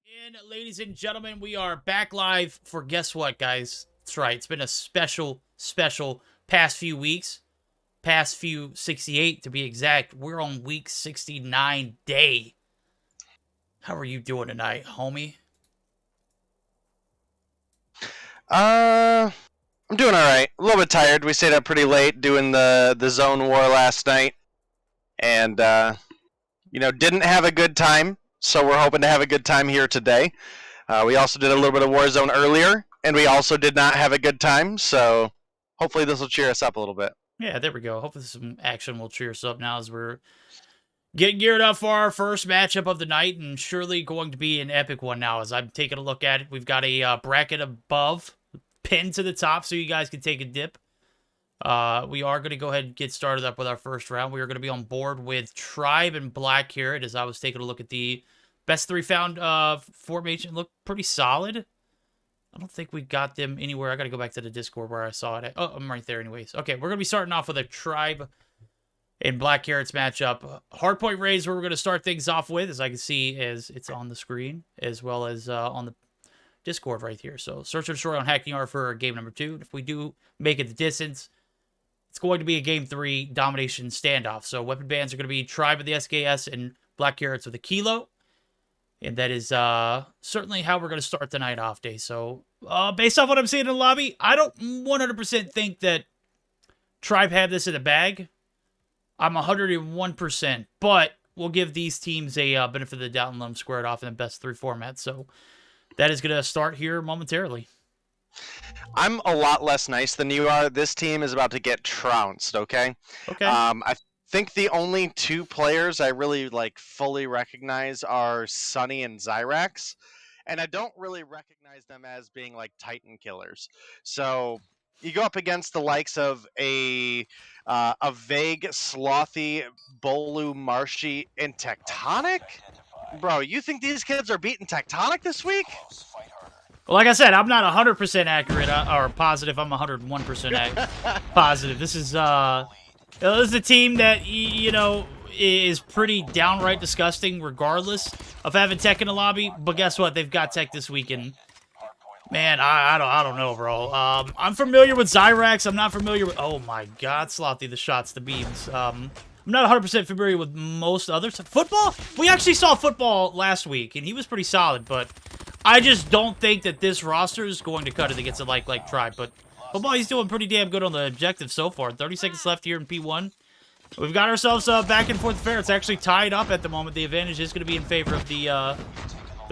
And ladies and gentlemen, we are back live for guess what, guys? That's right. It's been a special past few weeks. Past few 68 to be exact. We're on week 69 day. How are you doing tonight, homie? I'm doing all right. A little bit tired. We stayed up pretty late doing the zone war last night, and didn't have a good time. So we're hoping to have a good time here today. We also did a little bit of Warzone earlier, and we also did not have a good time. So hopefully this will cheer us up a little bit. Yeah, there we go. Hopefully some action will cheer us up now as we're getting geared up for our first matchup of the night, and surely going to be an epic one now as I'm taking a look at it. We've got a bracket above, pinned to the top so you guys can take a dip. We are going to go ahead and get started up with our first round. We are going to be on board with Tribe and Black Carrot as I was taking a look at the best three found formation. Looked pretty solid. I don't think we got them anywhere. I got to go back to the Discord where I saw it. Oh, I'm right there anyways. Okay, we're going to be starting off with a Tribe and Black Carrots matchup. Hardpoint raise where we're going to start things off with, as I can see as it's on the screen, as well as on the Discord right here. So search and destroy on Hacking R for game number 2. If we do make it the distance, it's going to be a game 3 domination standoff. So weapon bans are going to be Tribe with the SKS and Black Carrots with a Kilo. And that is certainly how we're going to start the night off day. So based off what I'm seeing in the lobby, I don't 100% think that Tribe have this in the bag. I'm 101%. But we'll give these teams a benefit of the doubt and let them square it off in the best 3 format. So that is going to start here momentarily. I'm a lot less nice than you are. This team is about to get trounced, okay? Okay. I think the only 2 players I really fully recognize are Sunny and Zyrax, and I don't really recognize them as being Titan killers. So you go up against the likes of a vague, slothy, Bolu, Marshy, and Tectonic? Bro, you think these kids are beating Tectonic this week? Well, like I said, I'm not 100% accurate or positive. I'm 101% positive. This is a team that, is pretty downright disgusting regardless of having Tech in the lobby. But guess what? They've got Tech this weekend. Man, I don't know, bro. I'm familiar with Zyrax. I'm not familiar with... Oh, my God, Slothy, the shots, the beams. I'm not 100% familiar with most others. Football? We actually saw Football last week, and he was pretty solid, but I just don't think that this roster is going to cut it against a like Tribe. But Football, he's doing pretty damn good on the objective so far. 30 seconds left here in P1. We've got ourselves back and forth affair. It's actually tied up at the moment. The advantage is going to be in favor of the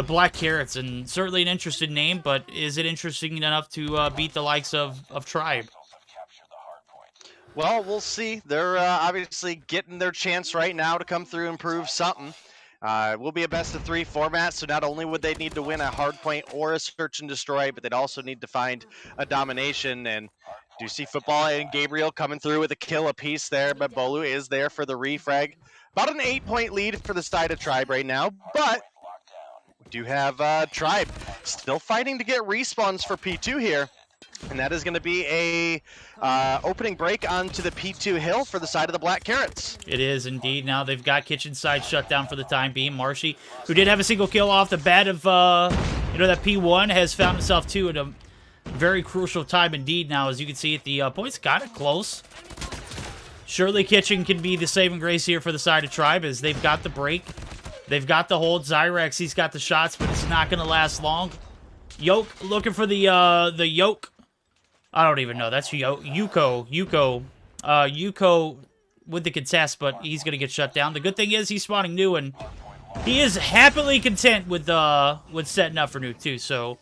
Black Carrots, and certainly an interesting name, but is it interesting enough to beat the likes of Tribe? Well, we'll see. They're obviously getting their chance right now to come through and prove something. It will be a best of 3 format, so not only would they need to win a hardpoint or a search and destroy, but they'd also need to find a domination. And do you see Football and Gabriel coming through with a kill apiece there, but Bolu is there for the refrag. About an 8-point lead for the side of Tribe right now, but we do have Tribe still fighting to get respawns for P2 here. And that is going to be a opening break onto the P2 hill for the side of the Black Carrots. It is indeed. Now they've got kitchen side shut down for the time being. Marshy, who did have a single kill off the bat of, that P1, has found himself, too, at a very crucial time indeed now. As you can see at the points, got it close. Surely Kitchen can be the saving grace here for the side of Tribe as they've got the break. They've got the hold. Zyrax, he's got the shots, but it's not going to last long. Yoke looking for the Yoke. I don't even know. That's Yuko. Yuko with the contest, but he's going to get shut down. The good thing is he's spawning new, and he is happily content with setting up for new, too. So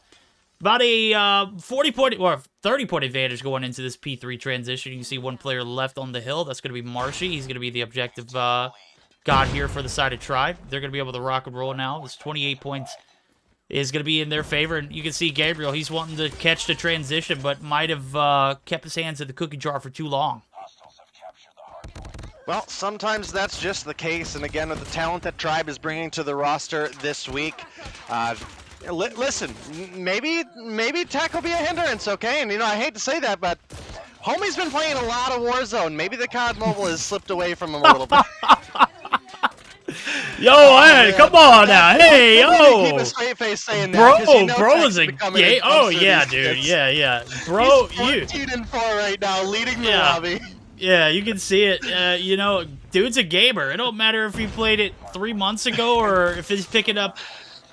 about a 40-point or 30-point advantage going into this P3 transition. You can see one player left on the hill. That's going to be Marshy. He's going to be the objective god here for the side of Tribe. They're going to be able to rock and roll now. This 28 points is going to be in their favor. And you can see Gabriel, he's wanting to catch the transition, but might have kept his hands in the cookie jar for too long. Well, sometimes that's just the case. And again, with the talent that Tribe is bringing to the roster this week, listen, maybe Tech will be a hindrance, okay? And, I hate to say that, but homie's been playing a lot of Warzone. Maybe the COD Mobile has slipped away from him a little bit. Yo, hey, come on now. Hey, Keep a yo. straight face saying that, 'cause you know Bro Tech's is a becoming gay. a Oh, dumpster yeah, these dude. kids. Yeah. Bro, He's you. 14-4 right now, leading the Yeah. lobby. Yeah, you can see it. You know, dude's a gamer. It don't matter if he played it 3 months ago or if he's picking up,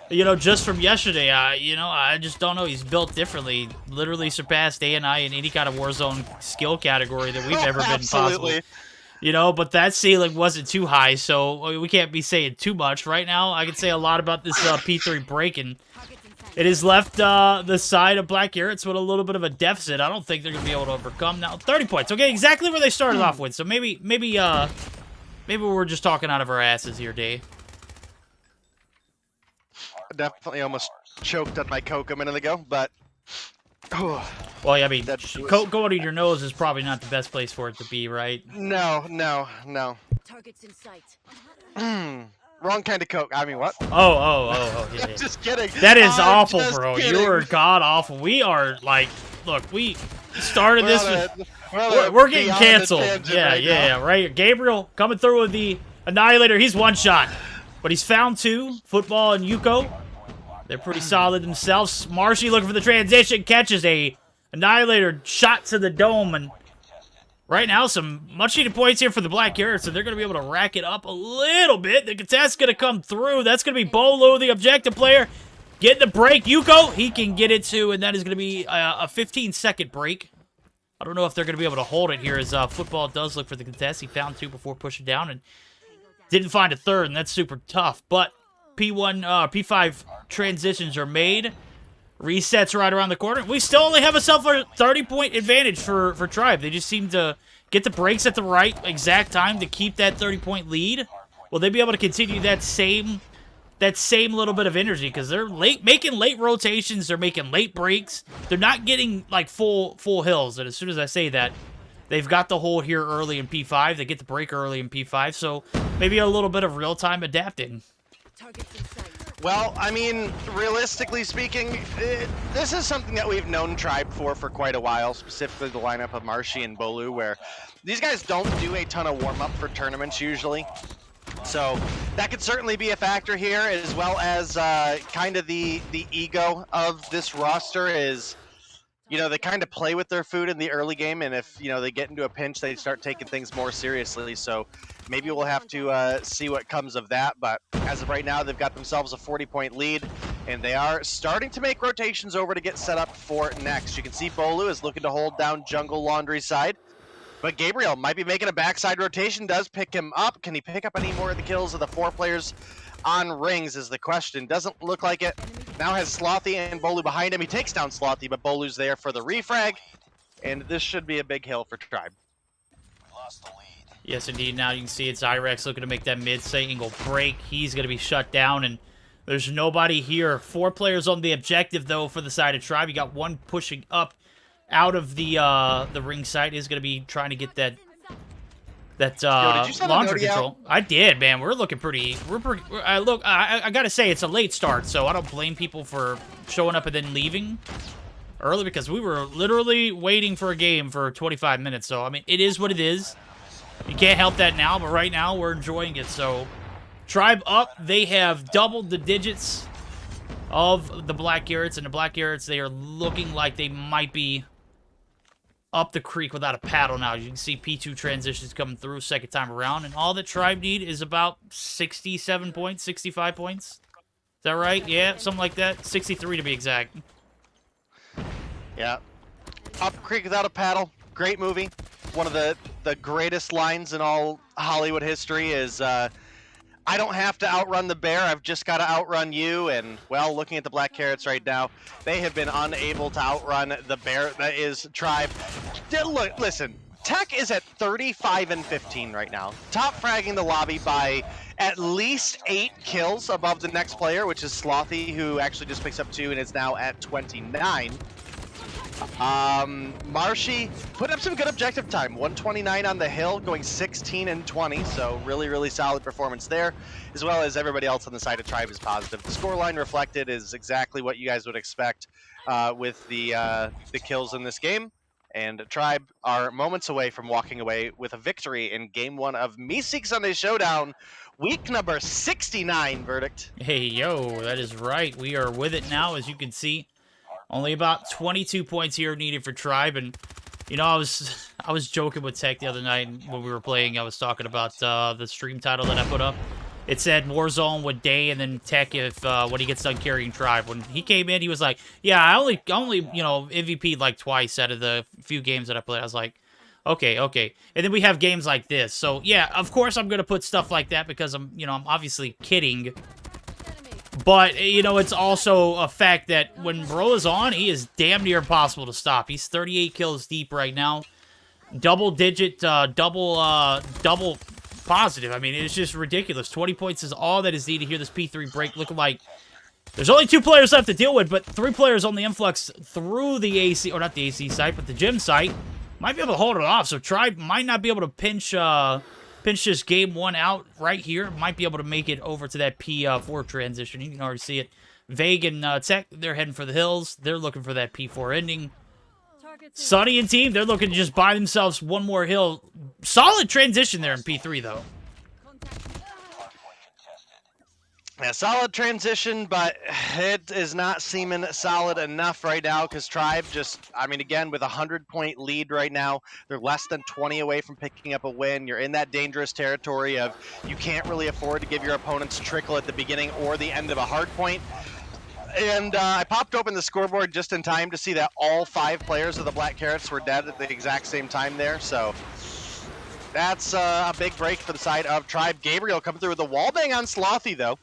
you know, just from yesterday. You know, I just don't know. He's built differently. Literally surpassed A&I in any kind of Warzone skill category that we've ever been possible. You know, but that ceiling wasn't too high, so we can't be saying too much. Right now, I can say a lot about this P3 breaking. It has left the side of Black Garrett's with a little bit of a deficit. I don't think they're going to be able to overcome now. 30 points. Okay, exactly where they started off with. So maybe we're just talking out of our asses here, Dave. Definitely almost choked on my Coke a minute ago, but... Well, yeah, I mean, going in your nose is probably not the best place for it to be, right? No. Targets in sight. Wrong kind of Coke. I mean, what? Oh, yeah. Just kidding. That is I'm awful, just bro. kidding. You are god awful. We are like, look, we started this with... We're We're getting beyond the canceled. tangent Yeah, right now. right. Gabriel coming through with the Annihilator. He's one shot, but he's found two. Football and Yuko, they're pretty solid themselves. Marshy looking for the transition, catches a Annihilator shot to the dome, and right now some much needed points here for the Black Garrett, so they're going to be able to rack it up a little bit. The contest's going to come through. That's going to be Bolu, the objective player, getting the break. Yuko, he can get it too, and that is going to be a 15-second break. I don't know if they're going to be able to hold it here as Football does look for the contest. He found two before pushing down and didn't find a third, and that's super tough. But P5 transitions are made. Resets right around the corner. We still only have a 30-point advantage for Tribe. They just seem to get the breaks at the right exact time to keep that 30-point lead. Will they be able to continue that same little bit of energy? Because they're making late rotations. They're making late breaks. They're not getting like full hills. And as soon as I say that, they've got the hold here early in P5. They get the break early in P5. So maybe a little bit of real-time adapting. Targets in sight. Well, I mean, realistically speaking, this is something that we've known Tribe for quite a while, specifically the lineup of Marshy and Bolu, where these guys don't do a ton of warm-up for tournaments usually. So that could certainly be a factor here, as well as kind of the ego of this roster is, you know, they kind of play with their food in the early game, and if, you know, they get into a pinch, they start taking things more seriously. So maybe we'll have to see what comes of that. But as of right now, they've got themselves a 40-point lead, and they are starting to make rotations over to get set up for next. You can see Bolu is looking to hold down Jungle Laundry side, but Gabriel might be making a backside rotation, does pick him up. Can he pick up any more of the kills of the 4 players on rings is the question. Doesn't look like it. Now has Slothy and Bolu behind him. He takes down Slothy, but Bolu's there for the refrag, and this should be a big hill for Tribe. Yes, indeed. Now you can see it's HyperX looking to make that mid-angle break. He's going to be shut down, and there's nobody here. 4 players on the objective, though, for the side of Tribe. You got one pushing up out of the ring side. Is going to be trying to get that launcher control. I did, man. We're looking pretty. Look, I gotta say it's a late start, so I don't blame people for showing up and then leaving early, because we were literally waiting for a game for 25 minutes. So I mean, it is what it is. You can't help that now, but right now we're enjoying it. So Tribe up. They have doubled the digits of the Black Garretts, and the Black Garretts, they are looking like they might be up the creek without a paddle now. You can see P2 transitions coming through second time around, and all that Tribe need is about 67 points, 65 points. Is that right? Yeah, something like that. 63 to be exact. Yeah. Up creek without a paddle. Great movie. One of the greatest lines in all Hollywood history is, I don't have to outrun the bear, I've just got to outrun you. And, well, looking at the Black Garretts right now, they have been unable to outrun the bear that is Tribe. Look, listen, Tech is at 35-15 right now. Top fragging the lobby by at least 8 kills above the next player, which is Slothy, who actually just picks up 2 and is now at 29. Marshy put up some good objective time, 129 on the hill, going 16 and 20, so really solid performance there, as well as everybody else on the side of Tribe is positive. The scoreline reflected is exactly what you guys would expect with the kills in this game, And Tribe are moments away from walking away with a victory in Game 1 of Meseeks Sunday Showdown, week number 69 verdict. Hey, yo, that is right. We are with it now, as you can see. Only about 22 points here needed for Tribe, and you know, I was joking with Tech the other night when we were playing. I was talking about the stream title that I put up. It said Warzone with Day and then Tech if when he gets done carrying Tribe. When he came in, he was like, "Yeah, I only you know MVP'd like twice out of the few games that I played." I was like, "Okay." And then we have games like this. So yeah, of course I'm gonna put stuff like that because I'm obviously kidding. But, you know, it's also a fact that when Bro is on, he is damn near impossible to stop. He's 38 kills deep right now. Double positive. I mean, it's just ridiculous. 20 points is all that is needed here. This P3 break looking like there's only 2 players left to deal with, but 3 players on the influx through the AC, or not the AC site, but the gym site. Might be able to hold it off, so Tribe might not be able to pinch this game 1 out right here. Might be able to make it over to that P4 transition. You can already see it. Vague and Tech, they're heading for the hills. They're looking for that P4 ending. Sunny and team, they're looking to just buy themselves one more hill. Solid transition there in P3, though. Yeah, solid transition, but it is not seeming solid enough right now because Tribe just, I mean, again, with a 100-point lead right now, they're less than 20 away from picking up a win. You're in that dangerous territory of you can't really afford to give your opponents trickle at the beginning or the end of a hard point. And I popped open the scoreboard just in time to see that all 5 players of the Black Carrots were dead at the exact same time there, so that's a big break for the side of Tribe. Gabriel coming through with a wallbang on Slothy, though.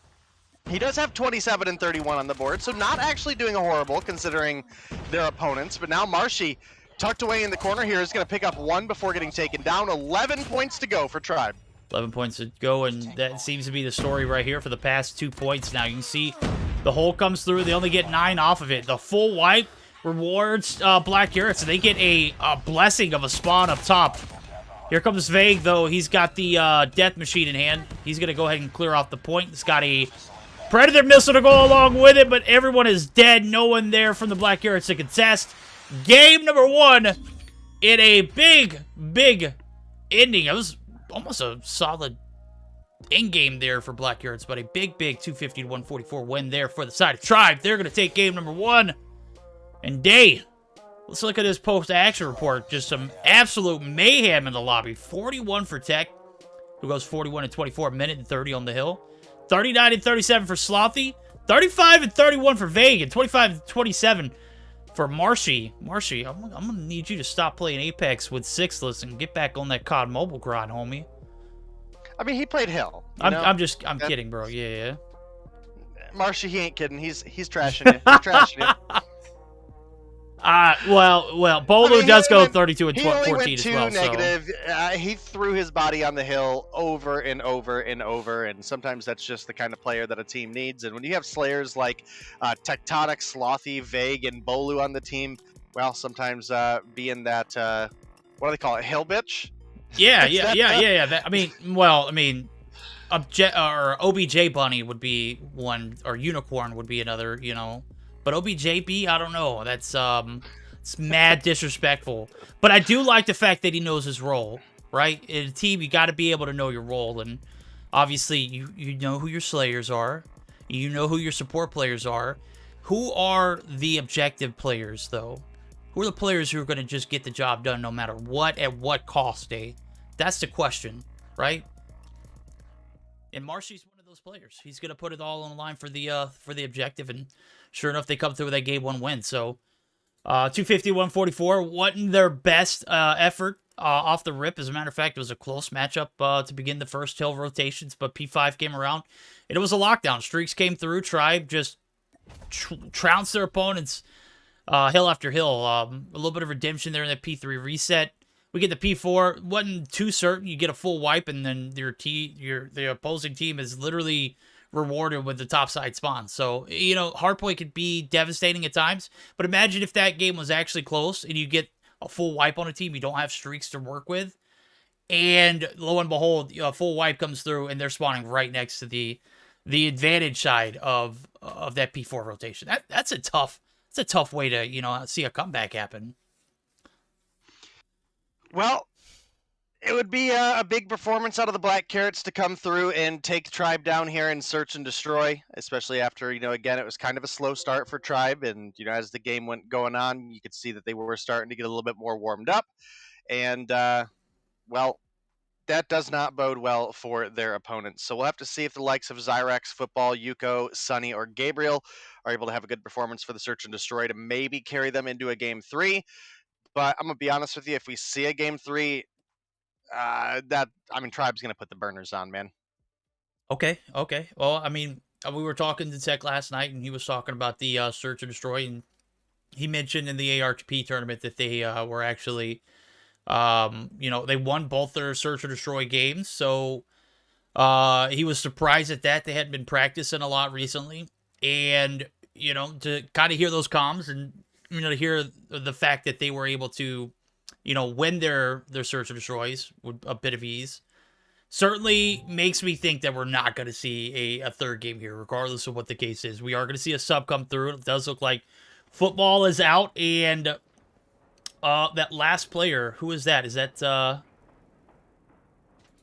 He does have 27 and 31 on the board, so not actually doing a horrible considering their opponents. But now Marshy, tucked away in the corner here, is going to pick up 1 before getting taken down. 11 points to go for Tribe. 11 points to go, and that seems to be the story right here for the past 2 points now. You can see the hole comes through. They only get 9 off of it. The full wipe rewards Black Carrots, and they get a blessing of a spawn up top. Here comes Vague, though. He's got the death machine in hand. He's going to go ahead and clear off the point. He's got a Predator missile to go along with it, but everyone is dead. No one there from the Black Carrots to contest. Game number 1 in a big ending. It was almost a solid in-game there for Black Carrots, but a big 250 to 144 win there for the side of Tribe. They're going to take game number 1. And Day, let's look at his post-action report. Just some absolute mayhem in the lobby. 41 for Tech, who goes 41 and 24, minute and 30 on the hill. 39 and 37 for Slothy, 35 and 31 for Vague, and 25 and 27 for Marshy. Marshy, I'm gonna need you to stop playing Apex with Sixless and get back on that COD mobile grind, homie. I mean, he played Hill. I'm kidding, bro. Yeah. Marshy, he ain't kidding. He's trashing you. He's trashing you. Well, Bolo does go 32 and 14 as well. Negative. So. He threw his body on the hill over and over and over, and sometimes that's just the kind of player that a team needs. And when you have slayers like Tectonic, Slothy, Vague, and Bolu on the team, well, sometimes being that what do they call it, hill bitch? Yeah. OBJ Bunny would be one, or Unicorn would be another, you know. But OBJB, I don't know. That's it's mad disrespectful. But I do like the fact that he knows his role, right? In a team, you got to be able to know your role, and obviously, you know who your slayers are, you know who your support players are. Who are the objective players, though? Who are the players who are going to just get the job done no matter what, at what cost, eh? That's the question, right? And Marshy's one of those players. He's going to put it all on the line for the objective, and sure enough, they come through with that game 1 win. So, 250, 144 wasn't their best effort off the rip. As a matter of fact, it was a close matchup to begin the first hill rotations, but P5 came around, and it was a lockdown. Streaks came through. Tribe just trounced their opponents hill after hill. A little bit of redemption there in that P3 reset. We get the P4. Wasn't too certain. You get a full wipe, and then the opposing team is literally rewarded with the topside spawn. So, you know, hardpoint could be devastating at times, but imagine if that game was actually close and you get a full wipe on a team you don't have streaks to work with, and lo and behold, a full wipe comes through and they're spawning right next to the advantage side of that P4 rotation. That's a tough way to, you know, see a comeback happen. Well, it would be a big performance out of the Black Carrots to come through and take Tribe down here and search and destroy, especially after, again, it was kind of a slow start for Tribe. And, as the game went going on, you could see that they were starting to get a little bit more warmed up. And, well, that does not bode well for their opponents. So we'll have to see if the likes of Zyrex, Football, Yuko, Sunny, or Gabriel are able to have a good performance for the search and destroy to maybe carry them into a game 3. But I'm going to be honest with you, if we see a game 3, Tribe's gonna put the burners on, man. Okay. Well, we were talking to Tech last night, and he was talking about the search and destroy, and he mentioned in the ARP tournament that they were actually, they won both their search and destroy games. So he was surprised at that. They hadn't been practicing a lot recently, and to kind of hear those comms and to hear the fact that they were able to win their search and destroys with a bit of ease, certainly makes me think that we're not going to see a third game here, regardless of what the case is. We are going to see a sub come through. It does look like Football is out, and that last player, who is that? Is that,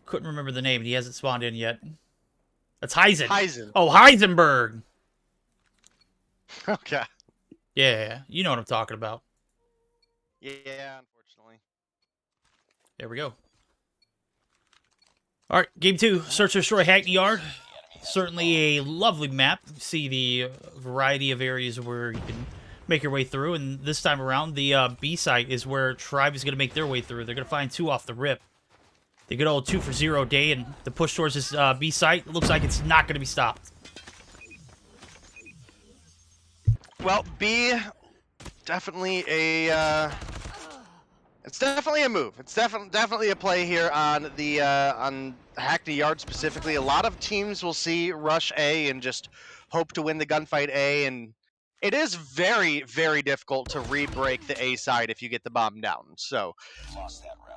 couldn't remember the name, and he hasn't spawned in yet. That's Heisen. Oh, Heisenberg. Okay. Yeah, you know what I'm talking about. Yeah, unfortunately. There we go. All right, game 2, Search and Destroy Hackney Yard. Certainly a lovely map. You see the variety of areas where you can make your way through, and this time around, the B site is where Tribe is going to make their way through. They're going to find 2 off the rip. The good old 2 for 0 day, and the push towards this B site looks like it's not going to be stopped. Well, B, definitely a it's definitely a move. It's definitely a play here on the on Hackney Yard specifically. A lot of teams will see rush A and just hope to win the gunfight A, and it is very, very difficult to re-break the A side if you get the bomb down. So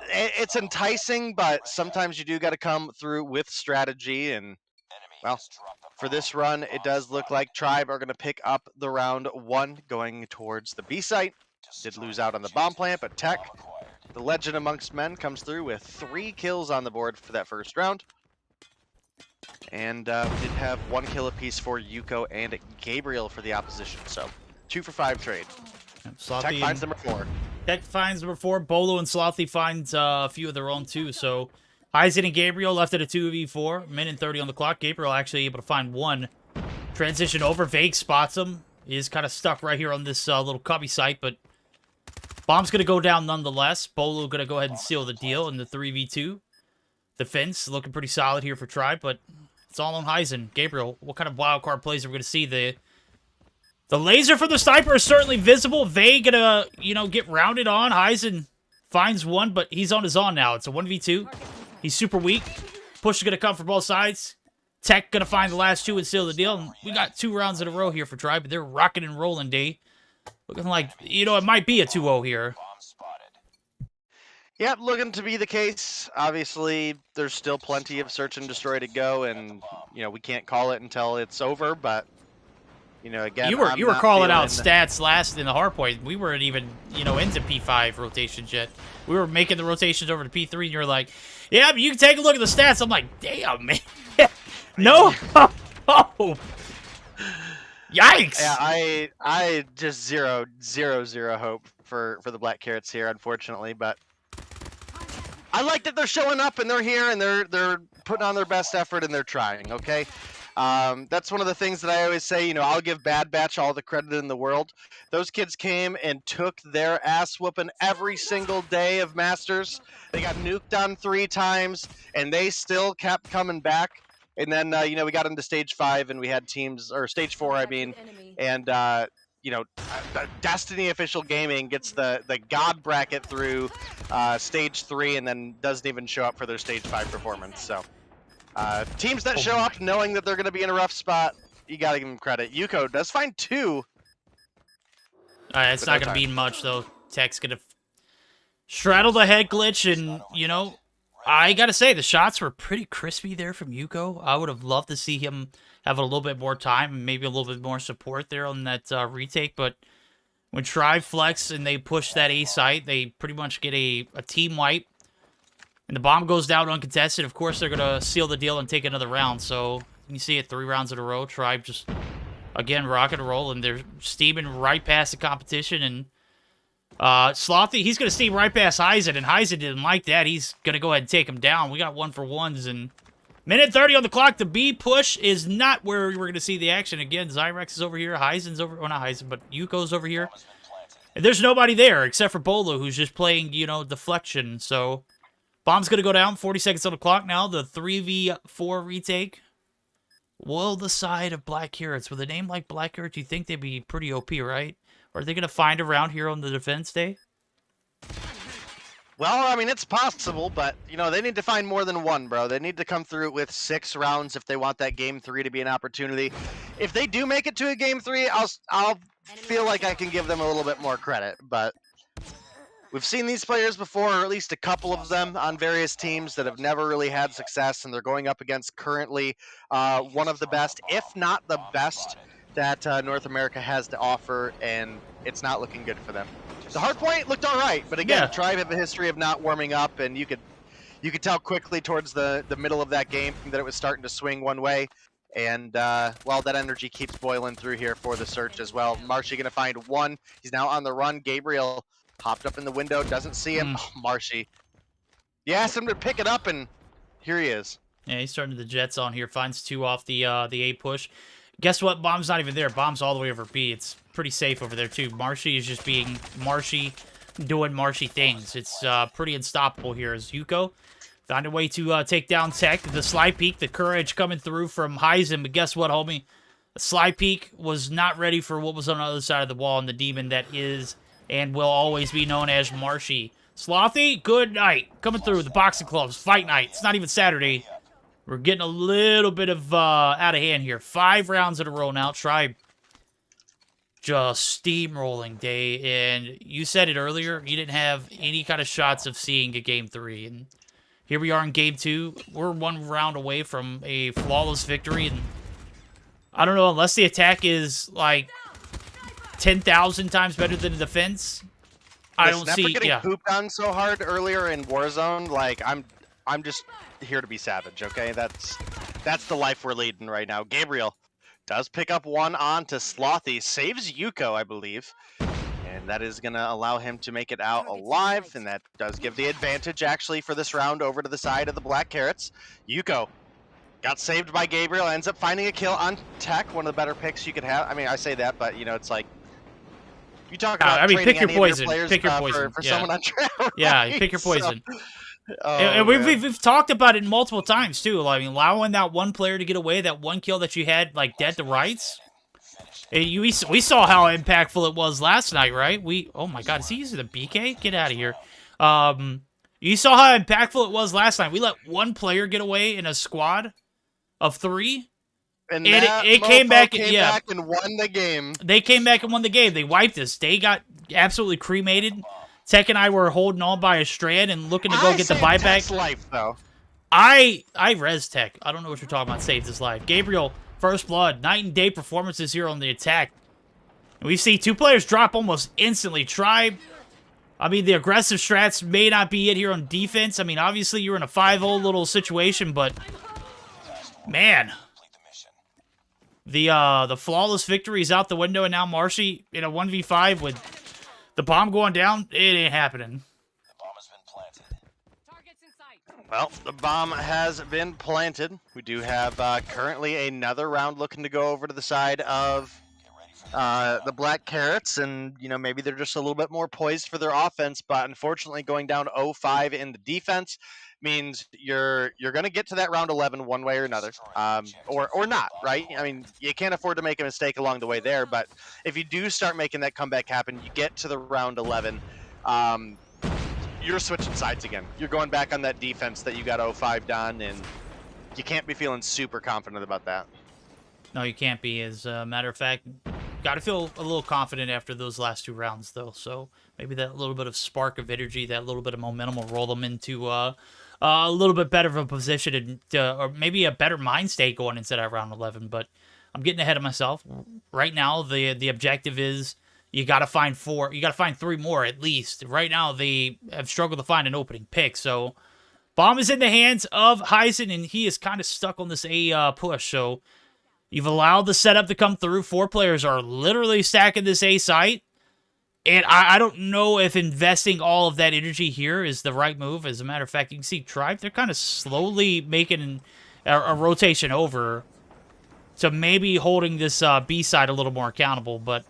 it's enticing, but sometimes you do got to come through with strategy. And well, for this run, it does look like Tribe are going to pick up the round 1 going towards the B site. Did lose out on the bomb plant, but Tech, the legend amongst men, comes through with 3 kills on the board for that first round. And we did have 1 kill apiece for Yuko and Gabriel for the opposition. So 2 for 5 trade. Tech finds number 4. Tech finds number 4. Bolo and Slothy finds a few of their own too. So Heisen and Gabriel left at a 2v4. Minute and 30 on the clock. Gabriel actually able to find 1. Transition over. Vague spots him. He is kind of stuck right here on this little cubby site, but bomb's going to go down nonetheless. Bolo going to go ahead and seal the deal in the 3v2. Defense looking pretty solid here for Tribe, but it's all on Heisen. Gabriel, what kind of wild card plays are we going to see? The laser from the sniper is certainly visible. Vague going to, get rounded on. Heisen finds 1, but he's on his own now. It's a 1v2. He's super weak. Push is going to come from both sides. Tech going to find the last 2 and seal the deal. And we got 2 rounds in a row here for Tribe, but they're rocking and rolling, D. Looking like, it might be a 2-0 here. Yep, looking to be the case. Obviously, there's still plenty of search and destroy to go, and, we can't call it until it's over, but, again, you were calling out stats last in the hardpoint. We weren't even, into P5 rotations yet. We were making the rotations over to P3, and you're like, yeah, but you can take a look at the stats. I'm like, damn, man. No. Oh. Yikes. Yeah, I just zero hope for the Black Carrots here, unfortunately, but I like that they're showing up and they're here and they're putting on their best effort and they're trying, okay? That's one of the things that I always say, I'll give Bad Batch all the credit in the world. Those kids came and took their ass whooping every single day of Masters. They got nuked on 3 times and they still kept coming back. And then, we got into stage 5 and we had teams, or stage 4, I mean, and, Destiny Official Gaming gets the God bracket through stage 3 and then doesn't even show up for their stage 5 performance. So, teams that show up knowing that they're going to be in a rough spot, you got to give them credit. Yuko does find 2. It's not going to mean much, though. Tech's going to straddle the head glitch and, I gotta say, the shots were pretty crispy there from Yuko. I would have loved to see him have a little bit more time and maybe a little bit more support there on that retake, but When Tribe flex and they push that A site, they pretty much get a team wipe. And the bomb goes down uncontested. Of course, they're going to seal the deal and take another round. So you see it 3 rounds in a row. Tribe just, again, rock and roll. And they're steaming right past the competition. And Slothy, he's going to steam right past Heisen. And Heisen didn't like that. He's going to go ahead and take him down. We got 1-for-1s. And minute 30 on the clock. The B push is not where we're going to see the action. Again, Zyrex is over here. Heisen's over. Well, not Heisen, but Yuko's over here. And there's nobody there except for Bolo, who's just playing, you know, deflection. So bomb's going to go down. 40 seconds on the clock now. The 3v4 retake. Will the side of Black Carrots, with a name like Black Carrots, you think they'd be pretty OP, right? Or are they going to find a round here on the defense day? Well, I mean, it's possible, but, you know, they need to find more than one, bro. They need to come through with 6 rounds if they want that Game 3 to be an opportunity. If they do make it to a Game 3, I'll feel like I can give them a little bit more credit. But we've seen these players before, or at least a couple of them on various teams that have never really had success, and they're going up against currently one of the best, if not the best, that North America has to offer, and it's not looking good for them. The hardpoint looked all right, but again, Tribe have a history of not warming up, and you could tell quickly towards the middle of that game that it was starting to swing one way. And well, that energy keeps boiling through here for the search as well. Marshy gonna find one. He's now on the run. Gabriel hopped up in the window, doesn't see him. Oh, Marshy. You asked him to pick it up, and here he is. Yeah, he's starting the Jets on here. Finds 2 off the A push. Guess what? Bomb's not even there. Bomb's all the way over B. It's pretty safe over there, too. Marshy is just being Marshy, doing Marshy things. It's pretty unstoppable here as Yuko found a way to take down Tech. The slide peek, the courage coming through from Heisen. But guess what, homie? The slide peek was not ready for what was on the other side of the wall, and the demon that is and will always be known as Marshy. Slothy, good night. Coming through the boxing clubs. Fight night. It's not even Saturday. We're getting a little bit of out of hand here. 5 rounds in a row now. Tribe just steamrolling day. And you said it earlier, you didn't have any kind of shots of seeing a Game 3. And here we are in Game 2. We're 1 round away from a flawless victory. And I don't know, unless the attack is like 10,000 times better than the defense, I don't see. Getting pooped on so hard earlier in Warzone, like I'm just here to be savage, okay? That's the life we're leading right now. Gabriel does pick up one on to Slothy, saves Yuko, I believe, and that is going to allow him to make it out alive, and that does give the advantage, actually, for this round over to the side of the Black Carrots. Yuko got saved by Gabriel, ends up finding a kill on Tech, one of the better picks you could have. I mean, I say that, but, you know, it's like, you talk about pick your poison. Players, pick your poison. For someone on track, right? Yeah, pick your poison. So, and we've talked about it multiple times too. I mean, allowing that one player to get away, that one kill that you had like dead to rights. We saw how impactful it was last night, right? Oh my God, is he using the BK? Get out of here. You saw how impactful it was last night. We let one player get away in a squad of 3. And it came back and won the game. They came back and won the game. They wiped us. They got absolutely cremated. Tech and I were holding on by a strand and looking to go get the buyback. Tech's life, though. I res Tech. I don't know what you're talking about. Saved his life. Gabriel, first blood. Night and day performances here on the attack. And we see 2 players drop almost instantly. Tribe. I mean, the aggressive strats may not be it here on defense. I mean, obviously you're in a 5-0 little situation, but man. The flawless victory is out the window, and now Marshy in a 1v5 with the bomb going down. It ain't happening. The bomb has been planted. Targets in sight. Well, the bomb has been planted. We do have currently another round looking to go over to the side of the Black Carrots, and you know, maybe they're just a little bit more poised for their offense, but unfortunately going down 0-5 in the defense means you're going to get to that round 11 one way or another, or not, right? I mean, you can't afford to make a mistake along the way there, but if you do start making that comeback happen, you get to the round 11, you're switching sides again. You're going back on that defense that you got 0-5 done, and you can't be feeling super confident about that. No, you can't be. As a matter of fact, got to feel a little confident after those last 2 rounds, though. So maybe that little bit of spark of energy, that little bit of momentum will roll them into a little bit better of a position, or maybe a better mind state going into that round 11. But I'm getting ahead of myself. Right now, the objective is you got to find 4. You got to find 3 more at least. Right now, they have struggled to find an opening pick. So, bomb is in the hands of Heisen, and he is kind of stuck on this A push. So, you've allowed the setup to come through. 4 players are literally stacking this A site. And I don't know if investing all of that energy here is the right move. As a matter of fact, you can see Tribe, they're kind of slowly making a rotation over. So maybe holding this B side a little more accountable. But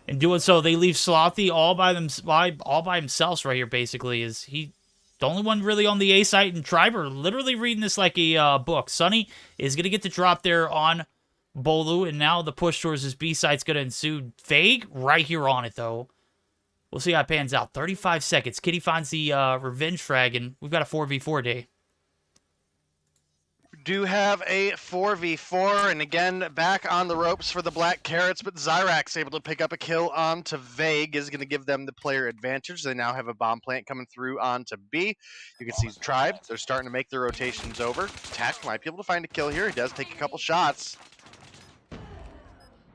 in doing so, they leave Slothy all by themselves right here, basically. Is he the only one really on the A site? And Tribe are literally reading this like a book. Sunny is going to get the drop there on Bolu, and now the push towards his B site's going to ensue. Vague right here on it, though. We'll see how it pans out. 35 seconds. Kitty finds the revenge frag, and we've got a 4v4 day. Do have a 4v4, and again, back on the ropes for the Black Carrots, but Zyrax able to pick up a kill onto Vague is going to give them the player advantage. They now have a bomb plant coming through onto B. You can see Tribe, they're starting to make their rotations over. Tech might be able to find a kill here. He does take a couple shots.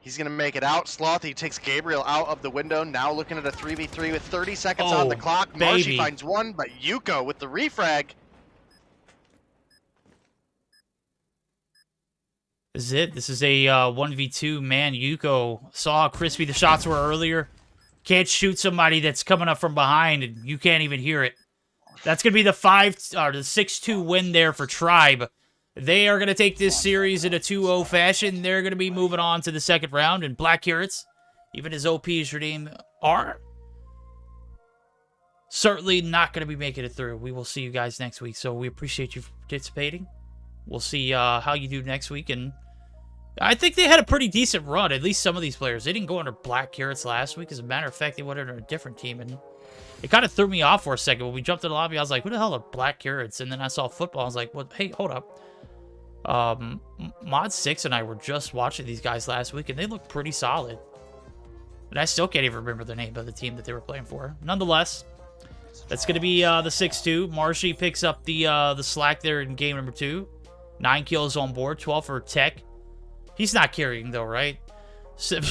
He's going to make it out. Slothy takes Gabriel out of the window. Now looking at a 3v3 with 30 seconds on the clock. Marshy finds one, but Yuko with the refrag. This is it. This is a 1v2. Man, Yuko saw how crispy the shots were earlier. Can't shoot somebody that's coming up from behind, and you can't even hear it. That's going to be the 6-2 win there for Tribe. They are going to take this series in a 2-0 fashion. They're going to be moving on to the second round. And Black Carrots, even as OP as your name are, certainly not going to be making it through. We will see you guys next week. So we appreciate you participating. We'll see how you do next week. And I think they had a pretty decent run, at least some of these players. They didn't go under Black Carrots last week. As a matter of fact, they went under a different team. And it kind of threw me off for a second. When we jumped in the lobby, I was like, who the hell are Black Carrots? And then I saw football. I was like, well, hey, hold up. Mod 6 and I were just watching these guys last week, and they look pretty solid. And I still can't even remember the name of the team that they were playing for. Nonetheless, that's going to be the 6-2. Marshy picks up the slack there in game number 2. 9 kills on board, 12 for Tech. He's not carrying, though, right? So,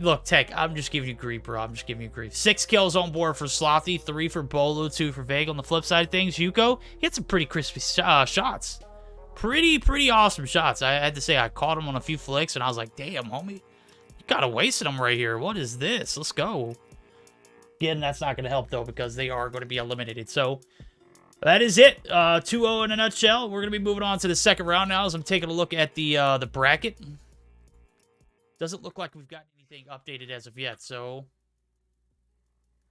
look, Tech, I'm just giving you grief, bro. I'm just giving you grief. 6 kills on board for Slothy, 3 for Bolo, 2 for Vague. On the flip side of things, Yuko, he had some pretty crispy shots. Pretty awesome shots. I had to say, I caught him on a few flicks, and I was like, damn, homie, you gotta wasted him right here. What is this? Let's go. Again, that's not going to help, though, because they are going to be eliminated. So, that is it. 2-0 in a nutshell. We're going to be moving on to the second round now as I'm taking a look at the bracket. Doesn't look like we've got anything updated as of yet, so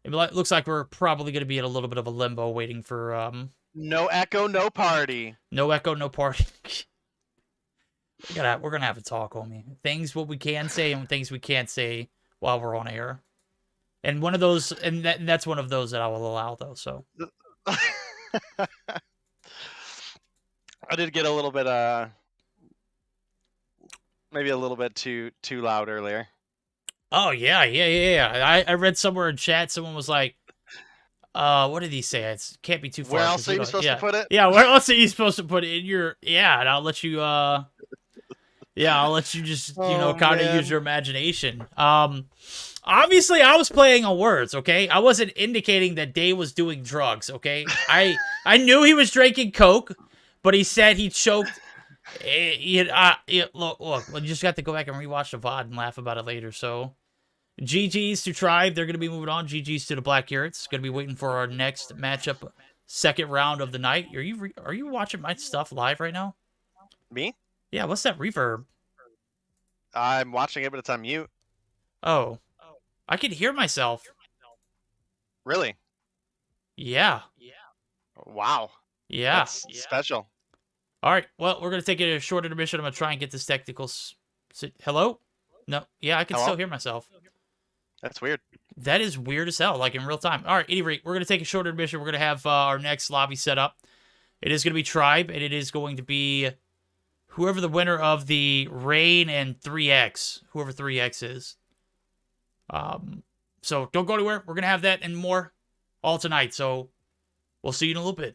it looks like we're probably going to be in a little bit of a limbo waiting for... No echo, no party. No echo, no party. We're going to have a talk, homie. Things what we can say and things we can't say while we're on air. And one of those, and that's one of those that I will allow, though, so... I did get a little bit maybe a little bit too loud earlier. Oh yeah. I read somewhere in chat someone was like, what did he say? It can't be too far. Where else are you supposed to put it? Yeah, where else are you supposed to put it in your and I'll let you I'll let you just kind of use your imagination. Obviously, I was playing on words, okay? I wasn't indicating that Day was doing drugs, okay? I knew he was drinking Coke, but he said he choked. Look, we just got to go back and rewatch the VOD and laugh about it later. So, GG's to Tribe. They're going to be moving on. GG's to the Black Carrots. Going to be waiting for our next matchup, second round of the night. Are you watching my stuff live right now? Me? Yeah, what's that reverb? I'm watching it, but it's on mute. Oh. I can hear myself. Really? Yeah. Wow. Yeah. That's special. All right. Well, we're going to take a short intermission. I'm going to try and get this technical... Hello? No. Yeah, I can still hear myself. That's weird. That is weird as hell, like in real time. All right, any rate, we're going to take a short intermission. We're going to have our next lobby set up. It is going to be Tribe, and it is going to be whoever the winner of the Rain and 3X, whoever 3X is. So don't go anywhere. We're going to have that and more all tonight. So we'll see you in a little bit.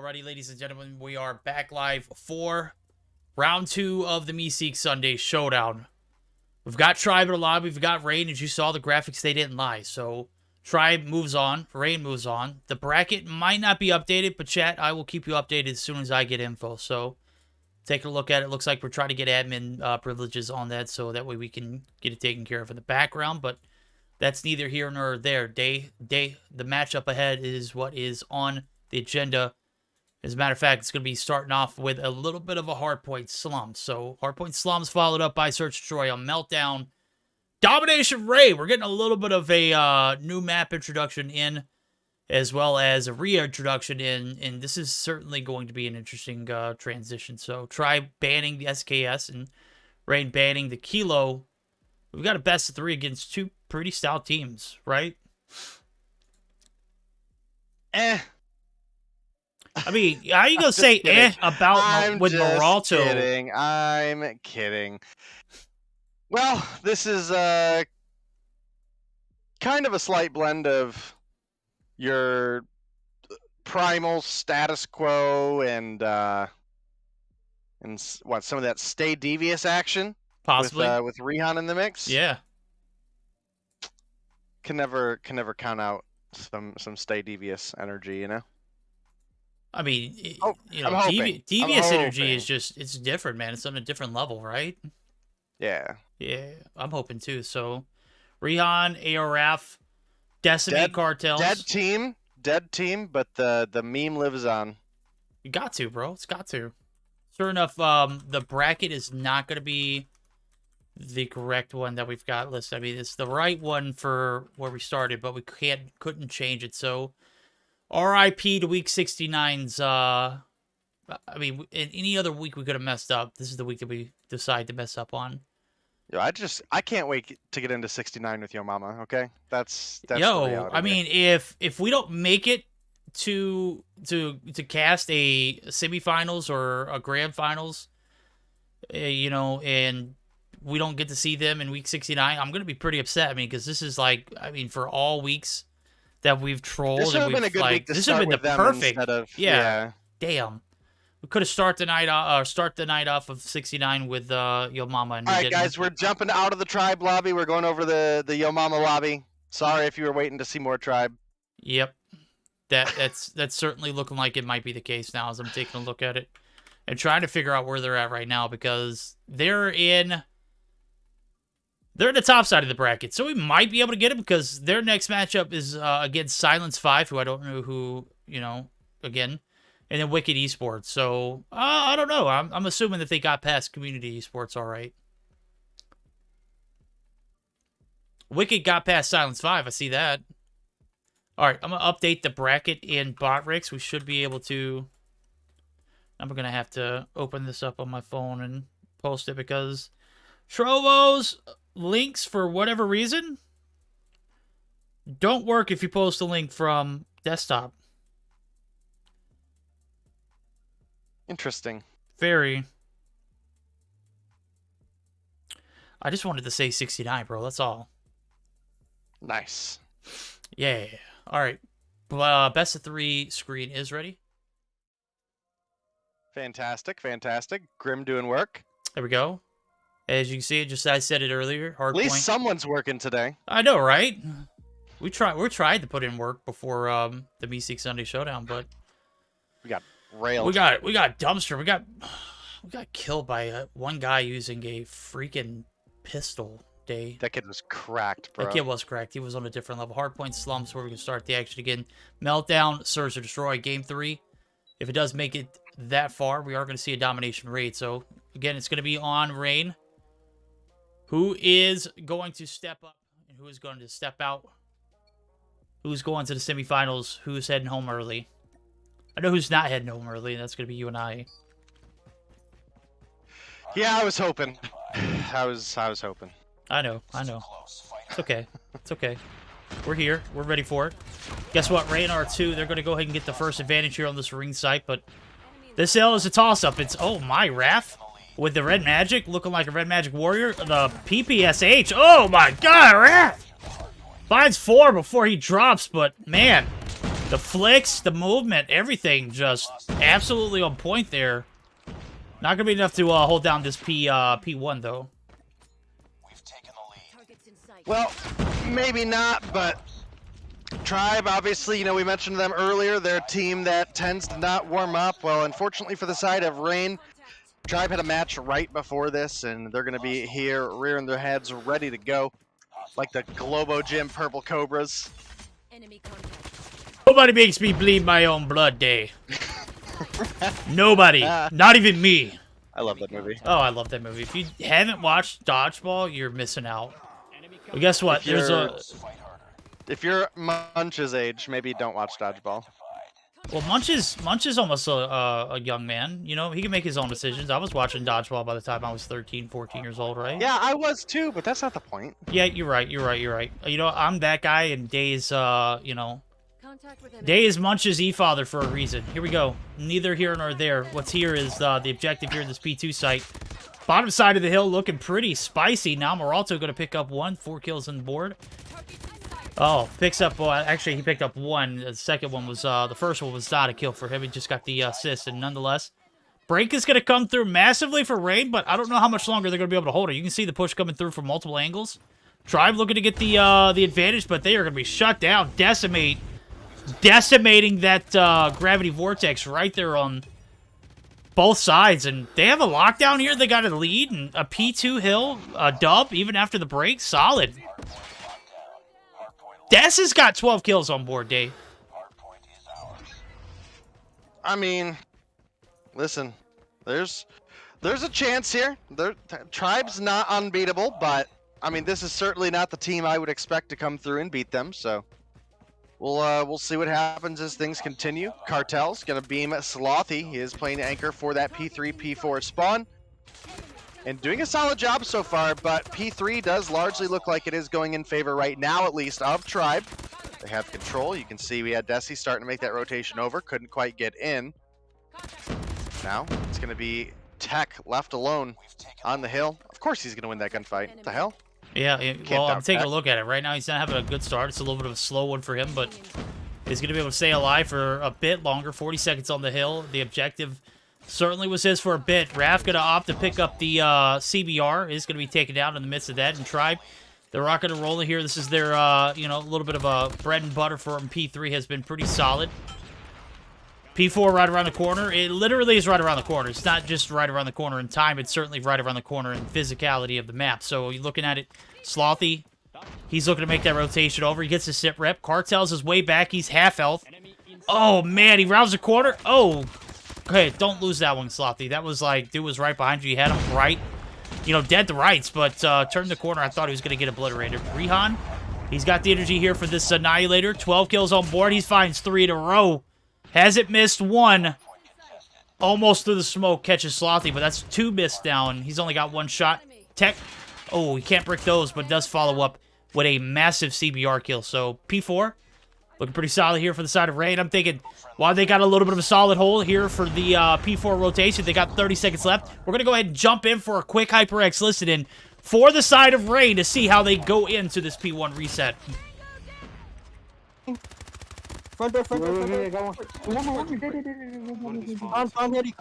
Alrighty, ladies and gentlemen, we are back live for round 2 of the Meseeks Sunday Showdown. We've got Tribe in the lobby, we've got Rain. As you saw, the graphics, they didn't lie. So, Tribe moves on, Rain moves on. The bracket might not be updated, but chat, I will keep you updated as soon as I get info. So, take a look at it. Looks like we're trying to get admin privileges on that, so that way we can get it taken care of in the background. But that's neither here nor there. The matchup ahead is what is on the agenda. As a matter of fact, it's going to be starting off with a little bit of a hardpoint slum. So, hardpoint slums followed up by Search Destroy on Meltdown. Domination Ray. We're getting a little bit of a new map introduction in, as well as a reintroduction in. And this is certainly going to be an interesting transition. So, try banning the SKS and Rain banning the Kilo. We've got a best of 3 against 2 pretty stout teams, right? I mean, how you gonna say about with Moralto? I'm kidding. Well, this is kind of a slight blend of your primal status quo and what, some of that stay devious action, Possibly with Rihan in the mix. Yeah, can never count out some stay devious energy, you know. I mean, I'm devious energy hoping. is just, it's different, man. It's on a different level, right? Yeah. Yeah, I'm hoping too. So, Rihan, ARF, Decimate Cartels. Dead team, but the meme lives on. You got to, bro. It's got to. Sure enough, the bracket is not going to be the correct one that we've got listed. I mean, it's the right one for where we started, but we couldn't change it. So, RIP to week 69's, I mean, in any other week we could have messed up. This is the week that we decide to mess up on. Yo, I can't wait to get into 69 with Yo Mama, okay? That's Yo, I mean, if we don't make it to cast a semifinals or a grand finals, you know, and we don't get to see them in week 69, I'm going to be pretty upset. I mean, because this is like, I mean, for all weeks that we've trolled, this would have and been a good week to this start have been with the them perfect. instead of, Yeah. Damn. We could have start the night off of 69 with Yo Mama. And all right, guys, we're jumping out of the Tribe lobby. We're going over the Yo Mama lobby. Sorry if you were waiting to see more Tribe. Yep. That's certainly looking like it might be the case now as I'm taking a look at it and trying to figure out where they're at right now, because they're in the top side of the bracket. So we might be able to get it, because their next matchup is against Silence 5, who I don't know who, you know, again, and then Wicked Esports. So I don't know. I'm assuming that they got past Community Esports all right. Wicked got past Silence 5. I see that. All right, I'm going to update the bracket in Botrix. We should be able to... I'm going to have to open this up on my phone and post it, because Trovo's links, for whatever reason, don't work if you post a link from desktop. Interesting. Very. I just wanted to say 69, bro. That's all. Nice. Yeah. All right. Best of 3 screen is ready. Fantastic. Grim doing work. There we go. As you can see, just I said it earlier. Hard At least point. someone's working today. I know, right? We tried to put in work before the Meseeks Sunday Showdown, but We got railed. we got dumpster. We got killed by one guy using a freaking pistol. Day. That kid was cracked, bro. That kid was cracked. He was on a different level. Hardpoint slums, where we can start the action again. Meltdown, Search or Destroy, game 3. If it does make it that far, we are going to see a domination raid. So again, it's going to be on Rain, who is going to step up and who is going to step out. Who's going to the semifinals? Who's heading home early? I know who's not heading home early, and that's going to be you and I. Yeah, I was hoping. I was hoping. I know. It's okay. It's okay. We're here. We're ready for it. Guess what? Ray and R2, they're going to go ahead and get the first advantage here on this ring site, but this L is a toss-up. It's, oh my, Raph with the red magic, looking like a red magic warrior. The PPSH. Oh my god, Raph! Finds 4 before he drops, but man, The flicks, the movement, everything just absolutely on point there. Not gonna be enough to hold down this P1 though. We've taken the lead. Targets in sight. Well, maybe not, but Tribe, obviously, you know, we mentioned them earlier. They're a team that tends to not warm up. Well, unfortunately for the side of Rain, Tribe had a match right before this, and they're going to be here rearing their heads, ready to go, like the Globo Gym Purple Cobras. Enemy contact. Nobody makes me bleed my own blood, Day. Nobody. Not even me. I love that movie. Oh, I love that movie. If you haven't watched Dodgeball, you're missing out. But guess what? There's a... If you're Munch's age, maybe don't watch Dodgeball. Well, Munch is almost a young man. You know, he can make his own decisions. I was watching Dodgeball by the time I was 13, 14 years old, right? Yeah, I was too, but that's not the point. Yeah, you're right. You're right. You know, I'm that guy, and Day's, you know... Contact with enemy. Day is Munch's E-father for a reason. Here we go. Neither here nor there. What's here is the objective here in this P2 site. Bottom side of the hill looking pretty spicy. Now Moralto going to pick up 4 kills on the board. Oh, picks up, actually he picked up 1. The second one was, the first one was not a kill for him. He just got the assist, and nonetheless, break is going to come through massively for Raid, but I don't know how much longer they're going to be able to hold it. You can see the push coming through from multiple angles. Tribe looking to get the advantage, but they are going to be shut down. Decimating that gravity vortex right there on both sides, and they have a lockdown here. They got a lead and a P2 hill, a dub even after the break. Solid. Des has got 12 kills on board, Dave. I mean, listen, there's a chance here. Tribe's not unbeatable, but I mean, this is certainly not the team I would expect to come through and beat them. So we'll see what happens as things continue. Cartel's gonna beam Slothy. He is playing anchor for that P3, P4 spawn. And doing a solid job so far, but P3 does largely look like it is going in favor right now, at least, of Tribe. They have control. You can see we had Desi starting to make that rotation over. Couldn't quite get in. Now, it's going to be Tech left alone on the hill. Of course he's going to win that gunfight. What the hell? Yeah, well, I'm doubt taking that. a look at it. Right now, he's not having a good start. It's a little bit of a slow one for him, but he's going to be able to stay alive for a bit longer. 40 seconds on the hill. The objective certainly was his for a bit. Raph going to opt to pick up the CBR. Is going to be taken down in the midst of that. And Tribe, they're rocking and rolling here. This is their, you know, a little bit of a bread and butter for him. P3 has been pretty solid. P4 right around the corner. It literally is right around the corner. It's not just right around the corner in time. It's certainly right around the corner in physicality of the map. So you're looking at it. Slothy, he's looking to make that rotation over. He gets the sit rep. Cartel's his way back. He's half health. Oh, man. He rounds the corner. Oh, okay. Don't lose that one, Slothy. That was like, dude was right behind you. You had him right, you know, dead to rights, but turned the corner. I thought he was going to get obliterated. Rihan, he's got the energy here for this Annihilator. 12 kills on board. He finds 3 in a row. Hasn't missed 1. Almost through the smoke. Catches Slothy, but that's 2 missed down. He's only got 1 shot. Tech. Oh, he can't brick those, but does follow up with a massive CBR kill. So, P4, looking pretty solid here for the side of Rain. I'm thinking, while they got a little bit of a solid hole here for the P4 rotation, they got 30 seconds left. We're going to go ahead and jump in for a quick HyperX listen-in for the side of Rain to see how they go into this P1 reset. Front door, front door, front door. Con heady,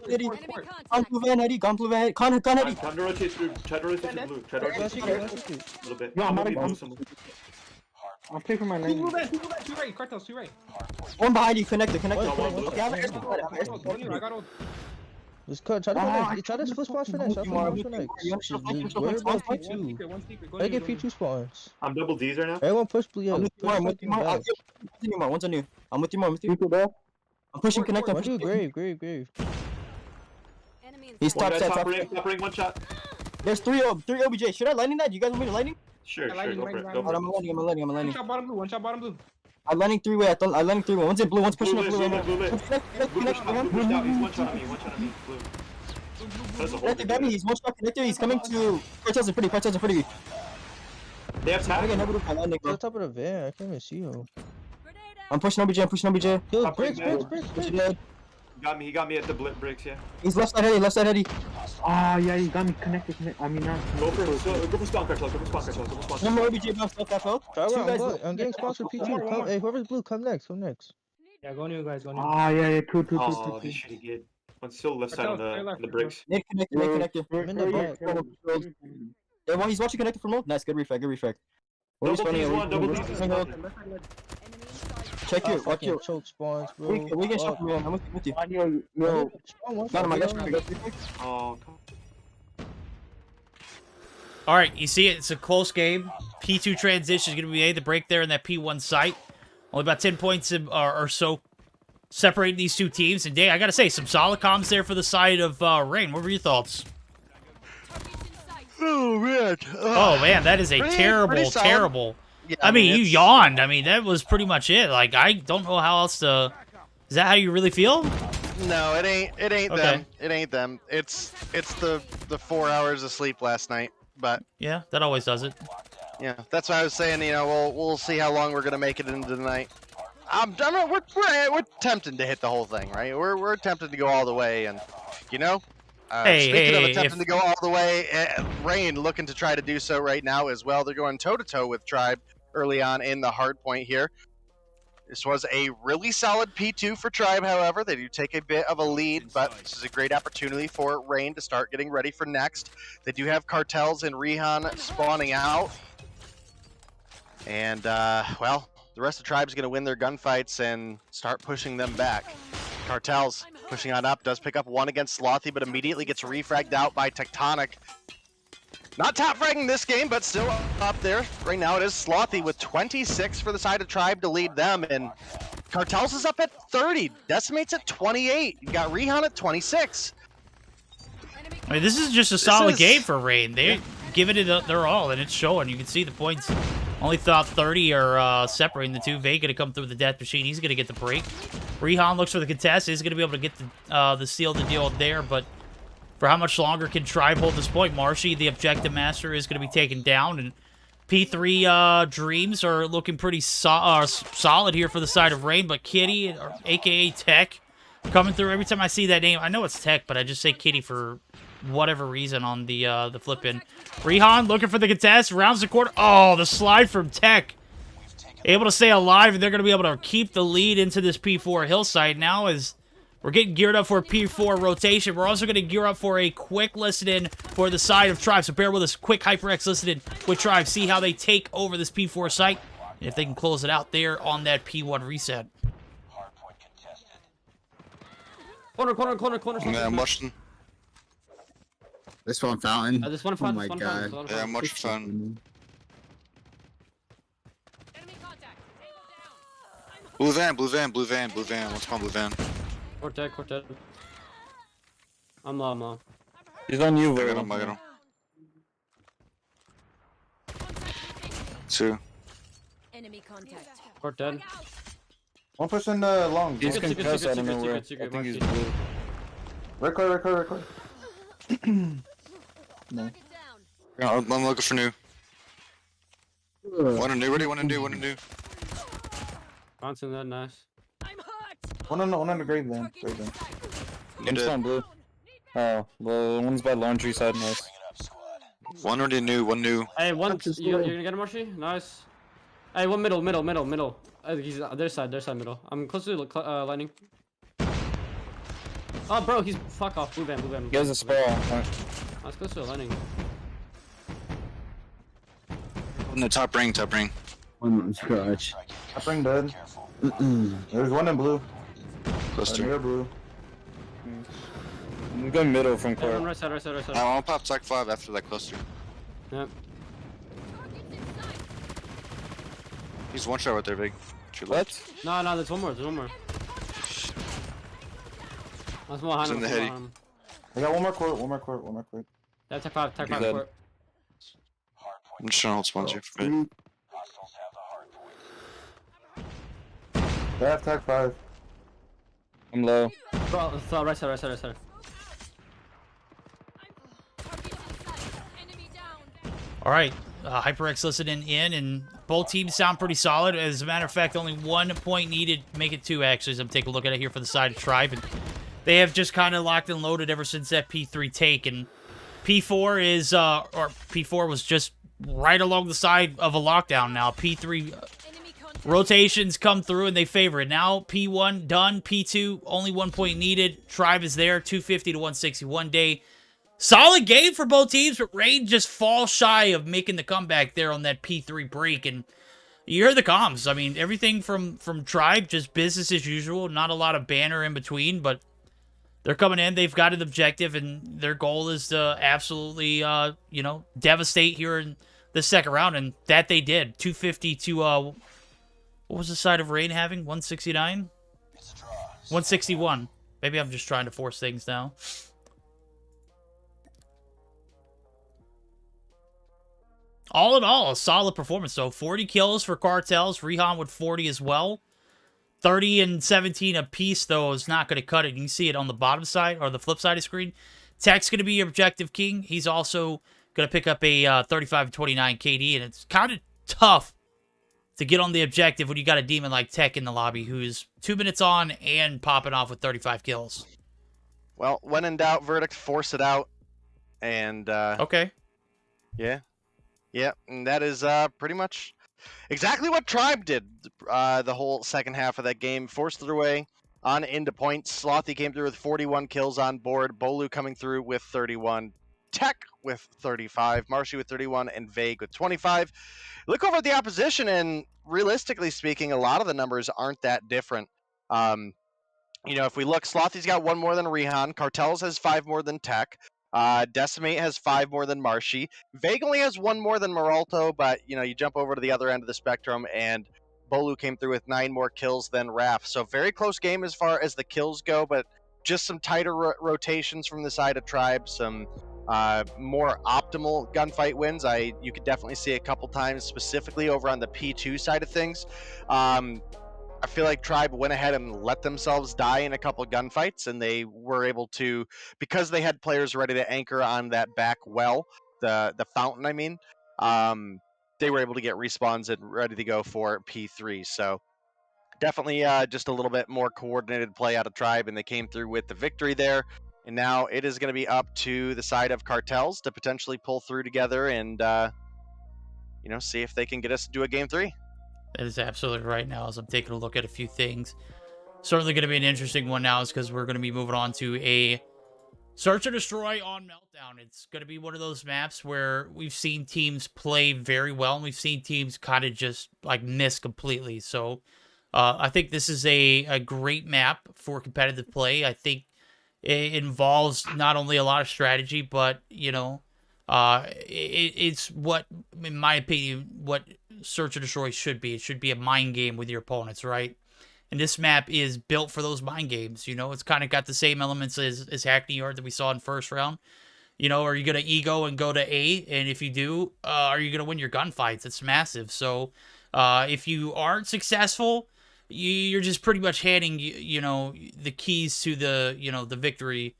Con blue van heady, Con blue van heady, Con heady. Time to rotate through. Try to rotate to blue. Try to rotate through a little bit. Yo, I'm out of Maybe guns. some- I'll play for my lane. One behind you, connected. One. Okay, I have an air support, I have an air support. Just cut. Try to split spots for next. Try to split spots for next. Just worry about P2. Try to get P2 spawns. I'm double D's right now. Everyone push blue. I'm with you more, I'm with you more. One's on you. I'm with you more, I'm with you. I'm pushing connect. One do grave. Enemy in He's sight. top set, Top top ring, set. top ring, 1 shot. There's 3 OBJ. Should I lightning that? You guys want me to lightning? Sure, go for it. Go Alright, for it. I'm landing. One shot bottom blue. I'm landing 3-way. I'm landing 3-way. One's in blue, one's pushing up blue. Blue lit. Blue Connect, pushed out. He's 1 shot on me. 1 shot on me. Blue. That's a whole Connected, Benny. He's one shot connector. He's coming to. Cartels are pretty. They have I tag. get never do my landing, To the bro. top of the van. I can't even see him. I'm pushing OBJ. Yo, Top bricks. ring, Pushing dead. He got me at the bricks, yeah. He's left side heady. Ah, yeah, you got me connected. I mean, not. Go for spawn cartel. Go for spawn cartel. One more OBJ bounce left that fell. Try Two one. guys. I'm getting spawns for P2. Come, hey, whoever's blue, come next. Yeah, go new, guys. Go new. Ah, yeah, two. Oh, this shitty kid. One's still left side on the bricks. Nate connected. I'm in the back. Yeah, well, he's watching connected from low. Nice, good refrag, good refrag. Double T's one, double T's Check Enemy you, watch Fucking you. choke spawns, bro. We can shot Fuck. from low. I'm with you. No. Spawn one No, shot, my bro. gosh, Oh, come All right, you see it. It's a close game. P2 transition is going to be made. The break there in that P1 site. Only about 10 points or so separating these two teams. And, Dave, I got to say, some solid comms there for the side of Rain. What were your thoughts? Oh man. Oh, man, that is a Pretty terrible, solid. terrible. Yeah, I mean, you it's- yawned. I mean, that was pretty much it. Like, I don't know how else to... Is that how you really feel? No, it ain't Okay. them. It ain't them. It's the 4 hours of sleep last night. But Yeah, that always does it. yeah, that's why I was saying. You know, we'll see how long we're gonna make it into the night. We're tempting to hit the whole thing, right? We're attempting to go all the way, and you know, speaking of attempting to go all the way, Rain looking to try to do so right now as well. They're going toe to toe with Tribe early on in the hard point here. This was a really solid P2 for Tribe, however. They do take a bit of a lead, but this is a great opportunity for Rain to start getting ready for next. They do have Cartels and Rihan spawning out. And, well, the rest of Tribe's going to win their gunfights and start pushing them back. Cartels pushing on up, does pick up one against Slothy, but immediately gets refragged out by Tectonic. Not top fragging this game, but still up there. Right now it is Slothy with 26 for the side of Tribe to lead them, and Cartels is up at 30. Decimates at 28. You got Rihan at 26. I mean, this is just a solid is- game for Rain. They're giving it their all, and it's showing. You can see the points. Only thought 30 are separating the two. Vega to come through the death machine. He's going to get the break. Rihan looks for the contest. He's going to be able to get the steal to deal there, but for how much longer can Tribe hold this point? Marshy, the objective master, is going to be taken down, and P3 Dreams are looking pretty solid here for the side of Rain, but Kitty, or a.k.a. Tech, coming through. Every time I see that name, I know it's Tech, but I just say Kitty for whatever reason on the flip-in. Rihan looking for the contest, rounds the corner. Oh, the slide from Tech. Able to stay alive, and they're going to be able to keep the lead into this P4 hillside. Now as we're getting geared up for a P4 rotation, we're also going to gear up for a quick listen-in for the side of Tribe. So bear with us. Quick HyperX listen-in with Tribe. See how they take over this P4 site, and if they can close it out there on that P1 reset. Corner. Yeah, I'm watching. This one fountain. This one Oh front. my god. Yeah, I'm watching fountain. Enemy contact. Blue van. Let's spawn blue van. Quartet. I'm low. He's on you, I bro. got him. Two. Enemy contact. Quartet. One person long. He's Secret, concussed out of secret, nowhere. secret, I think he's Marky. blue. Record. Target down. Yeah, I'm looking for new. One and new, ready? One and new. Bouncing that, nice. I'm hurt. One on the grave then. You I'm did. still on blue. Oh, well, one's by laundry side, nice. One already new, one new. Hey, one. Touch his You're leg. gonna get him, Marshy? Nice. Hey, one middle. He's their side middle. I'm close to the lightning. Oh, bro, he's fuck off. Blue van. He has a spell. I was close to the lightning. In the top ring. One scratch. I bring dead. There's one in blue. Cluster. Near blue. I'm going middle from Hey, one court. right side. I want to pop Tech 5 after that cluster. Yep. Target's in sight. He's one shot right there, big. To your left. What? No, there's one more. That's more He's in the heady. I got one more court. Yeah, tech 5 dead. court. I'm just trying to hold spawns here for a bit. They have tag 5. I'm low. Bro, right side. Target's in sight. Enemy down. All right, HyperX listening in, and both teams sound pretty solid. As a matter of fact, only 1 point needed, make it 2 actually, as I'm taking a look at it here for the side of Tribe. And they have just kind of locked and loaded ever since that P3 take. And P4 is, P4 was just right along the side of a lockdown now. P3 Enemy contact. rotations come through and they favor it. Now P1 done, P2 only 1 point needed. Tribe is there, 250 to 161 day. Solid game for both teams, but Rain just falls shy of making the comeback there on that P3 break. And you hear the comms. I mean, everything from Tribe, just business as usual. Not a lot of banner in between, but they're coming in. They've got an objective, and their goal is to absolutely, you know, devastate here in the second round, and that they did. 250 to, what was the side of Rain having? 169? 161. Maybe I'm just trying to force things now. All in all, a solid performance. So 40 kills for Cartels. Rehan with 40 as well. 30 and 17 apiece, though, is not going to cut it. You can see it on the bottom side, or the flip side of the screen. Tech's going to be your objective king. He's also going to pick up a 35 and 29 KD, and it's kind of tough to get on the objective when you got a demon like Tech in the lobby, who's 2 minutes on and popping off with 35 kills. Well, when in doubt, Verdict, force it out. And, Okay. yeah. Yeah, and that is pretty much exactly what Tribe did the whole second half of that game. Forced their way on into points. Slothy came through with 41 kills on board. Bolu coming through with 31. Tech with 35. Marshy with 31. And Vague with 25. Look over at the opposition, and realistically speaking, a lot of the numbers aren't that different. You know, if we look, Slothy's got 1 more than Rehan. Cartels has 5 more than Tech. Decimate has 5 more than Marshy. Vague only has 1 more than Maralto, but, you know, you jump over to the other end of the spectrum, and Bolu came through with 9 more kills than Raf. So very close game as far as the kills go, but just some tighter rotations from the side of Tribe, some more optimal gunfight wins. You could definitely see a couple times, specifically over on the P2 side of things. I feel like Tribe went ahead and let themselves die in a couple gunfights, and they were able to, because they had players ready to anchor on that back well, the fountain, I mean, they were able to get respawns and ready to go for P3. So definitely just a little bit more coordinated play out of Tribe, and they came through with the victory there. And now it is going to be up to the side of Cartels to potentially pull through together and, you know, see if they can get us to do a game 3. That is absolutely right now, as I'm taking a look at a few things. Certainly going to be an interesting one now, is because we're going to be moving on to a Search and Destroy on Meltdown. It's going to be one of those maps where we've seen teams play very well, and we've seen teams kind of just, like, miss completely. So, I think this is a great map for competitive play. I think it involves not only a lot of strategy, but, you know, it's what, in my opinion, what Search and Destroy should be. It should be a mind game with your opponents, right? And this map is built for those mind games. You know, it's kind of got the same elements as Hackney Yard that we saw in first round. You know, are you going to ego and go to A? And if you do, are you going to win your gunfights? It's massive. So if you aren't successful, you're just pretty much handing, you know, the keys to the, you know, the victory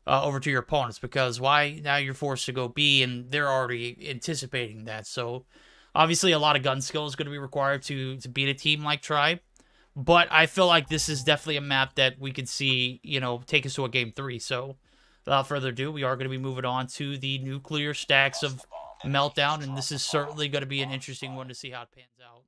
over to your opponents, because why? Now you're forced to go B, and they're already anticipating that. So obviously a lot of gun skill is going to be required to beat a team like Tribe, but I feel like this is definitely a map that we could see, you know, take us to a game 3. So without further ado, we are going to be moving on to the nuclear stacks of Meltdown, and this is certainly going to be an interesting one to see how it pans out.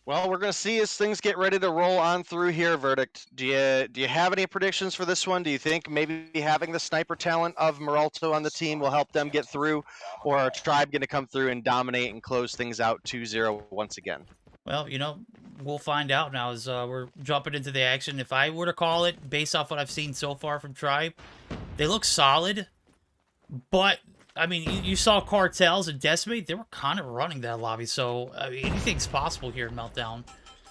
Well, we're going to see as things get ready to roll on through here, Verdict. Do you have any predictions for this one? Do you think maybe having the sniper talent of Maralto on the team will help them get through, or are Tribe going to come through and dominate and close things out 2-0 once again? Well, you know, we'll find out now as we're jumping into the action. If I were to call it, based off what I've seen so far from Tribe, they look solid, but I mean, you saw Cartels and Decimate, they were kind of running that lobby, so I mean, anything's possible here in Meltdown.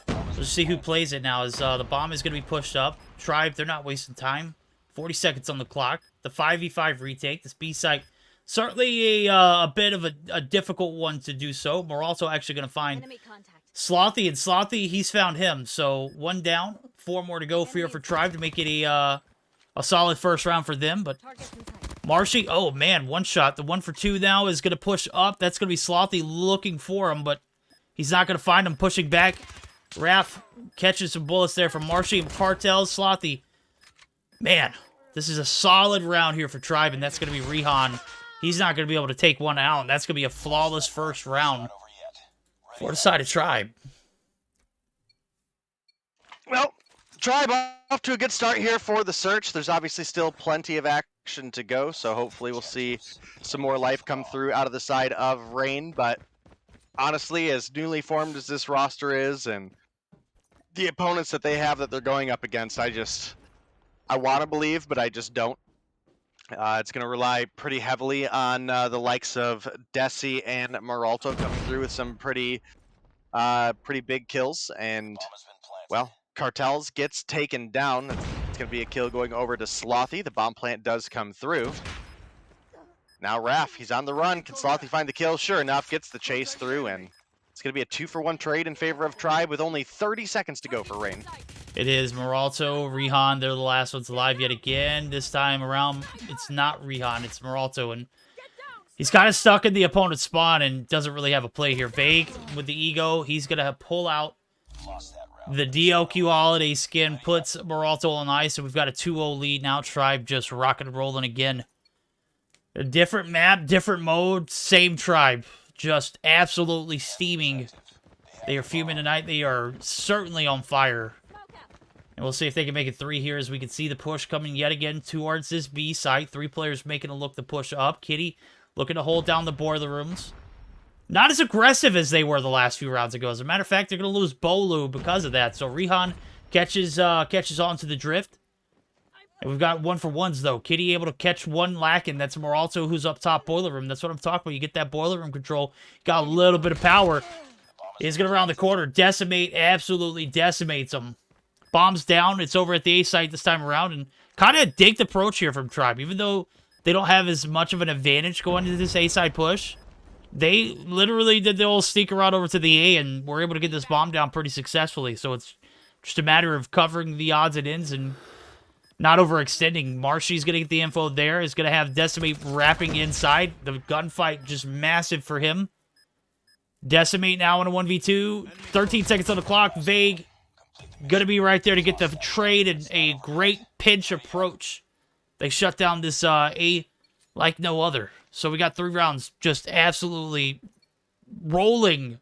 Let's see who plays it now, as the bomb is going to be pushed up. Tribe, they're not wasting time. 40 seconds on the clock. The 5v5 retake, this B site, certainly a bit of a difficult one to do so. We're also actually going to find Slothy, and Slothy, he's found him. So 1 down, 4 more to go here for Tribe to make it a solid first round for them, but Marshy, oh man, 1 shot. The 1 for 2 now is going to push up. That's going to be Slothy looking for him, but he's not going to find him. Pushing back. Raf catches some bullets there from Marshy and Cartels. Slothy, man, this is a solid round here for Tribe, and that's going to be Rehan. He's not going to be able to take one out, and that's going to be a flawless first round What side of Tribe? Well, Tribe off to a good start here for the search. There's obviously still plenty of action to go, so hopefully we'll see some more life come through out of the side of Rain. But honestly, as newly formed as this roster is and the opponents that they have that they're going up against, I want to believe, but I just don't. It's going to rely pretty heavily on the likes of Desi and Maralto coming through with some pretty big kills. And, well, Cartels gets taken down. It's going to be a kill going over to Slothy. The bomb plant does come through. Now Raph, he's on the run. Can Slothy find the kill? Sure enough, gets the chase through, and it's going to be a 2-for-1 trade in favor of Tribe with only 30 seconds to go for Rain. It is Maralto, Rihan. They're the last ones alive yet again. This time around, it's not Rihan, it's Maralto, and he's kind of stuck in the opponent's spawn and doesn't really have a play here. Vague with the ego, he's going to pull out the DLQ holiday skin, puts Maralto on ice, and we've got a 2-0 lead now. Tribe just rocking and rolling again. A different map, different mode, same Tribe. Just absolutely steaming. They are fuming tonight. They are certainly on fire. And we'll see if they can make it 3 here, as we can see the push coming yet again towards this B site. 3 players making a look to push up. Kitty looking to hold down the boiler rooms. Not as aggressive as they were the last few rounds ago. As a matter of fact, they're going to lose Bolu because of that. So Rihan catches onto the drift. And we've got 1-for-1s, though. Kitty able to catch one lacking. That's Maralto, who's up top boiler room. That's what I'm talking about. You get that boiler room control. Got a little bit of power. He's going to round the corner. Decimate, absolutely decimates him. Bombs down. It's over at the A site this time around. And kind of a dinked approach here from Tribe. Even though they don't have as much of an advantage going into this A side push, they literally did the old sneak around over to the A and were able to get this bomb down pretty successfully. So it's just a matter of covering the odds and ends and not overextending. Marshy's going to get the info there. Is going to have Decimate wrapping inside. The gunfight just massive for him. Decimate now in a 1v2. 13 seconds on the clock. Vague going to be right there to get the trade and a great pinch approach. They shut down this A like no other. So we got 3 rounds just absolutely rolling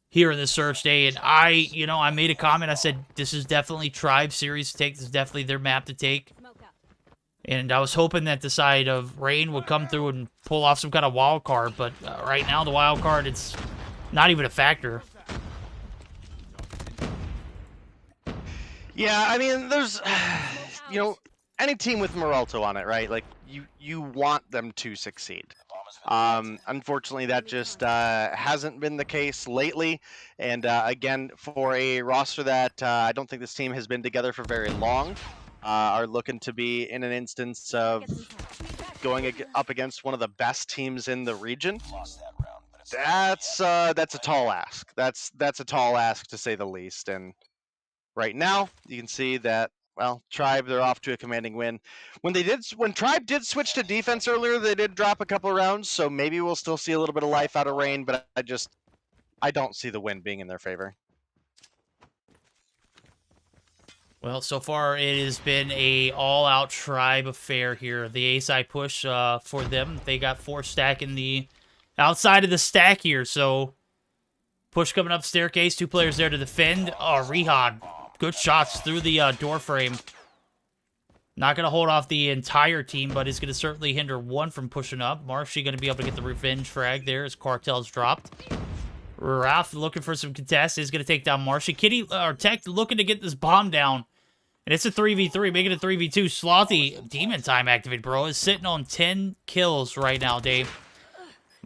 here in the search day. And I made a comment. I said, this is definitely Tribe series to take. This is definitely their map to take. And I was hoping that the side of Rain would come through and pull off some kind of wild card. But right now, the wild card, it's not even a factor. Yeah, I mean, there's, any team with Maralto on it, right? Like, you want them to succeed. Unfortunately, that just hasn't been the case lately. And again, for a roster that I don't think this team has been together for very long, are looking to be in an instance of going up against one of the best teams in the region. That's a tall ask. That's a tall ask, to say the least. And right now, you can see that, well, Tribe, they're off to a commanding win. When Tribe did switch to defense earlier, they did drop a couple of rounds, so maybe we'll still see a little bit of life out of Rain, but I don't see the win being in their favor. Well, so far it has been a all-out Tribe affair here. The A-side push for them. They got 4 stacking the outside of the stack here, so push coming up staircase. 2 players there to defend. Oh, Rihan. Good shots through the door frame. Not going to hold off the entire team, but is going to certainly hinder one from pushing up. Marshy going to be able to get the revenge frag there as Cartel's dropped. Ralph looking for some contests. Is going to take down Marshy. Kitty, or Tech looking to get this bomb down. And it's a 3v3, making it a 3v2. Slothy, Demon Time activated, bro, is sitting on 10 kills right now, Dave.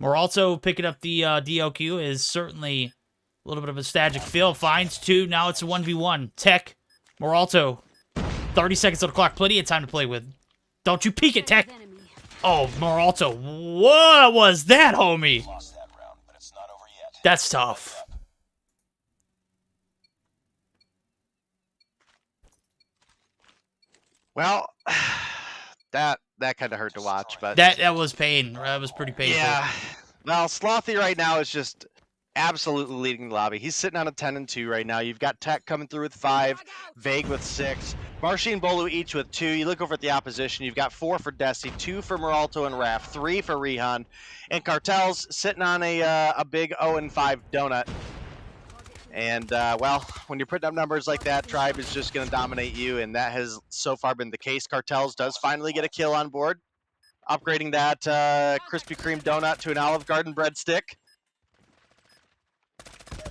Maralto picking up the DLQ is certainly a little bit of a static feel. Finds 2. Now it's a 1v1. Tech, Maralto. 30 seconds on the clock. Plenty of time to play with. Don't you peek it, Tech. Oh, Maralto. What was that, homie? That's tough. Well, that kind of hurt to watch, but that was pain. That was pretty painful. Yeah. Well, Slothy right now is just absolutely leading the lobby. He's sitting on a 10 and 2 right now. You've got Tech coming through with 5, Vague with 6, Marshy and Bolu each with 2. You look over at the opposition, you've got 4 for Desi, 2 for Meralto and Raf, 3 for Rihan, and Cartel's sitting on a big 0-5 donut. And, well, when you're putting up numbers like that, Tribe is just going to dominate you, and that has so far been the case. Cartels does finally get a kill on board, upgrading that Krispy Kreme donut to an Olive Garden breadstick.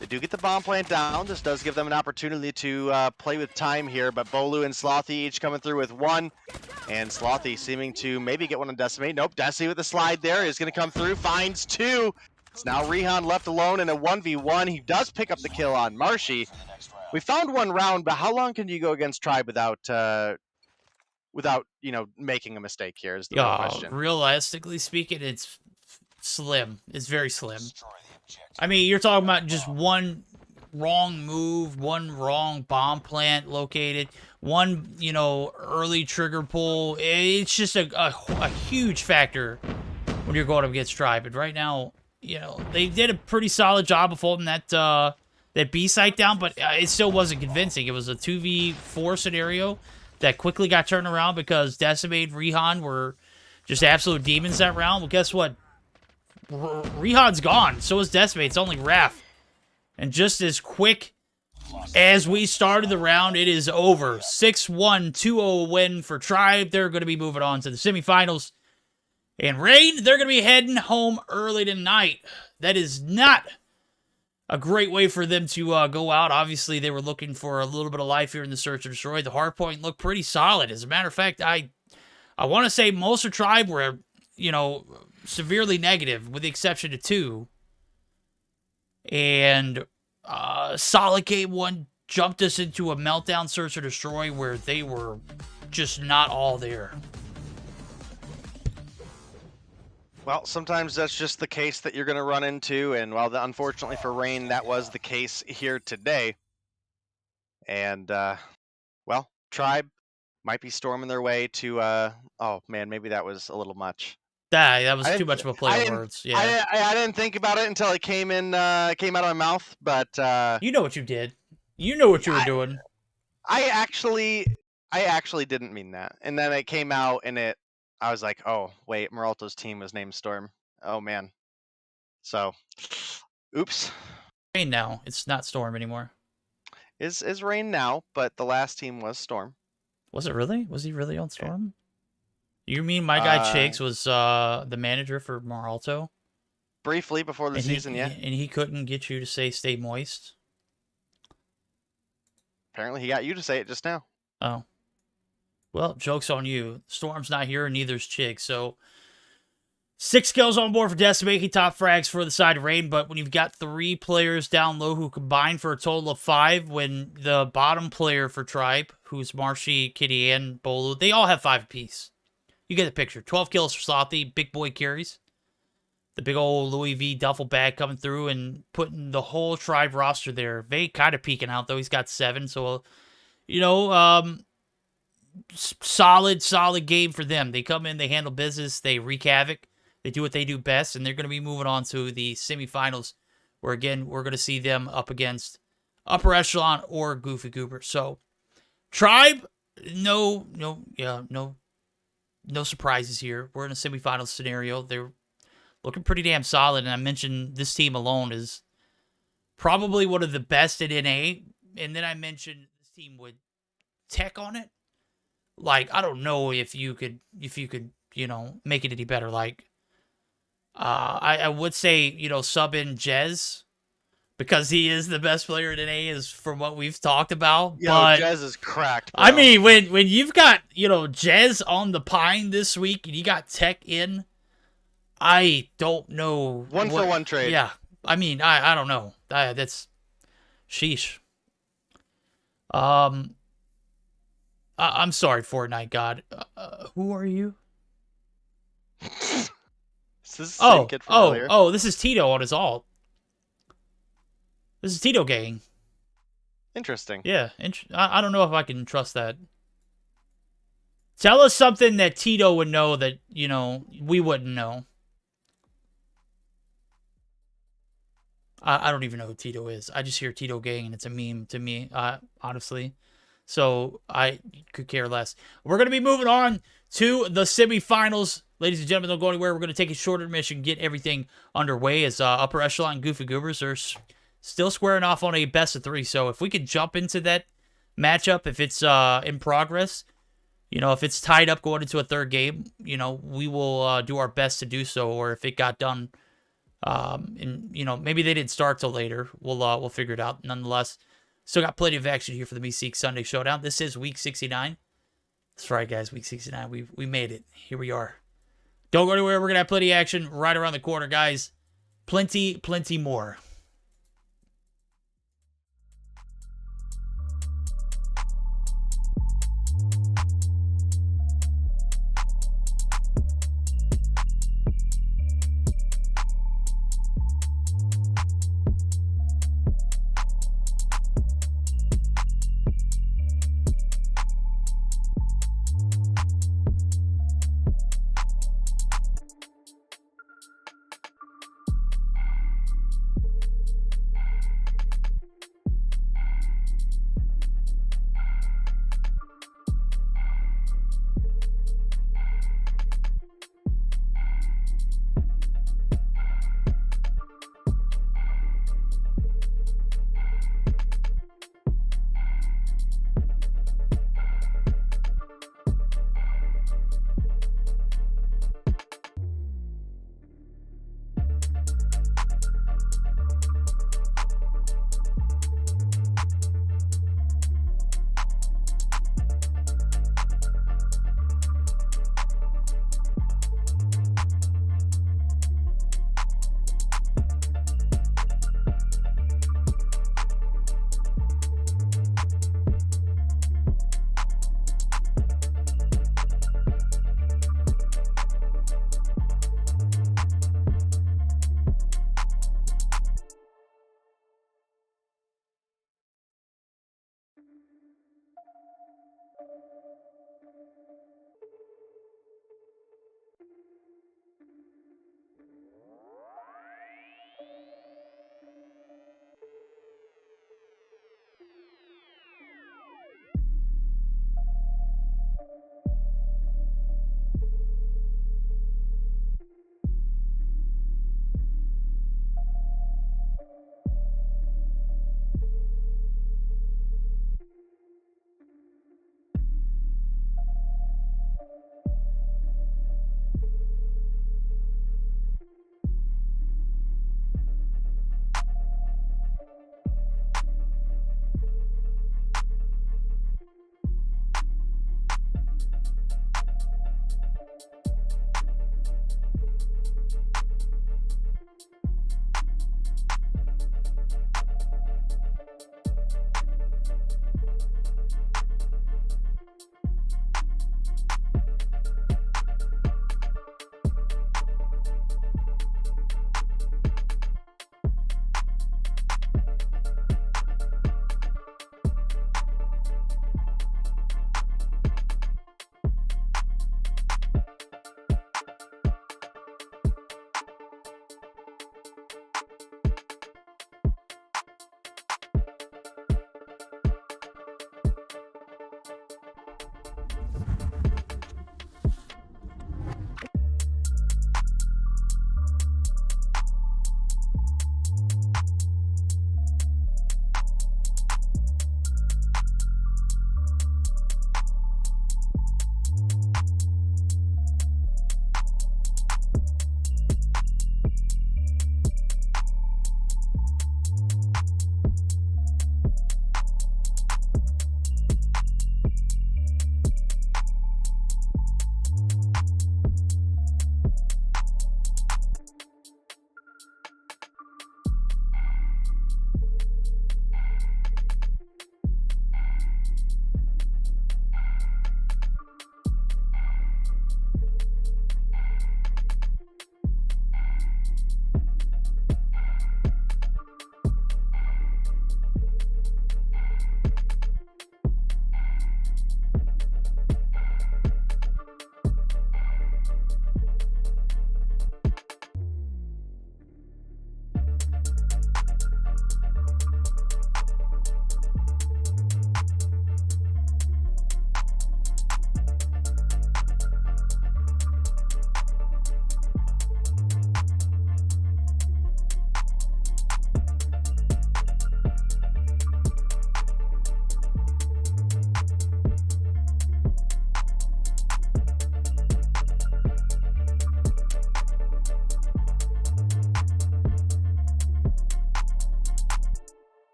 They do get the bomb plant down. This does give them an opportunity to play with time here, but Bolu and Slothy each coming through with 1, and Slothy seeming to maybe get one on Decimate. Nope, Desi with the slide there is going to come through, finds 2. It's now Rihan left alone in a 1v1. He does pick up the kill on Marshy. We found 1 round, but how long can you go against Tribe without making a mistake here is the real question. Realistically speaking, it's slim. It's very slim. I mean, you're talking about just one wrong move, one wrong bomb plant located, one, early trigger pull. It's just a huge factor when you're going up against Tribe. And right now, they did a pretty solid job of holding that B site down, but it still wasn't convincing. It was a 2v4 scenario that quickly got turned around because Decimate and Rihan were just absolute demons that round. Well, guess what? Rihan's gone. So is Decimate. It's only Raf. And just as quick as we started the round, it is over. 6-1, 2-0 win for Tribe. They're going to be moving on to the semifinals. And Rain, they're going to be heading home early tonight. That is not a great way for them to go out. Obviously, they were looking for a little bit of life here in the Search and Destroy. The hardpoint looked pretty solid. As a matter of fact, I want to say most of Tribe were, severely negative, with the exception of 2. And solid game 1 jumped us into a Meltdown Search or Destroy where they were just not all there. Well, sometimes that's just the case that you're going to run into, and while unfortunately for Rain, that was the case here today. And, well, Tribe might be storming their way to, oh man, maybe that was a little much. That was too much of a play of words. Yeah, I didn't think about it until it came out of my mouth, but you know what you did. You know what you were doing. I actually didn't mean that, and then it came out, and I was like, oh wait, Meralto's team was named Storm. Oh man, so oops. Rain now. It's not Storm anymore. Is Rain now, but the last team was Storm. Was it really? Was he really on Storm? You mean my guy Chakes was the manager for Meralto? Briefly before the season, yeah. And he couldn't get you to say stay moist? Apparently he got you to say it just now. Oh. Well, joke's on you. Storm's not here, and neither's Chig. So, 6 kills on board for Decimate. He top frags for the side of Rain. But when you've got 3 players down low who combine for a total of 5, when the bottom player for Tribe, who's Marshy, Kitty, and Bolu, they all have 5 apiece. You get the picture. 12 kills for Slothy. Big boy carries. The big old Louis V duffel bag coming through and putting the whole Tribe roster there. They kind of peeking out, though. He's got 7. So, solid game for them. They come in, they handle business, they wreak havoc, they do what they do best, and they're going to be moving on to the semifinals, where again we're going to see them up against Upper Echelon or Goofy Goober. So Tribe, no surprises here. We're in a semifinal scenario. They're looking pretty damn solid, and I mentioned this team alone is probably one of the best at NA, and then I mentioned this team with Tech on it. Like, I don't know if you could, make it any better. Like, I would say, sub in Jez, because he is the best player in NA, is from what we've talked about. Yeah, but Jez is cracked, bro. I mean, when you've got, Jez on the pine this week and you got Tech in, I don't know. One for one trade. Yeah. I mean, I don't know. That's sheesh. I'm sorry, Fortnite God. Who are you? Is this the same kid from earlier? This is Tito on his alt. This is Tito gang. Interesting. Yeah, I don't know if I can trust that. Tell us something that Tito would know that, we wouldn't know. I don't even know who Tito is. I just hear Tito Gang and it's a meme to me, honestly. So I could care less. We're going to be moving on to the semifinals. Ladies and gentlemen, don't go anywhere. We're going to take a short intermission, get everything underway as Upper Echelon Goofy Goobers are still squaring off on a best of 3. So if we could jump into that matchup, if it's in progress, you know, if it's tied up going into a third game, you know, we will do our best to do so. Or if it got done, and you know, maybe they didn't start till later. We'll figure it out. Nonetheless, still got plenty of action here for the Meseeks Sunday Showdown. This is week 69. That's right, guys. Week 69. We made it. Here we are. Don't go anywhere. We're gonna have plenty of action right around the corner, guys. Plenty more.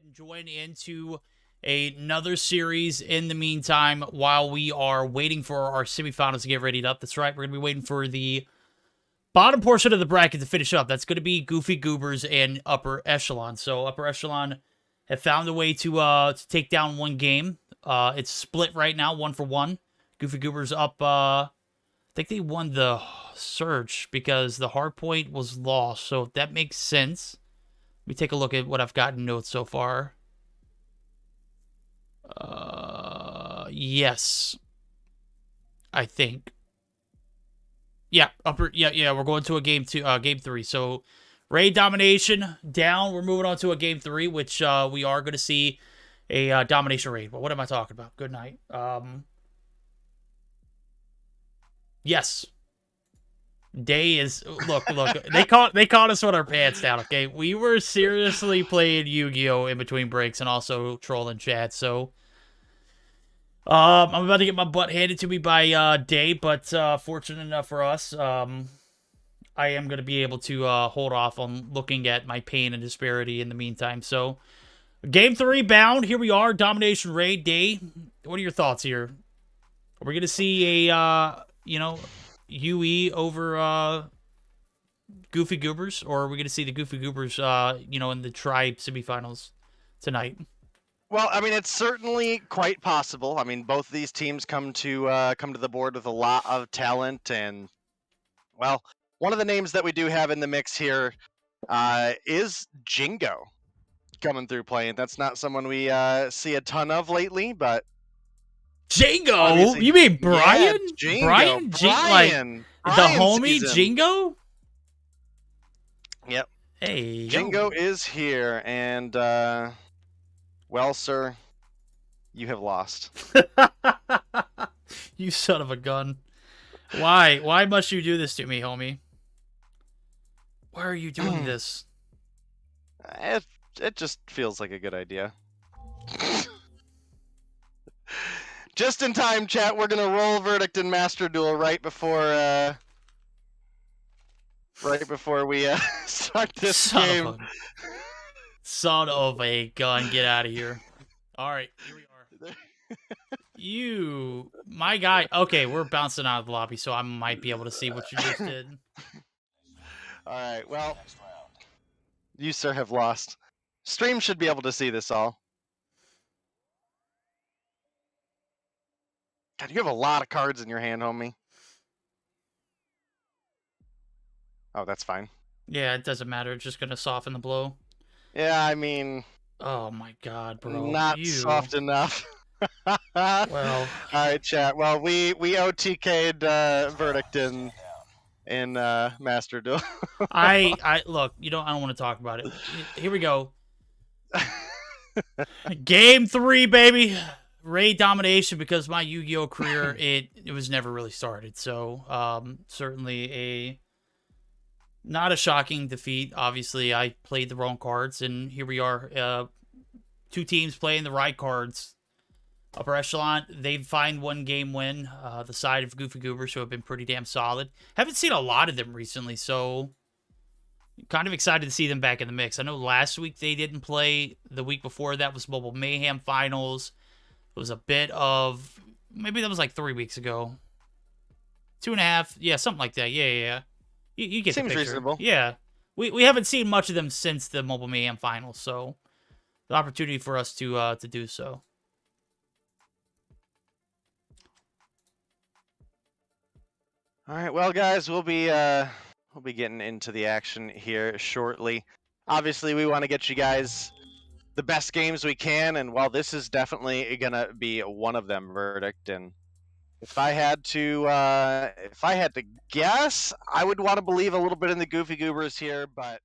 and join into another series in the meantime while we are waiting for our semifinals to get readied up. That's right, we're going to be waiting for the bottom portion of the bracket to finish up. That's going to be Goofy Goobers and Upper Echelon. So Upper Echelon have found a way to take down one game. It's split right now, 1-1. Goofy Goobers up, I think they won the search because the hard point was lost. So that makes sense. Let me take a look at what I've gotten notes so far. Yes. I think. Yeah, we're going to a game 3. So raid domination down. We're moving on to a game 3, which we are going to see a domination raid. But what am I talking about? Good night. Yes. Day is look. They caught us with our pants down. Okay, we were seriously playing Yu-Gi-Oh in between breaks and also trolling chat. So I'm about to get my butt handed to me by Day, but fortunate enough for us, I am going to be able to hold off on looking at my pain and disparity in the meantime. So game 3 bound. Here we are. Domination raid. Day. What are your thoughts here? Are we going to see a UE over Goofy Goobers, or are we going to see the Goofy Goobers, in the tribe semifinals tonight? Well, I mean, it's certainly quite possible. I mean, both of these teams come to the board with a lot of talent, and well, one of the names that we do have in the mix here is Jingo coming through playing. That's not someone we see a ton of lately, but Jingo? You mean Brian? Yeah, Jingo. Brian, the homie season. Jingo? Yep. Hey, Jingo is here, and well, sir, you have lost. You son of a gun. Why? Why must you do this to me, homie? Why are you doing this? It just feels like a good idea. Just in time, chat. We're gonna roll Verdict and Master Duel right before we start this game. Son of a gun, get out of here. All right, here we are. My guy. Okay, we're bouncing out of the lobby, so I might be able to see what you just did. All right, well, you, sir, have lost. Stream should be able to see this all. God, you have a lot of cards in your hand, homie. Oh, that's fine. Yeah, it doesn't matter. It's just going to soften the blow. Yeah, I mean... Oh, my God, bro. Not soft enough. Well... All right, chat. Well, we OTK'd Verdict in Master Duel. Look, I don't want to talk about it. Here we go. Game 3, baby. Raid domination, because my Yu-Gi-Oh career, it was never really started. So, certainly not a shocking defeat. Obviously, I played the wrong cards, and here we are. 2 teams playing the right cards. Upper Echelon, they find one game win. The side of Goofy Goobers, who have been pretty damn solid. Haven't seen a lot of them recently, so kind of excited to see them back in the mix. I know last week they didn't play. The week before that was Mobile Mayhem Finals. It was a bit of... Maybe that was like 3 weeks ago. 2.5. Yeah, something like that. Yeah. You get the picture. Seems reasonable. Yeah. We haven't seen much of them since the Mobile Mayhem Finals, so the opportunity for us to do so. All right, well, guys, we'll be getting into the action here shortly. Obviously, we want to get you guys the best games we can, and while this is definitely gonna be one of them, Verdict, and if I had to guess, I would want to believe a little bit in the Goofy Goobers here, but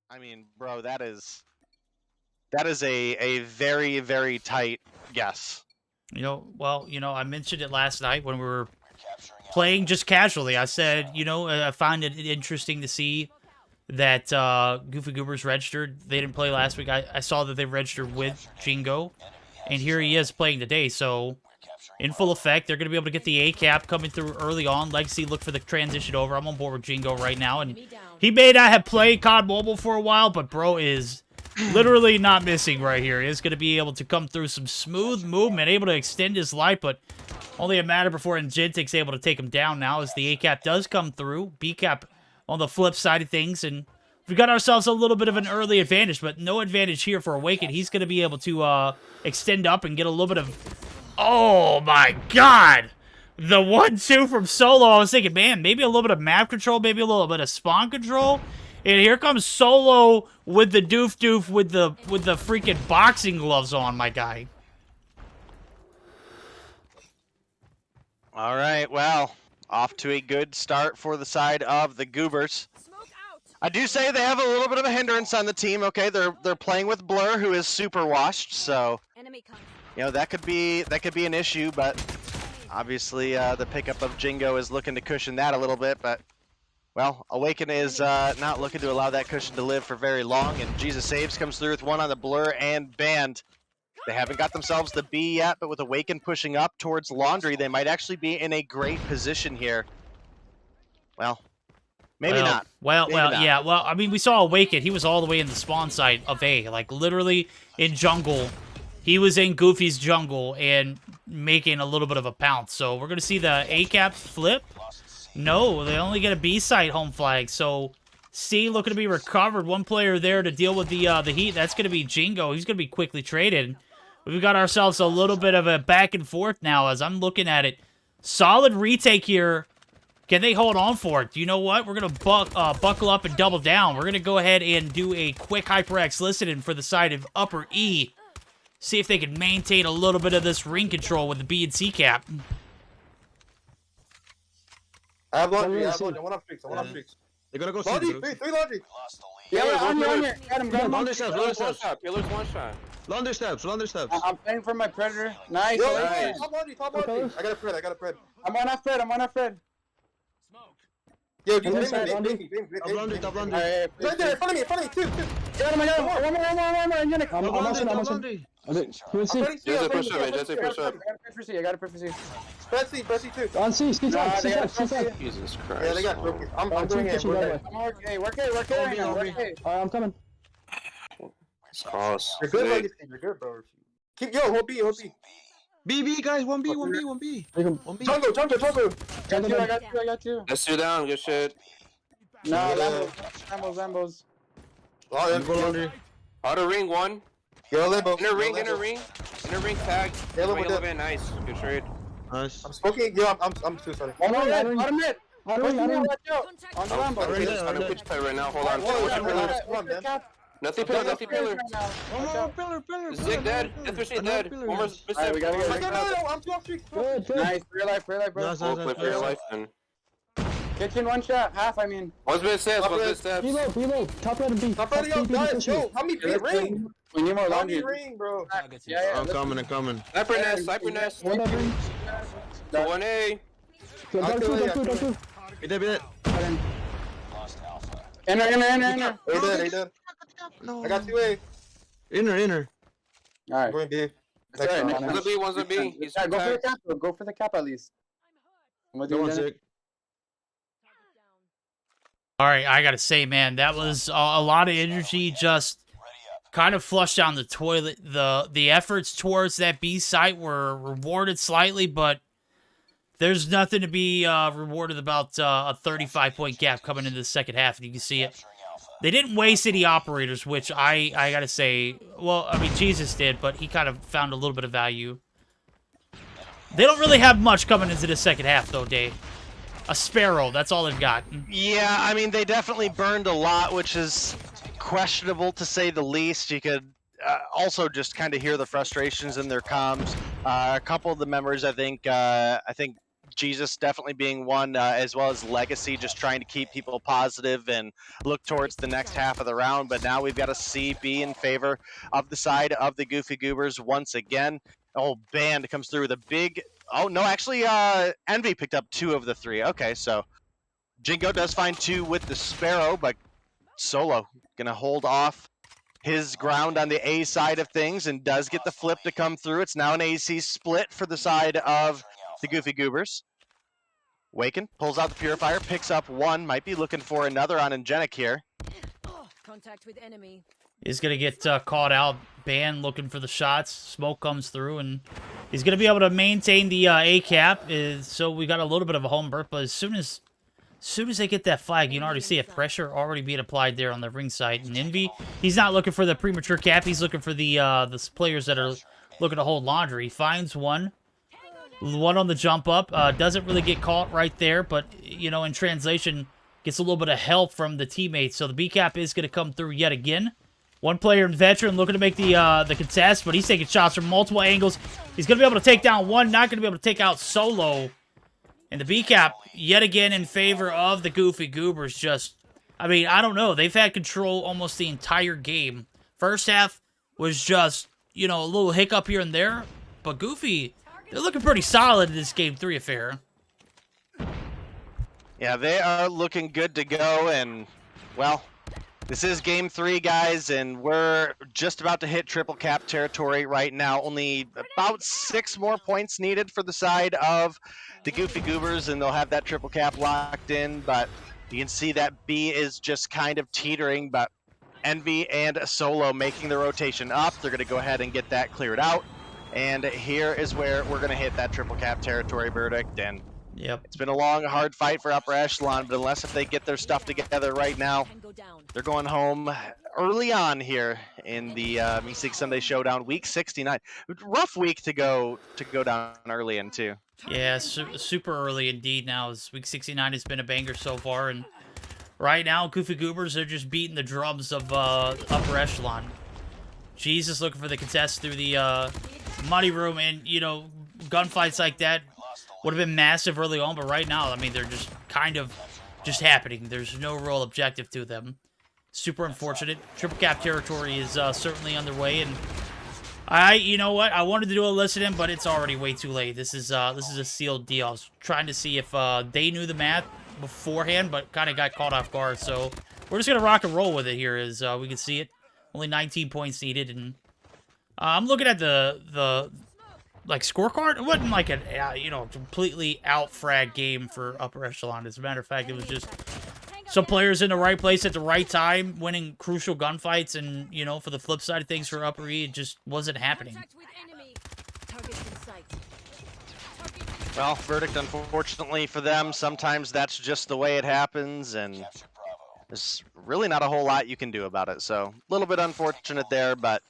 I mean, bro, that is a very, very tight guess. I mentioned it last night when we were playing just casually. I said, I find it interesting to see that Goofy Goobers registered. They didn't play last week. I saw that they registered with Jingo, and here he is playing today. So in full effect. They're going to be able to get the A-cap coming through early on. Legacy look for the transition over. I'm on board with Jingo right now, and Enemy down. he may not have played COD Mobile for a while, but bro is literally not missing right here. He's going to be able to come through some smooth movement, able to extend his life, but only a matter before Ingentic's able to take him down now as the A-cap does come through. B-cap on the flip side of things, and we got ourselves a little bit of an early advantage, but no advantage here for Awaken. He's going to be able to extend up and get a little bit of... Oh, my God! The 1-2 from Solo. I was thinking, man, maybe a little bit of map control, maybe a little bit of spawn control. And here comes Solo with the doof with the freaking boxing gloves on, my guy. All right, well, off to a good start for the side of the Goobers. Smoke out. I do say they have a little bit of a hindrance on the team. Okay, they're playing with Blur, who is super washed, so Enemy contact. you know that could be an issue. But obviously, the pickup of Jingo is looking to cushion that a little bit. But well, Awaken is not looking to allow that cushion to live for very long. And Jesus Saves comes through with one on the Blur and Band. They haven't got themselves the B yet, but with Awaken pushing up towards Laundry, they might actually be in a great position here. Well, maybe not. Well, Maybe not. yeah. Well, I mean, we saw Awaken. He was all the way in the spawn side of A. Like, literally in jungle. He was in Goofy's jungle and making a little bit of a pounce. So we're going to see the A-cap flip. No, they only get a B site home flag. So C looking to be recovered. One player there to deal with the heat. That's going to be Jingo. He's going to be quickly traded. We've got ourselves a little bit of a back and forth now as I'm looking at it. Solid retake here. Can they hold on for it? You know what? We're going to buckle up and double down. We're going to go ahead and do a quick HyperX listening for the side of upper E. See if they can maintain a little bit of this ring control with the B and C cap. I have laundry. Yeah, I have laundry. I want streaks. I want streaks. They're gonna go Laundry. see. Three laundry. Lost the lead. Yeah, on on here. Got him. Laundry steps. Laundry Pillars one steps. shot. Pillars one shot. Laundry steps. Laundry steps. I'm playing for my predator. Nice. Yo, nice. top laundry. Top laundry. I got a Fred. I'm on a Fred. Yo, do you Laundry think steps, me? Top laundry. Top laundry. Alright, Right there, in front of me, two. got him, I got him. One more. I'm gonna come. I'm Laundry. on Top laundry. Who is he? Jesse, push up, Jesse, push up. I got a push C. Pressy too. On C, C Nah, top, they C got top, C top. a Jesus Christ. Yeah, they got broken. I'm doing it. Pushing that way. Work A. Work A. Laundry. Alright, I'm coming. It's close. You're good, Big. Legacy. You're good, bro. Keep hold B. B guys. 1B. Take him. Jungle. I got two. Let's do down. Good shit. No, Yeah. Lambos. Oh, Go laundry. Outer ring one. Yo, Limbo. Inner ring tag. Yellow My with yellow that. van, nice. Good trade. Nice. I'm smoking. Yo, I'm too sorry. One more I mid. don't- Bottom mid. I don't. Watch out. Contact. On the I'm Lambo. Alright, pitch alright. play right now. Hold on. Whoa, Watch your pillars. Come on, man. Nothing pillar. Nothing pillar. One more pillar. Zig dead. Death dead. One more. Alright, we gotta I get got I'm 2 off streaks. Good. Nice. Real life, bro. Nice. We'll play for your life then. Kitchen one shot. Half, I mean. One's mid steps. One's mid steps. Reload. Top right and B. Top ready up, guys. Yo, how many ring? We need more How laundry. many ring, bro? Yeah. I'm coming. Sniper nest. Whatever. 1A. Don't shoot. Be there. Lost Alpha. Enter. They dead. No. I got 2A. Inner. Alright. I'm going B. That's all right. One's a B. He's Yeah, go for the tagged. cap. Go for the cap at least. I'm gonna No do one's it. sick. All right, I got to say, man, that was a lot of energy just kind of flushed down the toilet. The efforts towards that B site were rewarded slightly, but there's nothing to be rewarded about a 35-point gap coming into the second half, and you can see it. They didn't waste any operators, which I got to say, well, I mean, Jesus did, but he kind of found a little bit of value. They don't really have much coming into the second half, though, Dave. A Sparrow, that's all they've got. Yeah, I mean, they definitely burned a lot, which is questionable to say the least. You could also just kind of hear the frustrations in their comms. A couple of the members, I think Jesus definitely being one, as well as Legacy, just trying to keep people positive and look towards the next half of the round. But now we've got a CB in favor of the side of the Goofy Goobers once again. Oh, Band comes through with a big... Oh, no, actually, Envy picked up 2 of the 3. Okay, so Jingo does find 2 with the Sparrow, but Solo gonna hold off his ground on the A side of things and does get the flip to come through. It's now an AC split for the side of the Goofy Goobers. Waken pulls out the Purifier, picks up one, might be looking for another on Engenic here. Contact with enemy. He's going to get caught out. Ban looking for the shots. Smoke comes through, and he's going to be able to maintain the A cap. So we got a little bit of a home berth, but as soon as they get that flag, you can already see it. Pressure already being applied there on the ring side. And Envy, he's not looking for the premature cap. He's looking for the players that are looking to hold laundry. He finds one on the jump up. Doesn't really get caught right there, but, you know, in translation, gets a little bit of help from the teammates. So the B cap is going to come through yet again. One player in Veteran looking to make the contest, but he's taking shots from multiple angles. He's going to be able to take down one, not going to be able to take out Solo. And the B cap, yet again, in favor of the Goofy Goobers. Just, I mean, I don't know. They've had control almost the entire game. First half was just, you know, a little hiccup here and there. But Goofy, they're looking pretty solid in this Game 3 affair. Yeah, they are looking good to go, and, well, this is Game 3, guys, and we're just about to hit triple cap territory right now. Only about 6 more points needed for the side of the Goofy Goobers, and they'll have that triple cap locked in, but you can see that B is just kind of teetering, but Envy and Solo making the rotation up. They're going to go ahead and get that cleared out, and here is where we're going to hit that triple cap territory verdict, and yep, it's been a long, hard fight for Upper Echelon, but unless if they get their stuff together right now, they're going home early on here in the Meseeks Sunday Showdown, week 69. Rough week to go down early in, too. Yeah, super early indeed now. As week 69 has been a banger so far, and right now, Goofy Goobers are just beating the drums of Upper Echelon. Jesus looking for the contest through the muddy room, and, you know, gunfights like that would have been massive early on, but right now, I mean, they're just kind of just happening. There's no real objective to them. Super unfortunate. Triple cap territory is certainly underway, and you know what? I wanted to do a listen-in, but it's already way too late. This is a sealed deal. I was trying to see if they knew the math beforehand, but kind of got caught off guard. So we're just gonna rock and roll with it here, as we can see it. Only 19 points needed, and I'm looking at the like scorecard. It wasn't like a you know, completely out frag game for Upper Echelon. As a matter of fact, it was just some players in the right place at the right time, winning crucial gunfights, and, you know, for the flip side of things for Upper E, it just wasn't happening. Well, verdict, unfortunately for them, sometimes that's just the way it happens, and there's really not a whole lot you can do about it. So, a little bit unfortunate there, but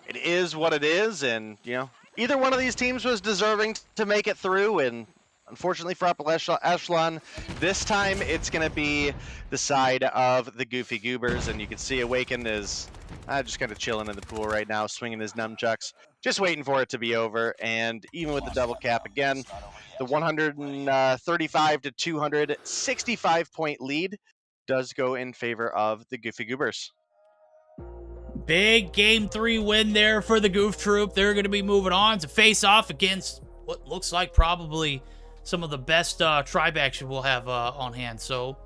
it is what it is, and, you know, either one of these teams was deserving to make it through, and unfortunately for Upper Echelon, this time it's going to be the side of the Goofy Goobers, and you can see Awaken is just kind of chilling in the pool right now, swinging his nunchucks, just waiting for it to be over. And even with the double cap again, the 135 to 265 point lead does go in favor of the Goofy Goobers. Big Game 3 win there for the Goof Troop. They're going to be moving on to face off against what looks like probably some of the best Tribe action we'll have on hand. So,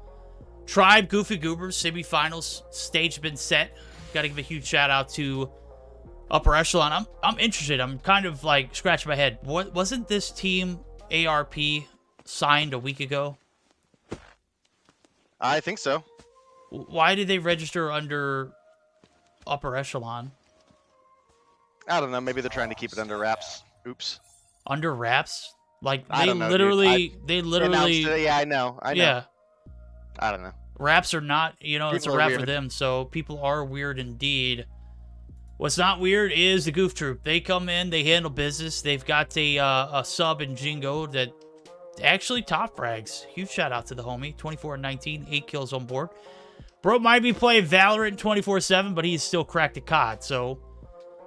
Tribe, Goofy Goobers, semifinals, stage been set. Got to give a huge shout out to Upper Echelon. I'm interested. I'm kind of like scratching my head. Wasn't this team ARP signed a week ago? I think so. Why did they register under Upper Echelon? I don't know. Maybe they're trying to keep it under wraps. Oops. Under wraps? Like, I they don't know, literally, announced it. Yeah, I know. Yeah. I don't know. Wraps are not, you know, it's a People are wrap for weird. them, so people are weird indeed. What's not weird is the Goof Troop. They come in, they handle business. They've got a sub in Jingo that actually top frags. Huge shout out to the homie. 24-19, 8 kills on board. Bro might be playing Valorant 24/7, but he's still cracked a COD, so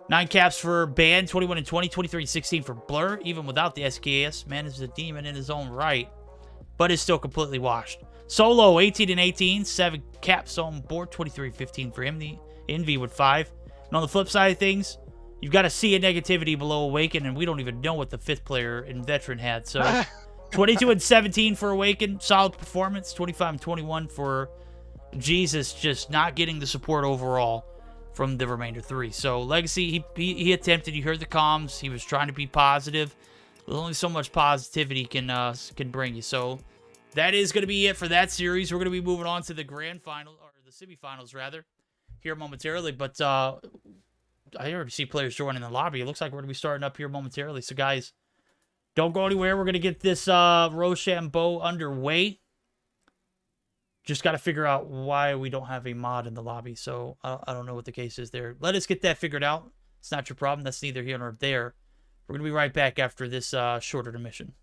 9 caps for Ban, 21-20, 23-16 for Blur. Even without the SKS, man is a demon in his own right, but is still completely washed. Solo, 18-18, 7 caps on board, 23-15 for him. The Envy with 5. And on the flip side of things, you've got to see a negativity below Awaken, and we don't even know what the 5th player in Veteran had. So 22-17 for Awaken, solid performance. 25-21 for Jesus just not getting the support overall from the remainder three. So Legacy, he attempted. You heard the comms. He was trying to be positive. There's only so much positivity can bring you. So that is going to be it for that series. We're going to be moving on to the grand final, or the semifinals rather, here momentarily. But I already see players joining the lobby. It looks like we're going to be starting up here momentarily. So guys, don't go anywhere. We're going to get this Rochambeau underway. Just got to figure out why we don't have a mod in the lobby. So I don't know what the case is there. Let us get that figured out. It's not your problem. That's neither here nor there. We're going to be right back after this short intermission.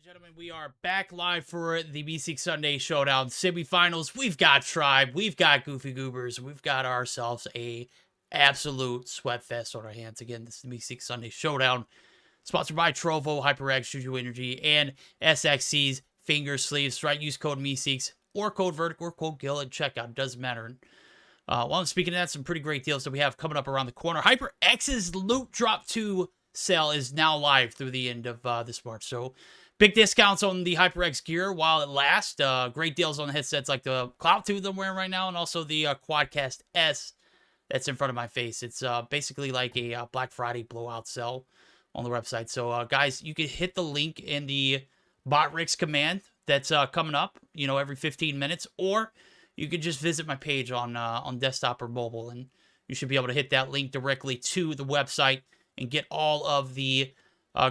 and gentlemen, we are back live for the Meseeks Sunday Showdown semifinals. We've got Tribe, we've got Goofy Goobers, we've got ourselves a absolute sweat fest on our hands. Again, this is the Meseeks Sunday Showdown, sponsored by Trovo, HyperX, JuJu Energy, and SXC's Finger Sleeves. Right, use code Meseeks or code Vertical or code Gill at checkout. It doesn't matter. While I'm speaking of that, some pretty great deals that we have coming up around the corner. HyperX's Loot Drop 2 sale is now live through the end of this March. So big discounts on the HyperX gear while it lasts. Great deals on the headsets like the Cloud 2 that I'm wearing right now, and also the Quadcast S that's in front of my face. It's basically like a Black Friday blowout sale on the website. So guys, you can hit the link in the BotRix command that's coming up, you know, every 15 minutes, or you could just visit my page on desktop or mobile, and you should be able to hit that link directly to the website and get all of the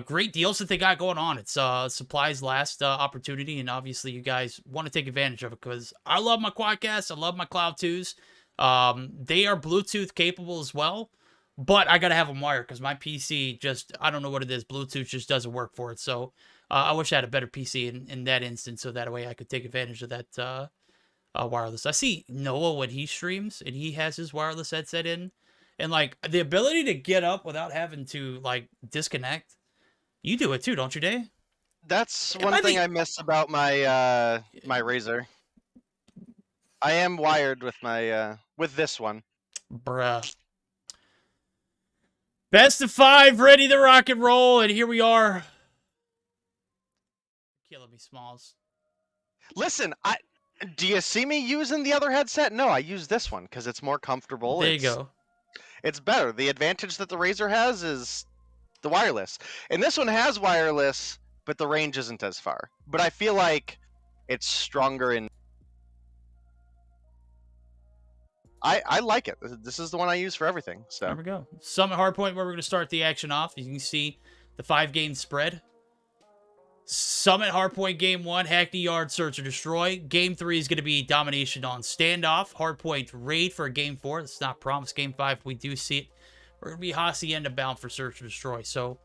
great deals that they got going on. It's supplies last opportunity, and obviously you guys want to take advantage of it because I love my Quadcast. I love my Cloud 2s. They are Bluetooth capable as well, but I got to have them wired because my PC just, I don't know what it is. Bluetooth just doesn't work for it. So I wish I had a better PC in that instance so that way I could take advantage of that wireless. I see Noah when he streams and he has his wireless headset in, and like the ability to get up without having to like disconnect. You do it too, don't you, Dave? That's one thing I miss about my my Razer. I am wired with my with this one. Bruh. Best of 5, ready to rock and roll, and here we are. Killing me, Smalls. Listen, do you see me using the other headset? No, I use this one because it's more comfortable. There you go. It's better. The advantage that the Razer has is the wireless. And this one has wireless, but the range isn't as far. But I feel like it's stronger in... I like it. This is the one I use for everything. So there we go. Summit Hardpoint, where we're going to start the action off. You can see the 5-game spread. Summit Hardpoint Game 1, Hackney Yard, Search and Destroy. Game 3 is going to be Domination on Standoff. Hardpoint Raid for Game 4. That's not promised. Game 5, we do see it. We're going to be Hacienda bound for Search and Destroy. So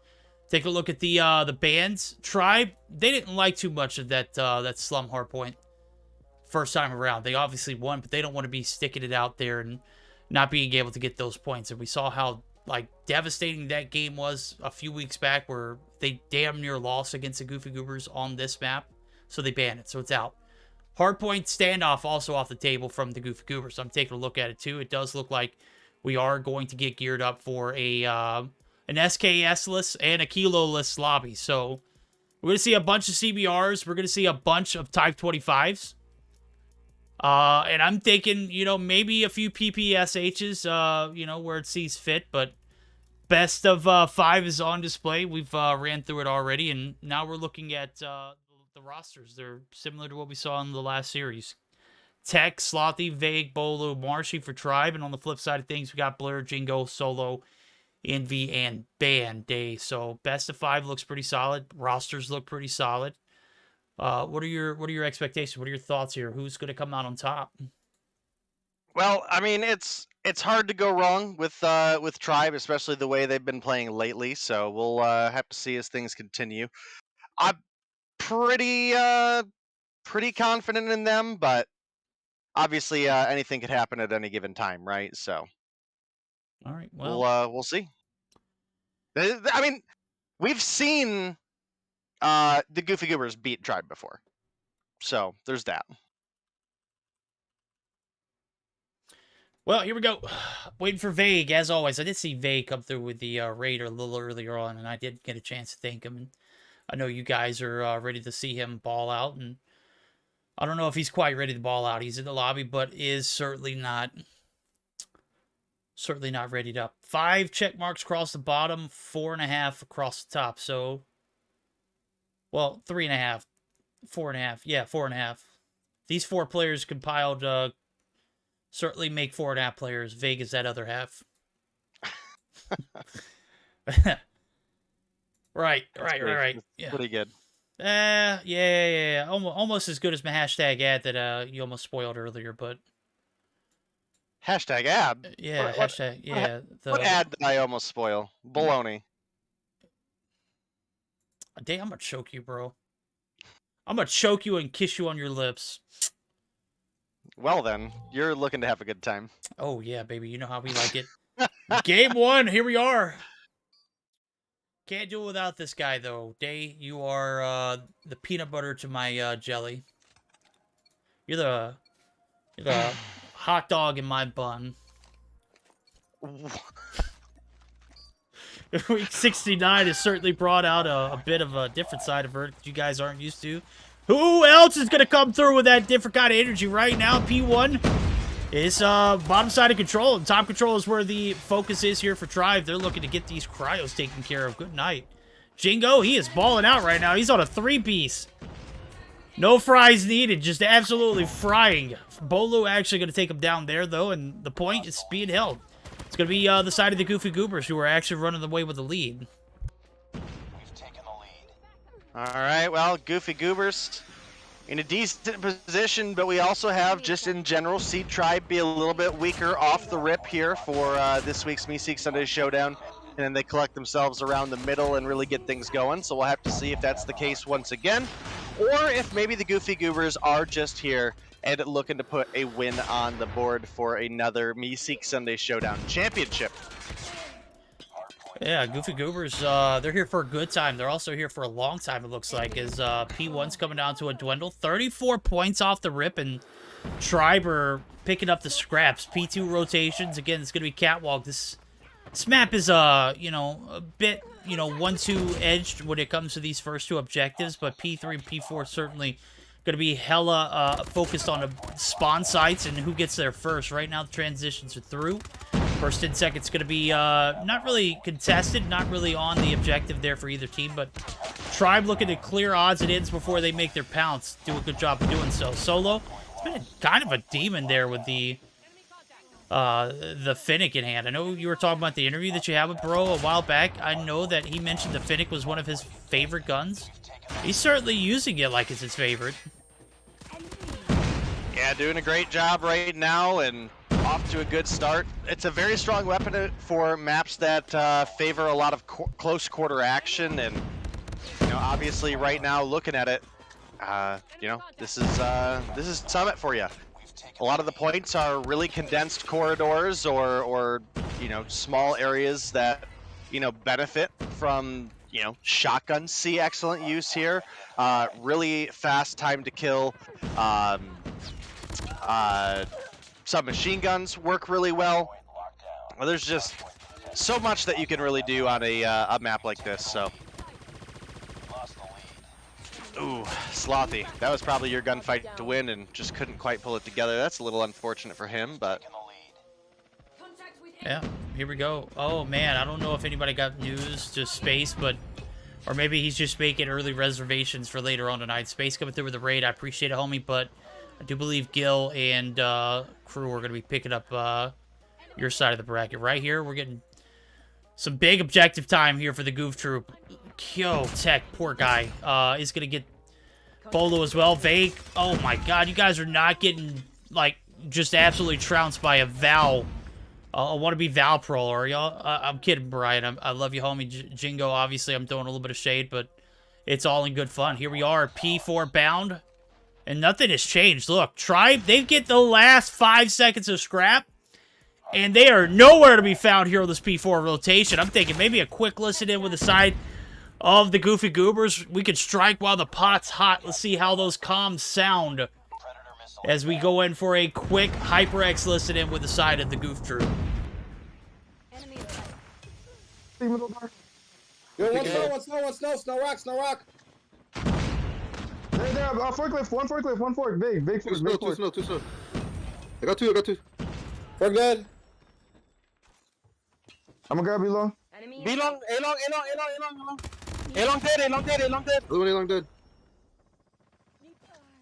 take a look at the bands. Tribe, they didn't like too much of that Slum Hardpoint first time around. They obviously won, but they don't want to be sticking it out there and not being able to get those points. And we saw how like devastating that game was a few weeks back where they damn near lost against the Goofy Goobers on this map. So they banned it. So it's out. Hardpoint Standoff also off the table from the Goofy Goobers. So I'm taking a look at it too. It does look like we are going to get geared up for an SKS-less and a Kilo-less lobby. So we're going to see a bunch of CBRs. We're going to see a bunch of Type 25s. And I'm thinking, you know, maybe a few PPSHs, you know, where it sees fit, but best of 5 is on display. We've ran through it already, and now we're looking at the rosters. They're similar to what we saw in the last series. Tech, Slothy, Vague, Bolu, Marshy for Tribe, and on the flip side of things, we got Blur, Jingo, Solo, Envy, and Band Day. So best of 5 looks pretty solid. Rosters look pretty solid. What are your expectations? What are your thoughts here? Who's going to come out on top? Well, I mean, it's hard to go wrong with Tribe, especially the way they've been playing lately. So we'll have to see as things continue. I'm pretty confident in them, but obviously anything could happen at any given time, right? So all right, well, we'll see. I mean, we've seen the Goofy Goobers beat Tribe before, so there's that. Well, here we go. Waiting for Vague, as always. I did see Vague come through with the Raider a little earlier on, and I did get a chance to thank him. And I know you guys are ready to see him ball out, and I don't know if he's quite ready to ball out. He's in the lobby, but is certainly not ready up. 5 check marks across the bottom, 4.5 across the top. So, well, 3.5, 4.5. Yeah, 4.5. These 4 players compiled certainly make 4.5 players. Vague is that other half. Right. Yeah. Pretty good. Yeah. Almost as good as my hashtag ad that you almost spoiled earlier, but hashtag ad. Yeah, hashtag. Yeah. What ad did I almost spoil? Baloney. Dang, I'm gonna choke you, bro. I'm gonna choke you and kiss you on your lips. Well then, you're looking to have a good time. Oh yeah, baby, you know how we like it. Game 1, here we are. Can't do it without this guy though. Day, you are the peanut butter to my jelly. You're the hot dog in my bun. Week 69 has certainly brought out a bit of a different side of her that you guys aren't used to. Who else is going to come through with that different kind of energy right now? P1 is bottom side of control. And top control is where the focus is here for Tribe. They're looking to get these cryos taken care of. Good night. Jingo, he is balling out right now. He's on a 3-piece. No fries needed. Just absolutely frying. Bolu actually going to take him down there, though. And the point is being held. It's going to be the side of the Goofy Goobers who are actually running the way with the lead. We've taken the lead. All right, well, Goofy Goobers in a decent position, but we also have, just in general, Seed Tribe be a little bit weaker off the rip here for this week's Meseeks Sunday Showdown. And then they collect themselves around the middle and really get things going. So we'll have to see if that's the case once again, or if maybe the Goofy Goobers are just here and looking to put a win on the board for another Meseeks Sunday Showdown championship. Yeah, Goofy Goobers, they're here for a good time. They're also here for a long time, it looks like, as P1's coming down to a dwindle. 34 points off the rip, and Tribe are picking up the scraps. P2 rotations, again, it's going to be Catwalk. This map is, you know, a bit, you know, 1-2 edged when it comes to these first two objectives, but P3 and P4 certainly going to be hella focused on the spawn sites and who gets there first. Right now, the transitions are through. First and second's going to be not really contested, not really on the objective there for either team, but Tribe looking to clear odds and ends before they make their pounce. Do a good job of doing so. Solo, it's been kind of a demon there with the Finnick in hand. I know you were talking about the interview that you had with Bro a while back. I know that he mentioned the Finnick was one of his favorite guns. He's certainly using it like it's his favorite. Yeah, doing a great job right now and off to a good start. It's a very strong weapon for maps that favor a lot of close quarter action, and you know, obviously right now looking at it, you know, this is Summit for you. A lot of the points are really condensed corridors or you know, small areas that, you know, benefit from, you know, shotguns see excellent use here. Really fast time to kill. Submachine guns work really well. Well, there's just so much that you can really do on a map like this. So, ooh, Slothy, that was probably your gunfight to win, and just couldn't quite pull it together. That's a little unfortunate for him, but yeah, here we go. Oh man, I don't know if anybody got news to Space, but or maybe he's just making early reservations for later on tonight. Space coming through with the raid. I appreciate it, homie, but I do believe Gil and crew are going to be picking up your side of the bracket. Right here, we're getting some big objective time here for the Goof Troop. Yo, Tech, poor guy, is going to get Bolo as well. Vague, oh my god, you guys are not getting, like, just absolutely trounced by a Val. I want to be Val Pro, are y'all? I'm kidding, Brian. I love you, homie. Jingo, obviously, I'm throwing a little bit of shade, but it's all in good fun. Here we are, P4 bound. And nothing has changed. Look, Tribe, they get the last 5 seconds of scrap, and they are nowhere to be found here on this P4 rotation. I'm thinking maybe a quick listen in with the side of the Goofy Goobers. We could strike while the pot's hot. Let's see how those comms sound as we go in for a quick HyperX listen in with the side of the Goof Troop. Yo, one rock. There, forklift, one fork, big fork. Too slow. I got two. We're good. I'm gonna grab you long. B long, A long. A long dead. Other one A long dead.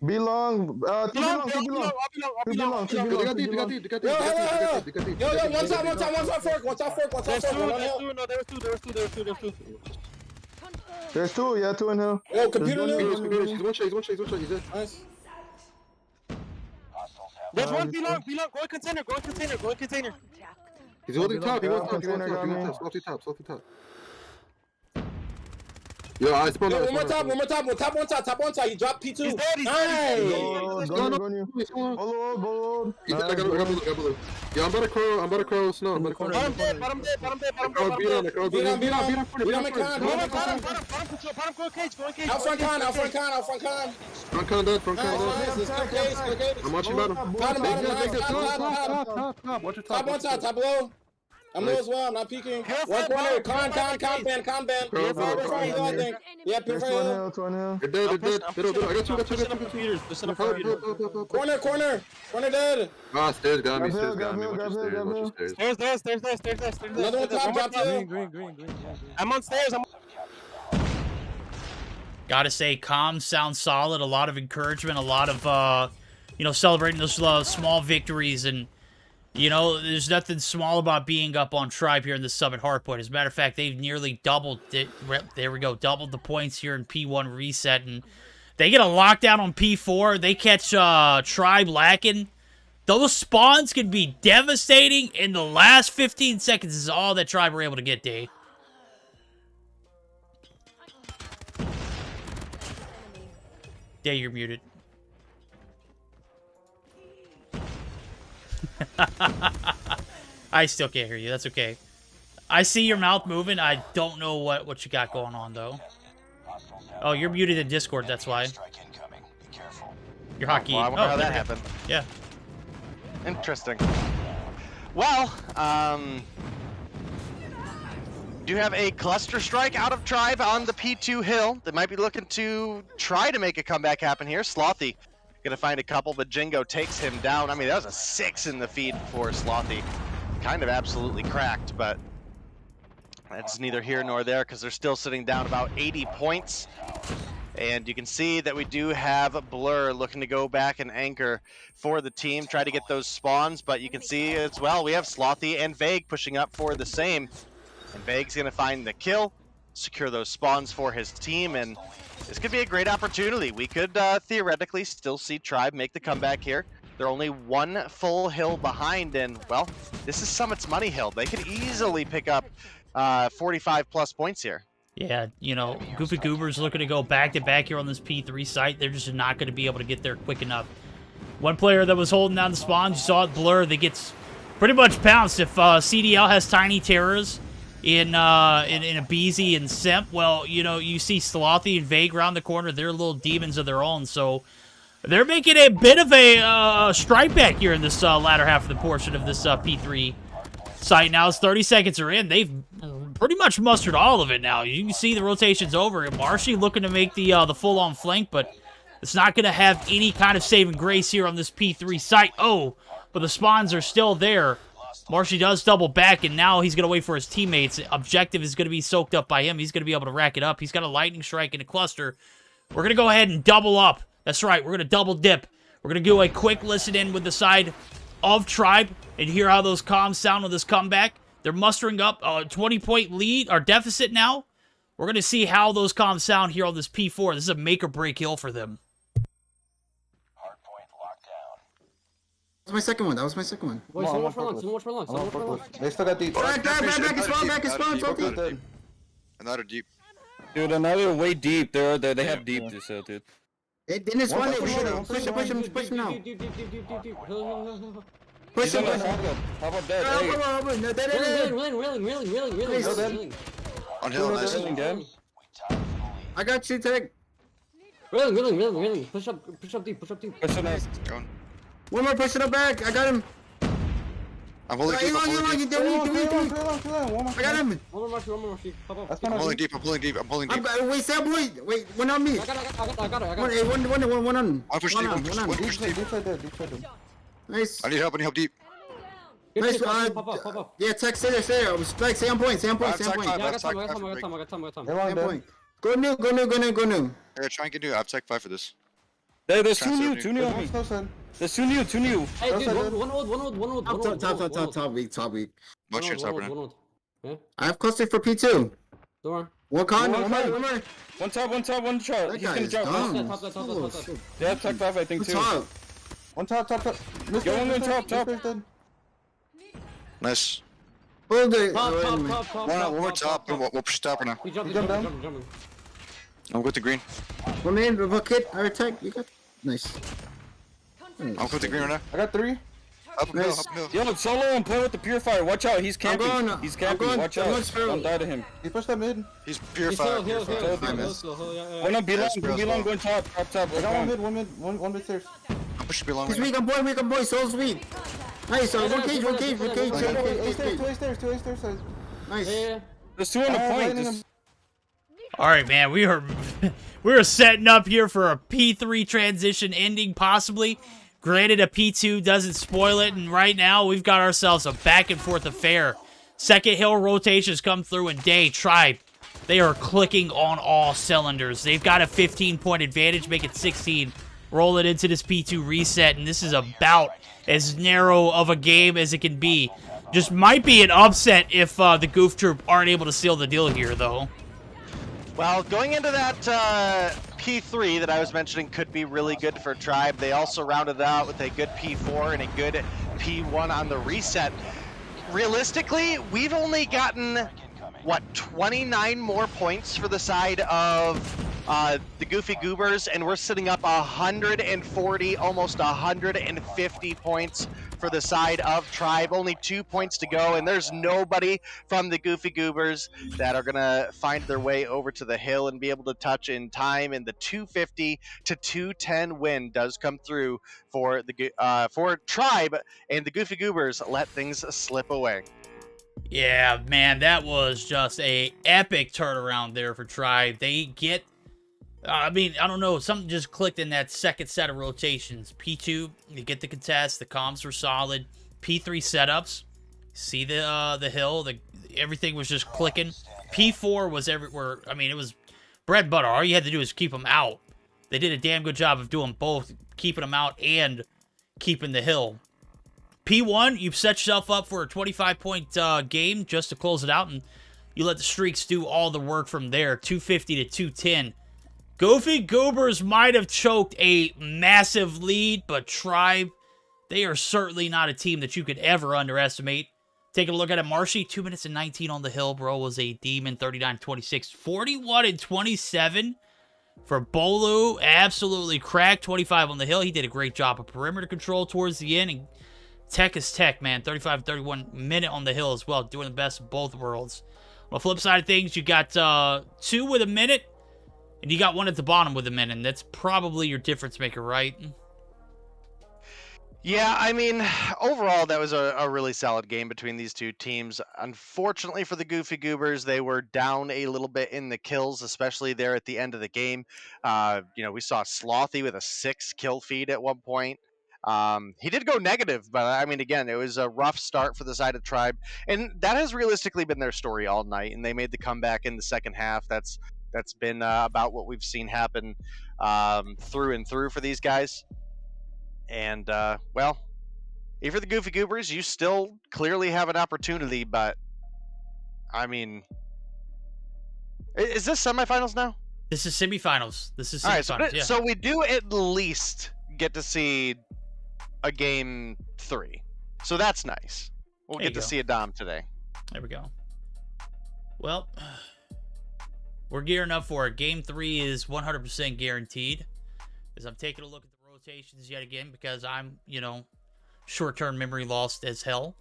Be long, two be long. They got deep. Yo, one top fork. There's two, yeah, two in hill. Yo, computer new. He's one shot, he's dead. Nice. There's one B long. Go in container. He's holding top, he wants top. Salty top. Yo, I spawned out. One more top, top one top. He dropped P2. He's dead, he's Nice. Go on you. Hold I got blue. Yo, I'm about to crow snow. I'm about to crow. Bottom dead. Beat on. Beat on cage. Out front con. Front con dead. Nice. Cage. I'm watching bottom. Bottom. Top. Watch your Top one top below. I'm low as well. I'm not peeking. One corner. Con band. I think. Yeah, pin for hill. They're dead. Middle. I got two. Corner dead. Ah, stairs got me. Watch your stairs. Stairs. Another one top. Drop hill. Green. I'm on stairs. Gotta say, comms sound solid. A lot of encouragement. A lot of, celebrating those small victories. And, there's nothing small about being up on Tribe here in the Summit Hardpoint. As a matter of fact, they've nearly doubled it. There we go. Doubled the points here in P1 reset. And they get a lockdown on P4. They catch Tribe lacking. Those spawns can be devastating. In the last 15 seconds is all that Tribe were able to get, Dave. Yeah, you're muted. I still can't hear you. That's okay. I see your mouth moving. I don't know what you got going on, though. Oh, you're muted in Discord. That's why. You're hockey. Well, I wonder how that happened. Yeah. Interesting. Well, do have a cluster strike out of Tribe on the P2 hill. They might be looking to try to make a comeback happen here. Slothy gonna find a couple, but Jingo takes him down. I mean, that was a 6 in the feed for Slothy. Kind of absolutely cracked, but that's neither here nor there because they're still sitting down about 80 points. And you can see that we do have Blur looking to go back and anchor for the team, try to get those spawns, but you can see as well, we have Slothy and Vague pushing up for the same. And Vague's going to find the kill, secure those spawns for his team, and this could be a great opportunity. We could theoretically still see Tribe make the comeback here. They're only one full hill behind, and, well, this is Summit's money hill. They could easily pick up 45-plus points here. Yeah, Goofy Goober's looking to go back-to-back here on this P3 site. They're just not going to be able to get there quick enough. One player that was holding down the spawns, you saw it Blur, they get pretty much pounced. If CDL has Tiny Terrors in a Beezy and Simp, well, you see Slothy and Vague around the corner. They're little demons of their own, so they're making a bit of a strike back here in this latter half of the portion of this P3 site. Now, as 30 seconds are in, they've pretty much mustered all of it now. You can see the rotation's over. Marshy looking to make the full-on flank, but it's not going to have any kind of saving grace here on this P3 site. Oh, but the spawns are still there. Marshy does double back, and now he's going to wait for his teammates. Objective is going to be soaked up by him. He's going to be able to rack it up. He's got a lightning strike in a cluster. We're going to go ahead and double up. That's right. We're going to double dip. We're going to do a quick listen in with the side of Tribe and hear how those comms sound on this comeback. They're mustering up a 20-point lead, or deficit now. We're going to see how those comms sound here on this P4. This is a make-or-break hill for them. That was my second one. Wait, someone watch for long. They still got deep. Back, it's spawn. Another deep. Dude, another way deep. They have deep this hill, dude. It didn't spawn. Push him now. Push him. How about that? Reeling. On hill, nice. I got you, Tag. Reeling. Push up deep. Going. One more, push it up back. I got him. I'm holding deep. You do it. I got him. One more mark. Pop up. I'm holding deep. Wait, Sam, wait, one on me. I got it. One on. One push deep. Deep side there. Nice. I need help deep. Nice. Pop up. Yeah, Tech, stay there. Like, stay on point. Yeah, I got time. They're on point. Go new. I gotta try and get new. I have tech 5 for this. There's two new on me. There's two new. Hey, dude, one old. Top weak. What's your top right now? Yeah. I have cluster for P2. Door. One con, one more. One top, one shot. That He's guy gonna is drop. dumb. Top. They have tech 5, I think, too. Top. One top. Go on top. Nice. Hold it. Top. One more top. We'll push top right now. He jumped. I'm with the green. One man, bucket, our attack. You got nice. I'm with the green right now. I got 3. Up a hill, Nice. up a hill. Yo, solo and play with the purifier. Watch out, he's camping. going, He's I'm camping. going, Watch I'm out. going Sparrow. Don't die to him. He pushed that mid. He's He's purified. hill, purified. Oh no, be long, Sparrow's be long, low. going top, top. I got one mid stairs. I'm pushing below He's right weak, I'm boy, Soul's weak. Nice, one cage. Two A stairs. Nice. Yeah. There's 2 on the point. Lightning Just- All right, man. We are setting up here for a P3 transition ending, possibly. Granted, a P2 doesn't spoil it, and right now we've got ourselves a back-and-forth affair. Second hill rotations come through, and Day, Tribe, they are clicking on all cylinders. They've got a 15-point advantage, make it 16. Roll it into this P2 reset, and this is about as narrow of a game as it can be. Just might be an upset if the Goof Troop aren't able to seal the deal here, though. Well, going into that P3 that I was mentioning could be really good for Tribe. They also rounded it out with a good P4 and a good P1 on the reset. Realistically, we've only gotten, what, 29 more points for the side of the Goofy Goobers, and we're sitting up 140, almost 150 points for the side of Tribe. Only 2 points to go, and there's nobody from the Goofy Goobers that are gonna find their way over to the hill and be able to touch in time. And the 250 to 210 win does come through for the for Tribe, and the Goofy Goobers let things slip away. Yeah, man, that was just a epic turnaround there for Tribe. They get, I mean, I don't know, something just clicked in that second set of rotations. P2, they get the contest, the comms were solid. P3 setups, see the hill, everything was just clicking. P4 was everywhere. I mean, it was bread and butter. All you had to do is keep them out. They did a damn good job of doing both, keeping them out and keeping the hill. P1, you set yourself up for a 25-point game just to close it out, and you let the streaks do all the work from there, 250 to 210. Goofy Goobers might have choked a massive lead, but Tribe, they are certainly not a team that you could ever underestimate. Taking a look at it, Marshy, 2 minutes and 19 on the hill, bro, was a demon, 39-26. 41 and 27 for Bolu, absolutely cracked, 25 on the hill. He did a great job of perimeter control towards the end, and Tech is Tech, man. 35-31 minute on the hill as well, doing the best of both worlds. On the flip side of things, you got 2 with a minute, and you got 1 at the bottom with a minute, and that's probably your difference maker, right? Yeah, I mean, overall, that was a really solid game between these two teams. Unfortunately for the Goofy Goobers, they were down a little bit in the kills, especially there at the end of the game. We saw Slothy with a 6 kill feed at one point. He did go negative, but I mean, again, it was a rough start for the side of Tribe, and that has realistically been their story all night, and they made the comeback in the second half. That's been about what we've seen happen through and through for these guys. And, well, even for the Goofy Goobers, you still clearly have an opportunity, but, I mean, is this semifinals now? This is semifinals. This is All semifinals, right, yeah. so we do at least get to see a game 3. So that's nice. We'll There get you to go. see a Dom today. There we go. Well, we're gearing up for it. Game 3 is 100% guaranteed. As I'm taking a look at the rotations yet again, because I'm, short-term memory lost as hell.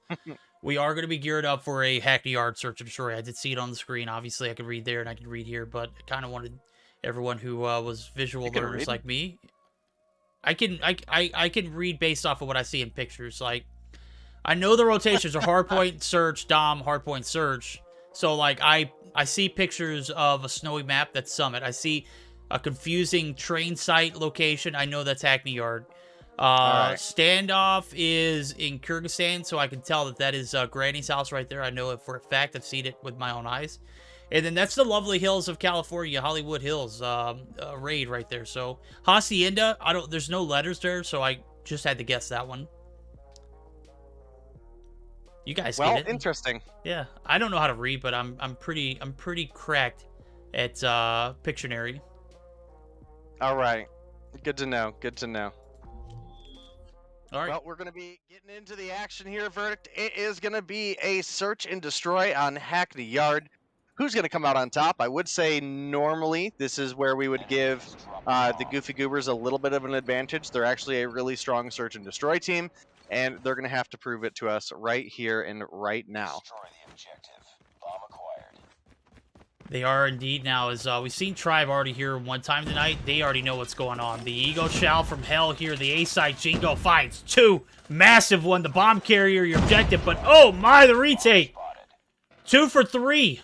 We are going to be geared up for a Hackney Yard Search and Destroy. I did see it on the screen. Obviously, I could read there and I could read here, but I kind of wanted everyone who was visual You can learners read? like me. I can read based off of what I see in pictures. Like, I know the rotations are hardpoint search, Dom, hardpoint search. So like I see pictures of a snowy map, that's Summit. I see a confusing train site location. I know that's Hackney Yard. right. Standoff is in Kyrgyzstan, so I can tell that is Granny's house right there. I know it for a fact. I've seen it with my own eyes. And then that's the lovely hills of California, Hollywood Hills, raid right there. So Hacienda, there's no letters there, so I just had to guess that one. You guys Well, get it. interesting. Yeah, I don't know how to read, but I'm pretty cracked at Pictionary. All right. Good to know. Good to know. All right. Well, we're going to be getting into the action here, Verdict. It is going to be a search and destroy on Hackney Yard. who's going to come out on top. I would say normally this is where we would give the Goofy Goobers a little bit of an advantage. They're actually a really strong search and destroy team, and they're going to have to prove it to us right here and right now. They are indeed now, as we've seen Tribe already here one time tonight. They already know what's going on. The Ego Chow from Hell here. The A-side Jingo finds 2. Massive one. The bomb carrier, your objective. But, oh my, the retake. 2 for 3.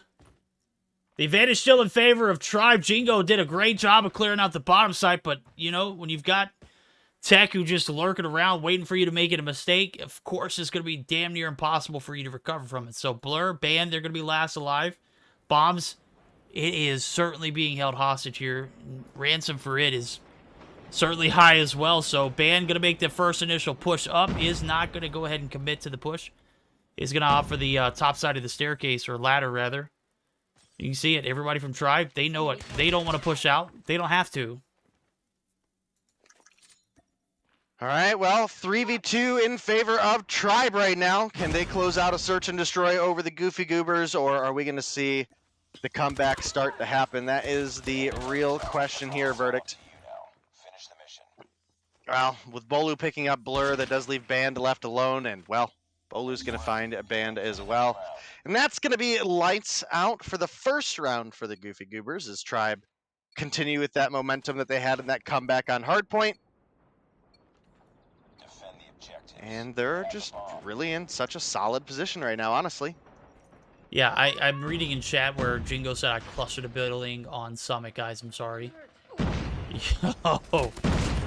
The advantage still in favor of Tribe. Jingo did a great job of clearing out the bottom side. But, you know, when you've got Tech who just lurking around waiting for you to make it a mistake, of course it's going to be damn near impossible for you to recover from it. So, Blur, Band, they're going to be last alive. Bombs, it is certainly being held hostage here. Ransom for it is certainly high as well. So Band going to make the first initial push up. Is not going to go ahead and commit to the push. Is going to opt for the top side of the staircase, or ladder rather. You can see it. Everybody from Tribe, they know it. They don't want to push out. They don't have to. All right, well, 3v2 in favor of Tribe right now. Can they close out a search and destroy over the Goofy Goobers, or are we going to see the comeback start to happen? That is the real question here, Verdict. Well, with Bolu picking up Blur, that does leave Band left alone, and, well, Bolu's going to find a Band as well. And that's going to be lights out for the first round for the Goofy Goobers, as Tribe continue with that momentum that they had in that comeback on Hardpoint. And they're just really in such a solid position right now, honestly. Yeah, I'm reading in chat where Jingo said I clustered a building on Summit, guys. I'm sorry. Yo,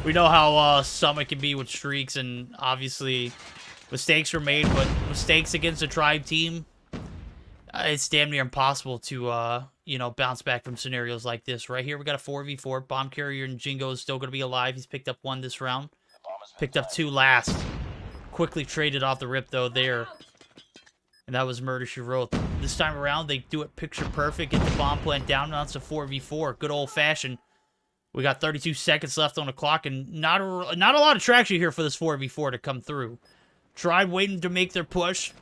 we know how Summit can be with streaks, and obviously mistakes were made, but mistakes against a Tribe team, it's damn near impossible to, you know, bounce back from scenarios like this. Right here, we got a 4v4. Bomb Carrier and Jingo is still going to be alive. He's picked up 1 this round. Picked up 2 last. Quickly traded off the rip, though, there. And that was Murder, She Wrote. This time around, they do it picture perfect. Get the bomb plant down. Now it's a 4v4. Good old-fashioned. We got 32 seconds left on the clock, and not a lot of traction here for this 4v4 to come through. Tribe waiting to make their push.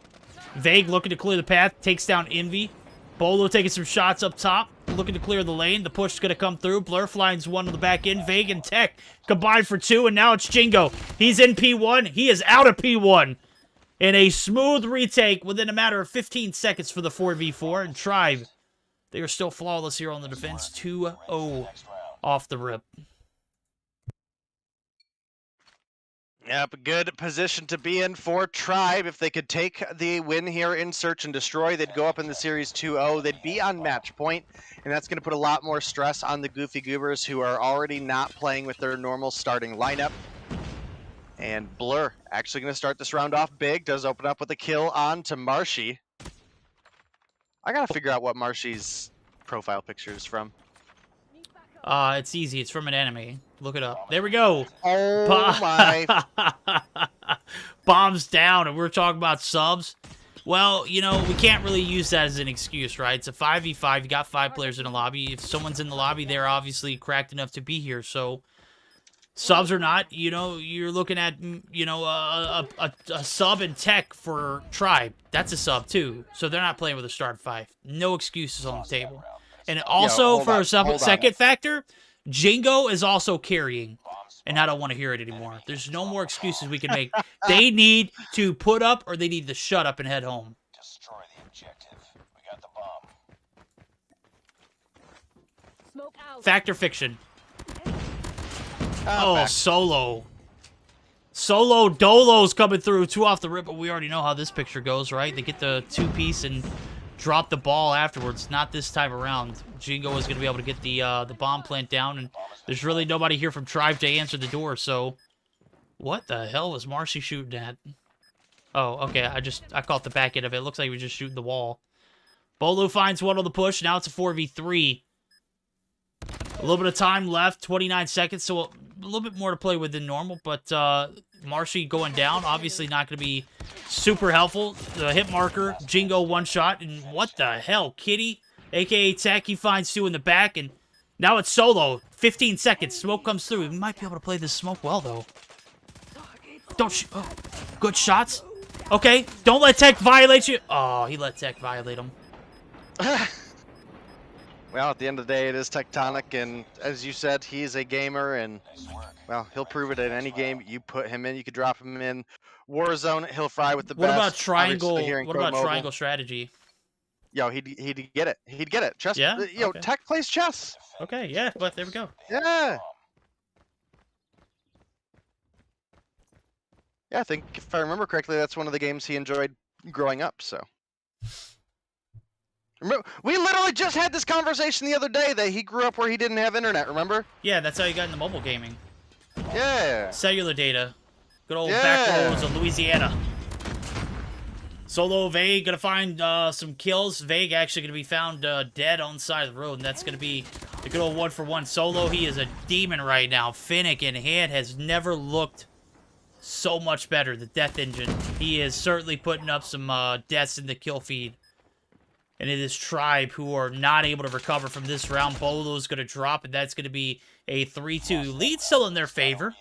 Vague looking to clear the path. Takes down Envy. Bolo taking some shots up top. Looking to clear the lane. The push is going to come through. Blur flying's 1 on the back end. Vague and Tech combined for 2, and now it's Jingo. He's in P1. He is out of P1. In a smooth retake within a matter of 15 seconds for the 4v4. And Tribe, they are still flawless here on the defense. 2-0 off the rip. Yep, good position to be in for Tribe. If they could take the win here in Search and Destroy, they'd go up in the series 2-0. They'd be on match point, and that's going to put a lot more stress on the Goofy Goobers, who are already not playing with their normal starting lineup. And Blur actually going to start this round off big. Does open up with a kill on to Marshy. I got to figure out what Marshy's profile picture is from. It's easy. It's from an anime. Look it up. There we go. Oh my. Bombs down, and we're talking about subs. Well, you know, we can't really use that as an excuse, right? It's a 5v5. You got 5 players in the lobby. If someone's in the lobby, they're obviously cracked enough to be here. So, subs or not, you know, you're looking at, you know, a sub in Tech for Tribe. That's a sub, too. So they're not playing with a start 5. No excuses on the table. And also, for a second factor, Jingo is also carrying, and I don't want to hear it anymore. There's no more excuses we can make. They need to put up, or they need to shut up and head home. Destroy the objective. We got the bomb. Smoke out. Fact or fiction? Oh, Solo. Solo Dolo's coming through. 2 off the rip, but we already know how this picture goes, right? They get the 2-piece and drop the ball afterwards. Not this time around. Jingo is going to be able to get the bomb plant down, and there's really nobody here from Tribe to answer the door, so what the hell was Marcy shooting at? Oh, okay, I caught the back end of it. It looks like he was just shooting the wall. Bolo finds 1 on the push. Now it's a 4v3. A little bit of time left, 29 seconds, so a little bit more to play with than normal, but Marshy going down, obviously not going to be super helpful. The hit marker, Jingo 1 shot, and what the hell, Kitty, a.k.a. Tech, he finds 2 in the back, and now it's Solo. 15 seconds, smoke comes through. We might be able to play this smoke well, though. Don't shoot. Oh, good shots. Okay, don't let Tech violate you. Oh, he let Tech violate him. Well, at the end of the day, it is Tectonic, and as you said, he's a gamer, and well, he'll prove it in any game you put him in. You could drop him in Warzone, he'll fry with the What best. about triangle? Obviously here in What Code about Mobile. triangle strategy? Yo, he'd get it. He'd get it. Chess. Yeah? Yo, Okay. Tech plays chess. Okay, yeah, but there we go. Yeah. Yeah, I think if I remember correctly, that's one of the games he enjoyed growing up. So. Remember, we literally just had this conversation the other day that he grew up where he didn't have internet. Remember? Yeah, that's how you got into mobile gaming. Yeah. Cellular data. Good old Yeah. back roads of Louisiana. Solo Vague gonna find some kills. Vague actually gonna be found dead on the side of the road, and that's gonna be the good old 1-for-1. Solo, he is a demon right now. Finnick in hand has never looked so much better. The death engine. He is certainly putting up some deaths in the kill feed. And it is Tribe who are not able to recover from this round. Bolo's going to drop, and that's going to be a 3-2 lead, still in their favor.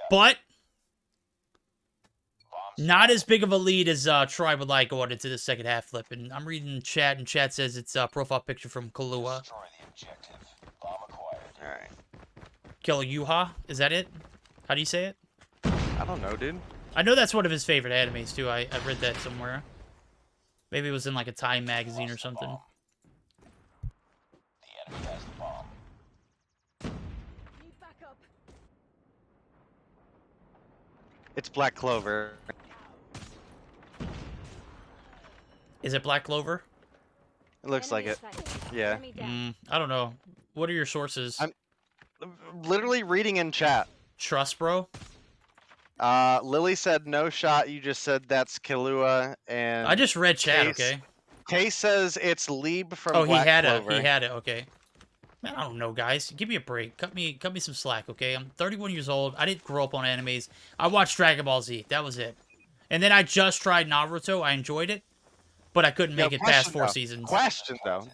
But not as big of a lead as Tribe would like going into the second half flip. And I'm reading chat, and chat says it's a profile picture from Kahlua. Alright. Kill Yuha, is that it? How do you say it? I don't know, dude. I know that's one of his favorite animes, too. I read that somewhere. Maybe it was in like a Time magazine or something. The enemy has the bomb. Need backup. It's Black Clover. Is it Black Clover? It looks like it. Yeah. I don't know. What are your sources? I'm literally reading in chat. Trust, bro? Lily said no shot. You just said that's Kahlua, and I just read chat, Case, okay? Case says it's Lieb from Oh, Black he had Clover. it. He had it, okay. Man, I don't know, guys. Give me a break. Cut me some slack, okay? I'm 31 years old. I didn't grow up on animes. I watched Dragon Ball Z. That was it. And then I just tried Naruto. I enjoyed it, but I couldn't make it past 4 seasons. Question though,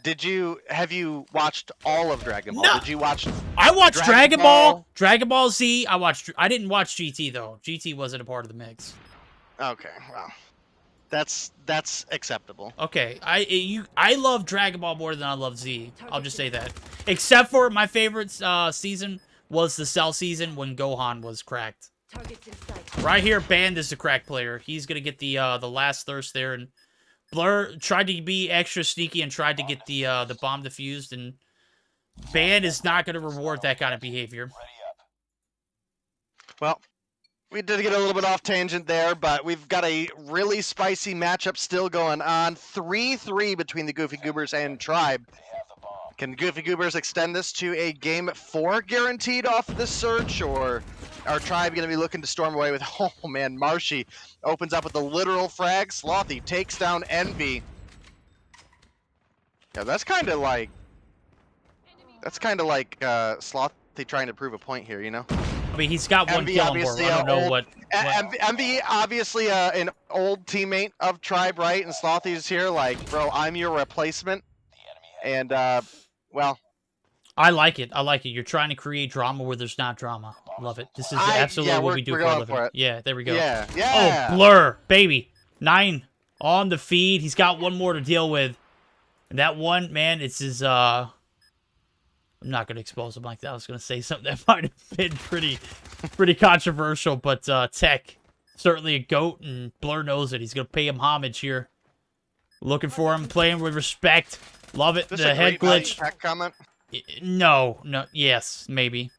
have you watched all of Dragon Ball? No. Did you watch? I watched Dragon Ball, Dragon Ball Z. I didn't watch GT though. GT wasn't a part of the mix. Okay, well, that's acceptable. Okay, I love Dragon Ball more than I love Z. I'll just say that. Except for my favorite season was the Cell season when Gohan was cracked. Targets in sight. Right here, Band is the crack player. He's gonna get the last thirst there, and Blur tried to be extra sneaky and tried to get the bomb defused, and Band is not gonna reward that kind of behavior. Well, we did get a little bit off tangent there, but we've got a really spicy matchup still going on. 3-3 between the Goofy Goobers and Tribe. Can Goofy Goobers extend this to a game 4 guaranteed off this search, or are Tribe going to be looking to storm away with, oh man, Marshy opens up with a literal frag. Slothy takes down Envy. Yeah, that's kind of like Slothy trying to prove a point here, you know? I mean, he's got one Envy kill on board. I don't know what. Envy, obviously an old teammate of Tribe, right? And Slothy's here like, bro, I'm your replacement. And, well, I like it. I like it. You're trying to create drama where there's not drama. Love it. This is absolutely what we do for a living. Yeah, there we go. Yeah. Oh, Blur, baby. 9 on the feed. He's got one more to deal with. And that one, man, it's his, I'm not going to expose him like that. I was going to say something that might have been pretty controversial, but Tech, certainly a GOAT, and Blur knows it. He's going to pay him homage here. Looking for him, playing with respect. Love it. The head glitch. Tech comment? No. Yes, maybe.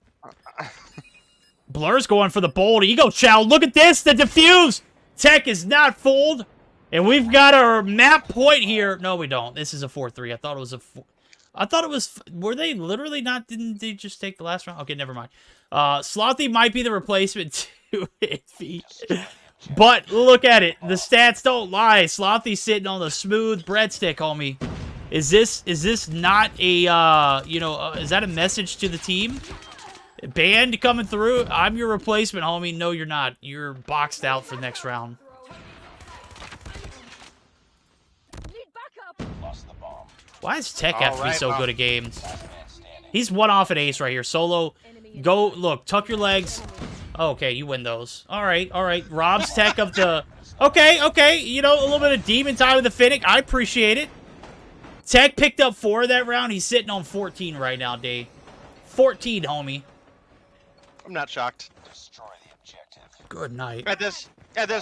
Blur's going for the bold ego chow. Look at this, the defuse. Tech is not fooled, and we've got our map point here. No, we don't. This is a 4-3. I thought it was a 4. I thought it was. Were they literally not? Didn't they just take the last round? Okay, never mind. Slothy might be the replacement to Iffy. But look at it. The stats don't lie. Slothy's sitting on the smooth breadstick, homie. Is this not a is that a message to the team? Band coming through. I'm your replacement, homie. No, you're not. You're boxed out for next round. Need backup. Lost the bomb. Why does Tech have to be so good at games? He's one off an ace right here. Solo, go look. Tuck your legs. Oh, okay, you win those. All right. Rob's Tech of the. Okay. You know, a little bit of demon time with the Finnick. I appreciate it. Tech picked up 4 that round. He's sitting on 14 right now, Day. 14, homie. I'm not shocked. Destroy the objective. Good night. At this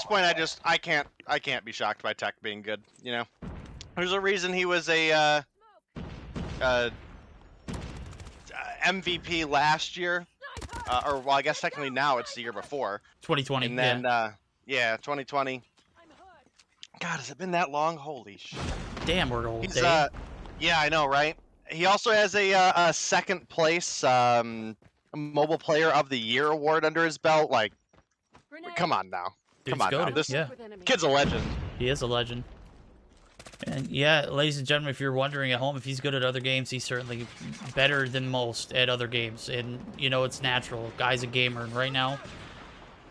point, I can't be shocked by Tech being good. You know, there's a reason he was a MVP last year, or well, I guess technically now it's the year before. 2020. And then yeah, 2020. God, has it been that long? Holy shit. Damn, we're old. He's Day. yeah, I know, right? He also has a second place mobile player of the year award under his belt. Like, come on now. Dude's Come on now. goated, This yeah. kid's a legend. He is a legend. And yeah, ladies and gentlemen, if you're wondering at home if he's good at other games, he's certainly better than most at other games. And, you know, it's natural. Guy's a gamer. And right now,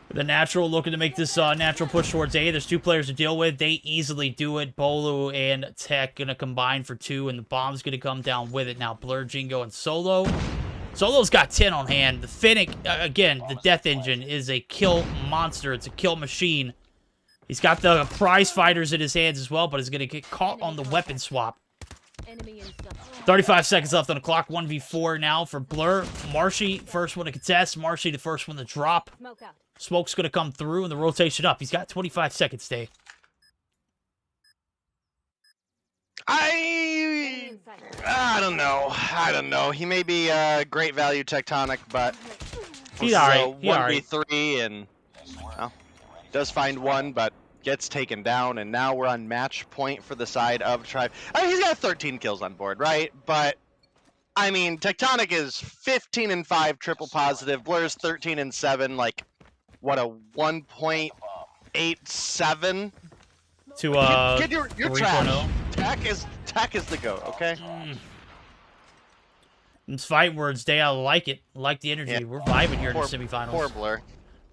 the natural looking to make this natural push towards A. There's 2 players to deal with. They easily do it. Bolu and Tech going to combine for 2, and the bomb's going to come down with it. Now, Blur, Jingo, and Solo. Solo's got 10 on hand. The Finnick, again, the Death Engine is a kill monster. It's a kill machine. He's got the prize fighters in his hands as well, but he's going to get caught on the weapon swap. 35 seconds left on the clock. 1v4 now for Blur. Marshy, first one to contest. Marshy, the first one to drop. Smoke's going to come through and the rotation up. He's got 25 seconds, Day. I don't know. I don't know. He may be great value Tectonic, but He's alright. He's 1v3 and well, does find one, but gets taken down. And now we're on match point for the side of Tribe. I mean, he's got 13 kills on board, right? But I mean, Tectonic is 15-5 triple positive. Blur's 13-7. Like, what, a 1.87 to Kid, you're trash. Tech is the GOAT, okay? It's fight words, Day. I like it. I like the energy. Yeah. We're vibing here in the semifinals. Poor Blur.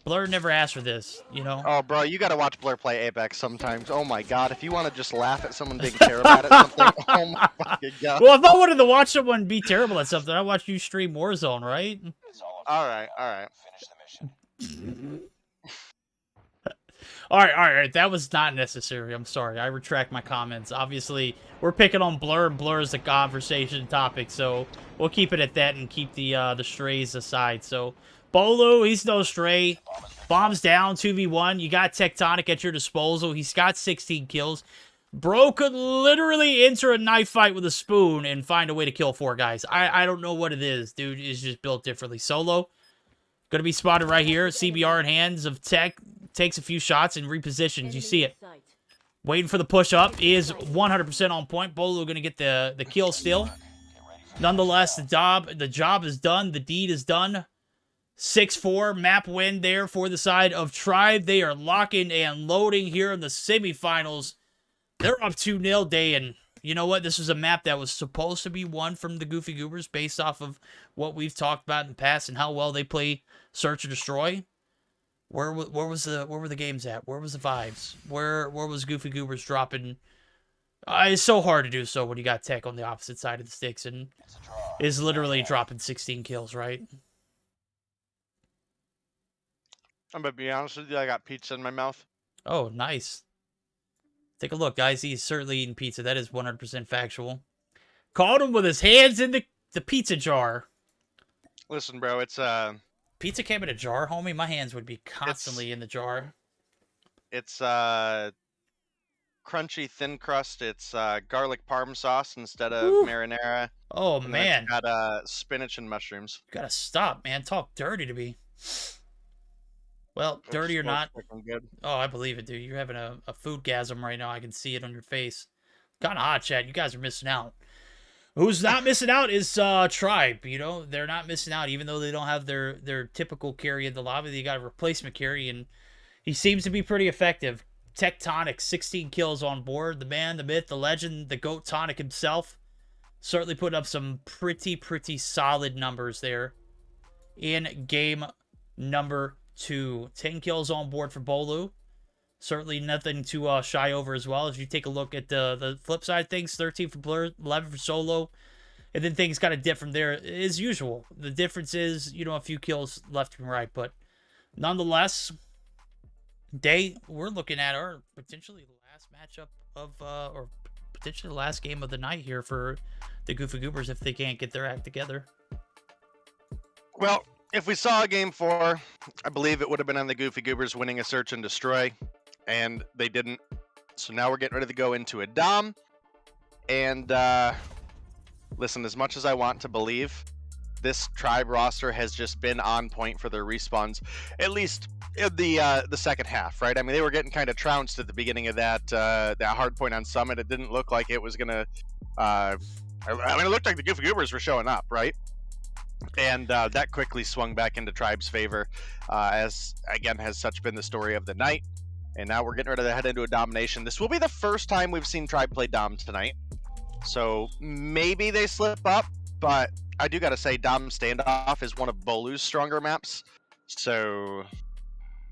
Blur never asked for this, you know? Oh, bro, you gotta watch Blur play Apex sometimes. Oh my god, if you want to just laugh at someone being terrible at something, oh my fucking god. Well, if I wanted to watch someone be terrible at something, I'd watch you stream Warzone, right? Alright. Finish the mission. All right. That was not necessary. I'm sorry. I retract my comments. Obviously, we're picking on Blur, and Blur is the conversation topic, so we'll keep it at that and keep the strays aside. So, Bolu, he's no stray. Bombs down, 2v1. You got Tectonic at your disposal. He's got 16 kills. Bro could literally enter a knife fight with a spoon and find a way to kill 4 guys. I don't know what it is. Dude is just built differently. Solo, going to be spotted right here. CBR in hands of Tech. Takes a few shots and repositions. You see it. Waiting for the push up is 100% on point. Bolu going to get the kill still. Nonetheless, the job is done. The deed is done. 6-4 map win there for the side of Tribe. They are locking and loading here in the semifinals. They're up 2-0, Day, and you know what? This was a map that was supposed to be won from the Goofy Goobers based off of what we've talked about in the past and how well they play Search and Destroy. Where were the games at? Where was the vibes? Where was Goofy Goobers dropping? It's so hard to do so when you got Tech on the opposite side of the sticks and is literally dropping 16 kills, right? I'm gonna be honest with you, I got pizza in my mouth. Oh, nice. Take a look, guys. He's certainly eating pizza. That is 100% factual. Caught him with his hands in the pizza jar. Listen, bro, it's Pizza came in a jar, homie. My hands would be constantly in the jar. It's crunchy thin crust. It's garlic parm sauce instead of marinara. Oh and man, it's got spinach and mushrooms. You gotta stop, man. Talk dirty to me. Well, dirty or not. Good. Oh, I believe it, dude. You're having a foodgasm right now. I can see it on your face. Kind of hot, Chad. You guys are missing out. Who's not missing out is Tribe. You know, they're not missing out, even though they don't have their typical carry in the lobby. They got a replacement carry, and he seems to be pretty effective. Tectonic, 16 kills on board. The man, the myth, the legend, the GOAT Tonic himself. Certainly putting up some pretty solid numbers there in game number 2. 10 kills on board for Bolu. Certainly nothing to shy over as well. As you take a look at the flip side of things, 13 for Blur, 11 for Solo. And then things kind of dip from there as usual. The difference is, you know, a few kills left and right. But nonetheless, we're looking at our potentially last matchup of, or potentially the last game of the night here for the Goofy Goobers if they can't get their act together. Well, if we saw a game 4, I believe it would have been on the Goofy Goobers winning a search and destroy, and they didn't. So now we're getting ready to go into a dom. And listen, as much as I want to believe, this tribe roster has just been on point for their respawns, at least in the second half, right? I mean, they were getting kind of trounced at the beginning of that hard point on Summit. It didn't look like it was gonna. I mean, it looked like the Goofy Goobers were showing up, right? And that quickly swung back into Tribe's favor, as again has such been the story of the night. And now we're getting ready to head into a domination. This will be the first time we've seen Tribe play Dom tonight, so maybe they slip up. But I do gotta say, Dom Standoff is one of Bolu's stronger maps, so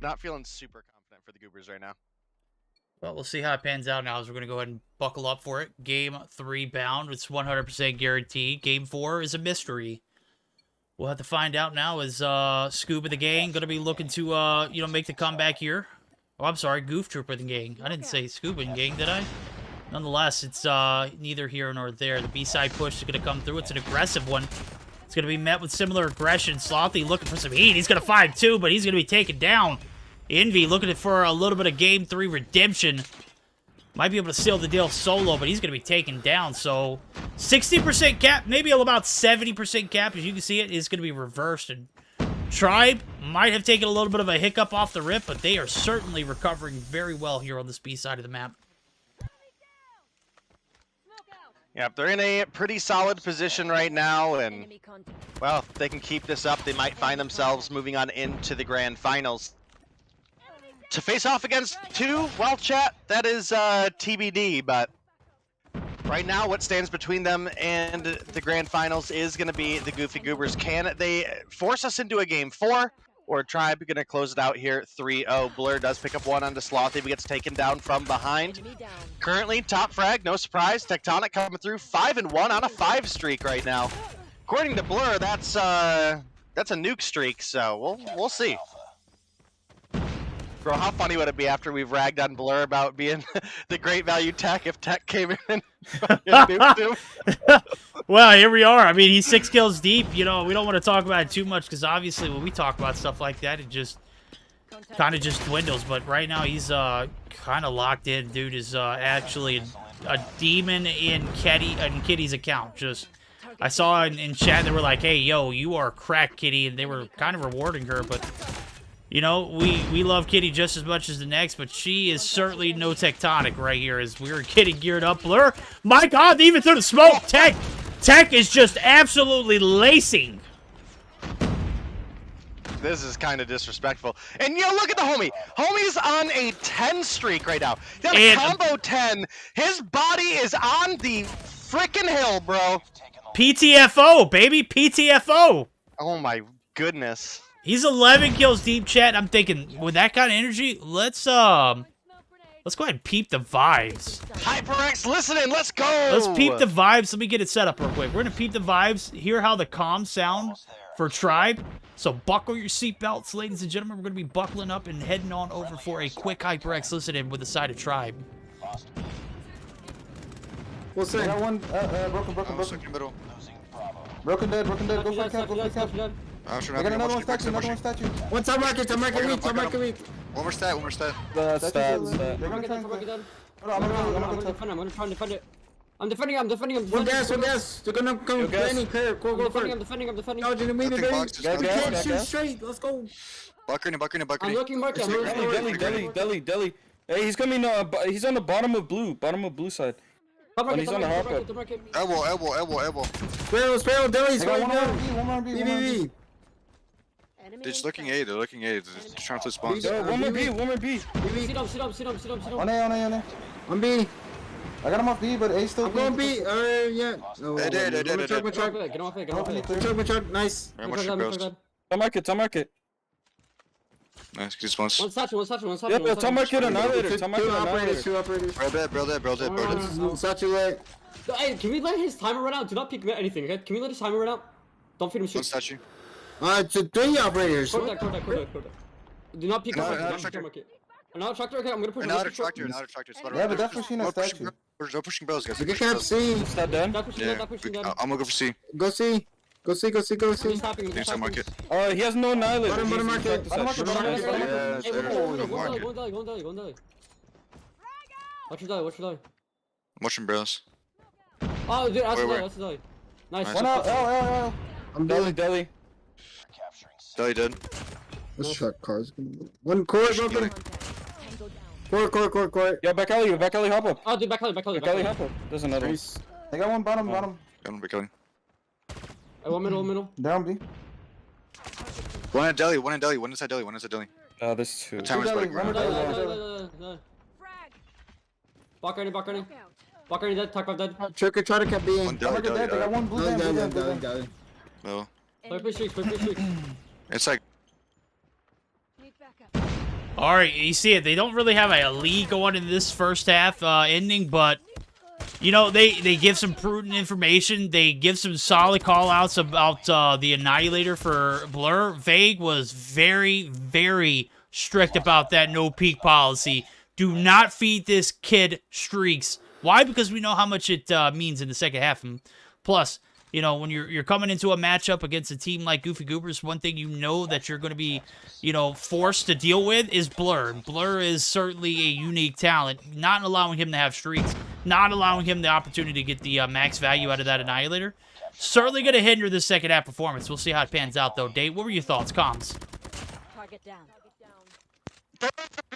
not feeling super confident for the Goobers right now. Well, we'll see how it pans out now as we're going to go ahead and buckle up for it. Game 3 bound. It's 100% guaranteed. Game 4 is a mystery. We'll have to find out now as Scoob and the gang going to be looking to, make the comeback here. Oh, I'm sorry, Goof Trooper and the gang. I didn't say Scoob and gang, did I? Nonetheless, it's neither here nor there. The B-side push is going to come through. It's an aggressive one. It's going to be met with similar aggression. Slothy looking for some heat. He's going to find 2, but he's going to be taken down. Envy looking for a little bit of Game 3 redemption. Might be able to seal the deal solo, but he's going to be taken down. So 60% cap, maybe about 70% cap, as you can see it, is going to be reversed. And Tribe might have taken a little bit of a hiccup off the rip, but they are certainly recovering very well here on this B side of the map. Yeah, they're in a pretty solid position right now, and, well, if they can keep this up, they might find themselves moving on into the grand finals. To face off against 2, well, chat, that is TBD, but right now what stands between them and the grand finals is going to be the Goofy Goobers. Can they force us into a game 4, or Tribe going to close it out here 3-0? Blur does pick up 1 onto Slothy, but gets taken down from behind. Currently, top frag, no surprise. Tectonic coming through 5-1 on a 5 streak right now. According to Blur, that's a nuke streak, so we'll see. Bro, how funny would it be after we've ragged on Blur about being the great value tech if Tech came in and nuked him? Well, here we are. I mean, he's 6 kills deep. You know, we don't want to talk about it too much because obviously when we talk about stuff like that, it just kind of just dwindles. But right now he's kind of locked in. Dude is actually a demon in Kitty's account. Just I saw in chat they were like, "Hey, yo, you are crack, Kitty," and they were kind of rewarding her, but. You know, we love Kitty just as much as the next, but she is certainly no Tectonic right here as we're getting geared up. Blur, my God, even through the smoke, Tech is just absolutely lacing. This is kind of disrespectful. And, look at the homie. Homie's on a 10 streak right now. He's got a combo 10. His body is on the freaking hill, bro. PTFO, baby, PTFO. Oh, my goodness. He's 11 kills deep, chat. I'm thinking, with that kind of energy, let's go ahead and peep the vibes. HyperX, listen in, let's go! Let's peep the vibes. Let me get it set up real quick. We're gonna peep the vibes, hear how the comms sound for Tribe. So buckle your seatbelts, ladies and gentlemen. We're gonna be buckling up and heading on over for a quick HyperX listen in with the side of Tribe. What's that? I got one, broken. Middle. Broken dead, go for the cap, go for the cap. I'm sure I got another one statue, One top market weak. One more stat. They're gonna try and I'm gonna try and defend it. I'm defending. One gas. They're gonna come landing. Go first. I'm defending. No, didn't mean it, baby. Box, We can't gas. shoot straight. Let's go. Buckering. I'm looking market. Deli. Hey, he's coming, he's on the bottom of blue side. He's on the hop up. Elbow. Sparrow, Deli's right now. one more B. They're just looking A. They're trying to flip spawns. Yo, one more B. Sit up. On A. On B. I got him off B, but A still. I'm going B. Yeah. No, They did. Truck. Get off it. Truck. Nice. Very much ghost. Top market. Nice, good spawns. One statue. Yeah, top market annihilator. Two operators. Bro dead. Statue lit. Hey, can we let his timer run out? Do not peek anything, okay? Can we let his timer run out? Don't feed him One shit. statue. It's 3 operators. Cord that. Do not peek Another market. tractor. Another tractor, okay, I'm gonna push. Another tractor. It's about Yeah, but that's machine a statue. We're pushing bells, guys. We can cap C. Is that done? Stop pushing Yeah, that, stop pushing I'm that. gonna go for C. Go C. Go C. Go C. Go C. He's stopping, he's Inside stopping. market. Oh, he has no annihilate. Bottom market. Bottom market. Bottom market. Bottom market. Yeah, Hey, there. go No market. on die. Watch your die. I'm watching bells. Oh, dude, Where? that's die. Nice. Nice. One out. L. I'm Deli. deli. Capturing C. Deli dead. Let's check cars. One core broken. Tango down. Core. Yo, back alley, hop up. Oh, dude, back alley. Back alley, hop up. There's another one. Nice. I got one bottom. Got him, we're killing. Hey, one middle. Down B. One in deli, one inside deli. There's two. The timer's Deli, back. run it Die. Frag. Balk Ernie dead, talk about dead. Tricker, try to cap B. One deli, They got one blue down. Got it. No. Play streaks. It's like, Need backup. All right, you see it. They don't really have a lead going in this first half ending, but you know they give some prudent information. They give some solid call-outs about the Annihilator for Blur. Vague was very, very strict about that no peek policy. Do not feed this kid streaks. Why? Because we know how much it means in the second half. And plus, you know, when you're coming into a matchup against a team like Goofy Goobers, one thing you know that you're going to be, you know, forced to deal with is Blur. Blur is certainly a unique talent. Not allowing him to have streaks, not allowing him the opportunity to get the max value out of that Annihilator. Certainly going to hinder the second half performance. We'll see how it pans out, though. Dave, what were your thoughts? Comms? Target down.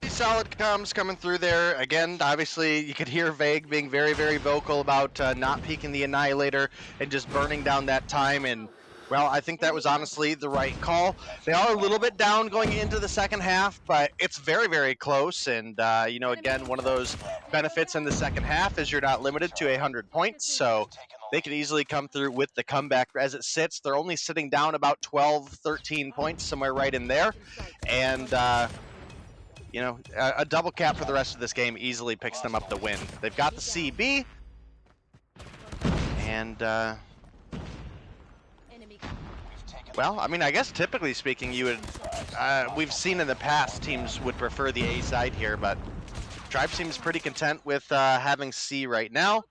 Pretty solid comms coming through there. Again, obviously, you could hear Vague being very, very vocal about not peeking the Annihilator and just burning down that time. And, well, I think that was honestly the right call. They are a little bit down going into the second half, but it's very, very close. And, you know, again, one of those benefits in the second half is you're not limited to 100 points. So they could easily come through with the comeback. As it sits, they're only sitting down about 12, 13 points, somewhere right in there. And, you know, a double cap for the rest of this game easily picks them up the win. They've got the CB, and, well, I mean, I guess typically speaking, you would, we've seen in the past teams would prefer the A side here, but Tribe seems pretty content with having C right now.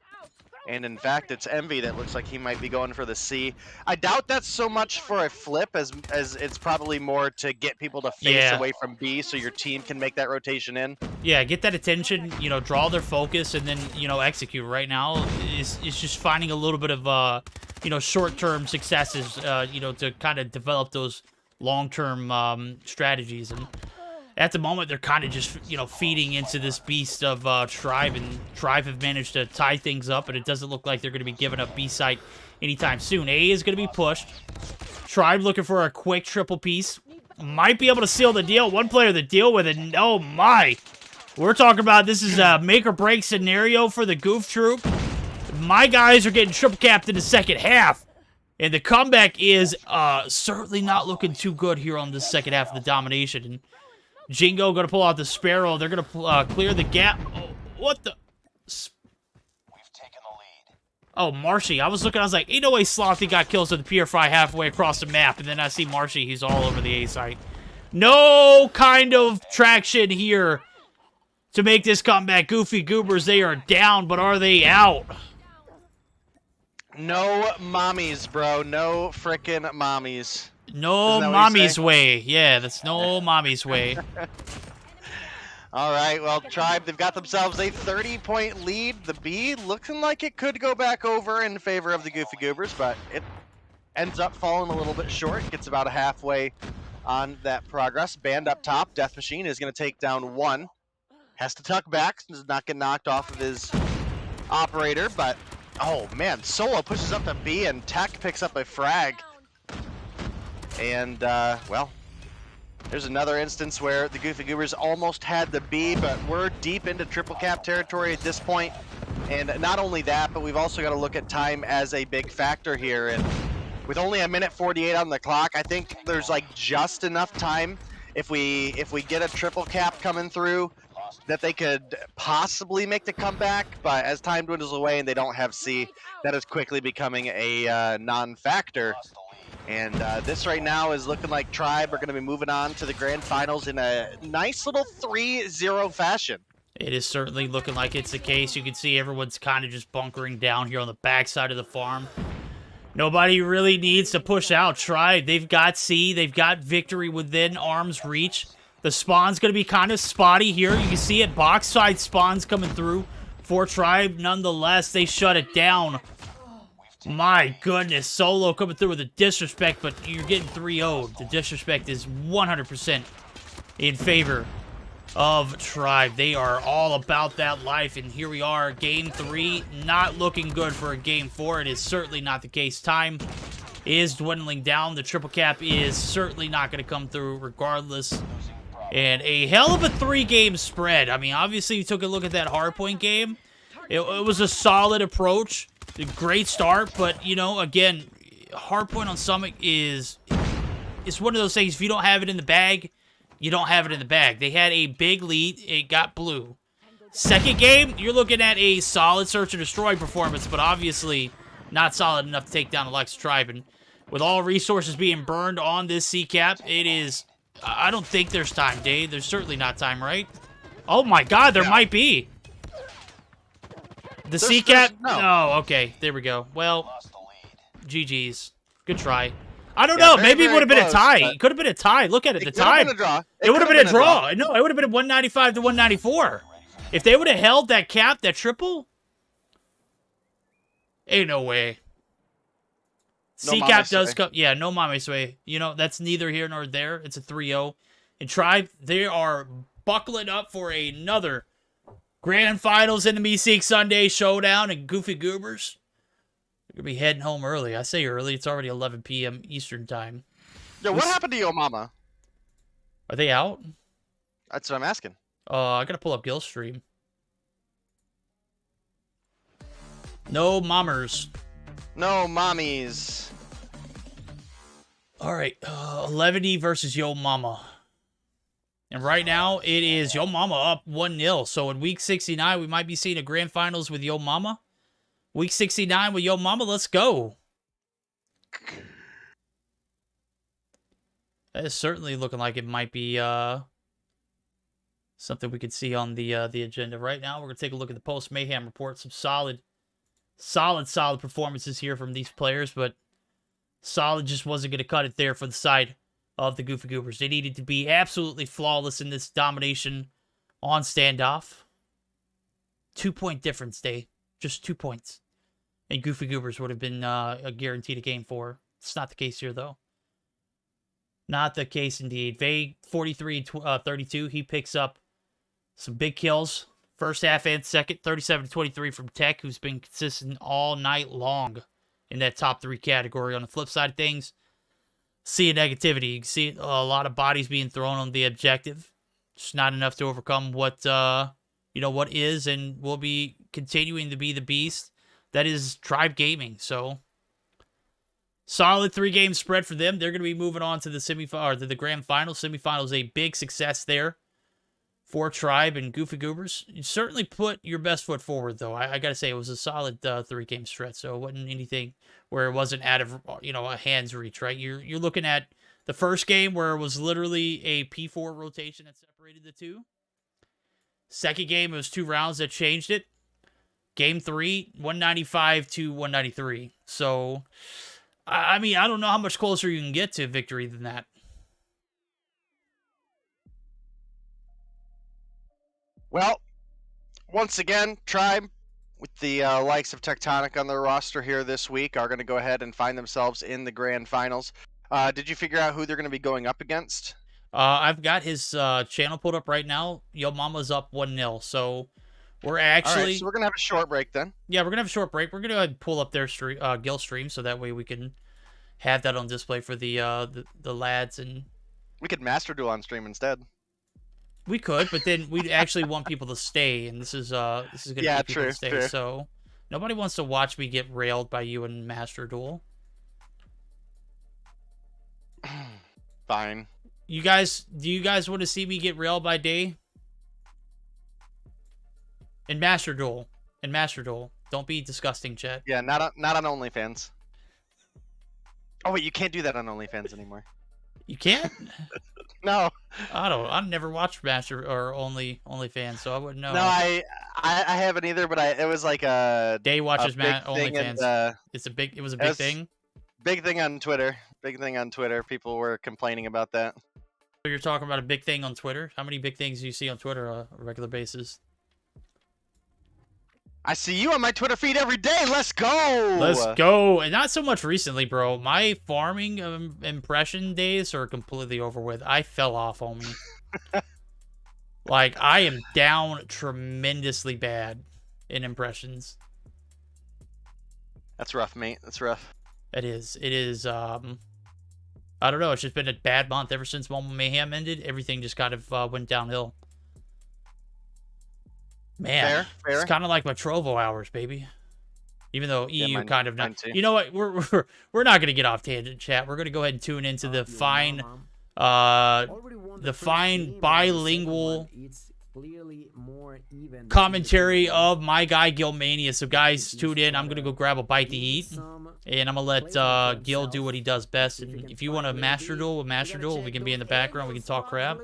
And in fact, it's Envy that looks like he might be going for the C. I doubt that's so much for a flip as it's probably more to get people to face away from B so your team can make that rotation in. Yeah, get that attention, you know, draw their focus, and then, you know, execute. Right now is just finding a little bit of, you know, short-term successes, you know, to kind of develop those long-term strategies. And at the moment, they're kind of just, you know, feeding into this beast of Tribe, and Tribe have managed to tie things up, and it doesn't look like they're going to be giving up B site anytime soon. A is going to be pushed. Tribe looking for a quick triple piece. Might be able to seal the deal. One player to deal with it. Oh, my. We're talking about this is a make-or-break scenario for the Goof Troop. My guys are getting triple capped in the second half. And the comeback is certainly not looking too good here on the second half of the domination. And Jingo going to pull out the Sparrow. They're going to clear the gap. Oh, what the? We've taken the lead. Oh, Marshy. I was looking. I was like, ain't no way Slothy got kills with the Purify halfway across the map. And then I see Marshy. He's all over the A site. No kind of traction here to make this comeback. Goofy Goobers, they are down, but are they out? No mommies, bro. No frickin' mommies. No mommy's way. Yeah, that's no mommy's way. All right, well, Tribe, they've got themselves a 30-point lead. The B looking like it could go back over in favor of the Goofy Goobers, but it ends up falling a little bit short. Gets about a halfway on that progress. Band up top. Death Machine is going to take down one. Has to tuck back. Does not get knocked off of his operator, but, oh, man, Solo pushes up to B, and Tech picks up a frag. And, well, there's another instance where the Goofy Goobers almost had the B, but we're deep into triple cap territory at this point. And not only that, but we've also got to look at time as a big factor here. And with only a minute 48 on the clock, I think there's like just enough time if we get a triple cap coming through that they could possibly make the comeback. But as time dwindles away and they don't have C, that is quickly becoming a non-factor. And this right now is looking like Tribe are going to be moving on to the grand finals in a nice little 3-0 fashion. It is certainly looking like it's the case. You can see everyone's kind of just bunkering down here on the backside of the farm. Nobody really needs to push out. Tribe, they've got C. They've got victory within arm's reach. The spawn's going to be kind of spotty here. You can see it. Box side spawns coming through for Tribe. Nonetheless, they shut it down. My goodness. Solo coming through with a disrespect, but you're getting 3-0'd. The disrespect is 100% in favor of Tribe. They are all about that life, and here we are, game 3, not looking good for a game 4. It is certainly not the case. Time is dwindling down. The triple cap is certainly not going to come through regardless, and a hell of a 3-game spread. I mean, obviously you took a look at that hardpoint game. It was a solid approach, a great start, but you know, again, hardpoint on Summit is one of those things. If you don't have it in the bag, you don't have it in the bag. They had a big lead. It got blue. Second game, you're looking at a solid search and destroy performance, but obviously not solid enough to take down Alexa Tribe. And with all resources being burned on this C-cap, it is... I don't think there's time, Dave. There's certainly not time, right? Oh my god, there might be. The C-cap... no. Oh, okay. There we go. Well, GG's. Good try. I don't know. Maybe it would have been a tie. It could have been a tie. Look at it. The tie. It would have been a draw. No, it would have been a 195 to 194. If they would have held that cap, that triple, ain't no way. C-cap does come. Yeah, no mama's way. You know, that's neither here nor there. It's a 3-0. And Tribe, they are buckling up for another grand finals in the Meseeks Sunday Showdown and Goofy Goobers. You're going to be heading home early. I say early. It's already 11 p.m. Eastern time. Yeah, what happened to Yo Mama? Are they out? That's what I'm asking. I got to pull up Gil stream. No mommers. No mommies. All right. 11E versus Yo Mama. And right now, it is Yo Mama up 1-0. So in week 69, we might be seeing a grand finals with Yo Mama. Week 69 with Yo Mama, let's go. That is certainly looking like it might be something we could see on the agenda. Right now, we're going to take a look at the post-Mayhem report. Some solid performances here from these players, but solid just wasn't going to cut it there for the side of the Goofy Goobers. They needed to be absolutely flawless in this domination on standoff. 2-point difference, Day. Just 2 points. And Goofy Goobers would have been guaranteed a game 4. It's not the case here, though. Not the case, indeed. Vague, 43-32. He picks up some big kills. First half and second. 37-23 from Tech, who's been consistent all night long in that top 3 category. On the flip side of things, see a negativity. You can see a lot of bodies being thrown on the objective. Just not enough to overcome what what is and will be continuing to be the beast that is Tribe Gaming. So solid 3-game spread for them. They're going to be moving on to the to the grand final. Semifinals, a big success there for Tribe and Goofy Goobers. You certainly put your best foot forward, though. I got to say, it was a solid 3-game stretch. So it wasn't anything where it wasn't out of a hand's reach, right? You're looking at the first game where it was literally a P4 rotation that separated the two. Second game, it was 2 rounds that changed it. Game 3, 195 to 193. So, I mean, I don't know how much closer you can get to victory than that. Well, once again, Tribe, with the likes of Tectonic on their roster here this week, are going to go ahead and find themselves in the grand finals. Did you figure out who they're going to be going up against? I've got his channel pulled up right now. Yo Mama's up 1-0. So we're actually... All right, so we're going to have a short break then. Yeah, we're going to have a short break. We're going to go ahead and pull up their Gil stream so that way we can have that on display for the lads. And we could master duel on stream instead. We could, but then we'd actually want people to stay, and this is going to be people to stay. True. So nobody wants to watch me get railed by you in Master Duel. Fine. Do you guys want to see me get railed by Day? In Master Duel. Don't be disgusting, chat. Yeah, not on OnlyFans. Oh wait, you can't do that on OnlyFans anymore. You can't? No, I've never watched Master or OnlyFans, so I wouldn't know. no, I haven't either. But it was like a Day watches big thing, OnlyFans. and It was a big thing. big thing on Twitter. Big thing on Twitter. People were complaining about that. So you're talking about a big thing on Twitter? How many big things do you see on Twitter on a regular basis? I see you on my Twitter feed every day. Let's go. Let's go. And not so much recently, bro. My farming impression days are completely over with. I fell off, homie. Like, I am down tremendously bad in impressions. That's rough, mate. That's rough. It is. It is, I don't know. It's just been a bad month. Ever since Mobile Mayhem ended, everything just kind of went downhill. Man, fair. It's kind of like my Trovo hours, baby. Even though EU kind of not. too. You know what? We're not gonna get off tangent, chat. We're gonna go ahead and tune into the fine bilingual commentary of my guy Gilmania. So guys, tune in. I'm gonna go grab a bite to eat, and I'm gonna let Gil do what he does best. And if you want a master duel with master duel, we can be in the background. We can talk crap.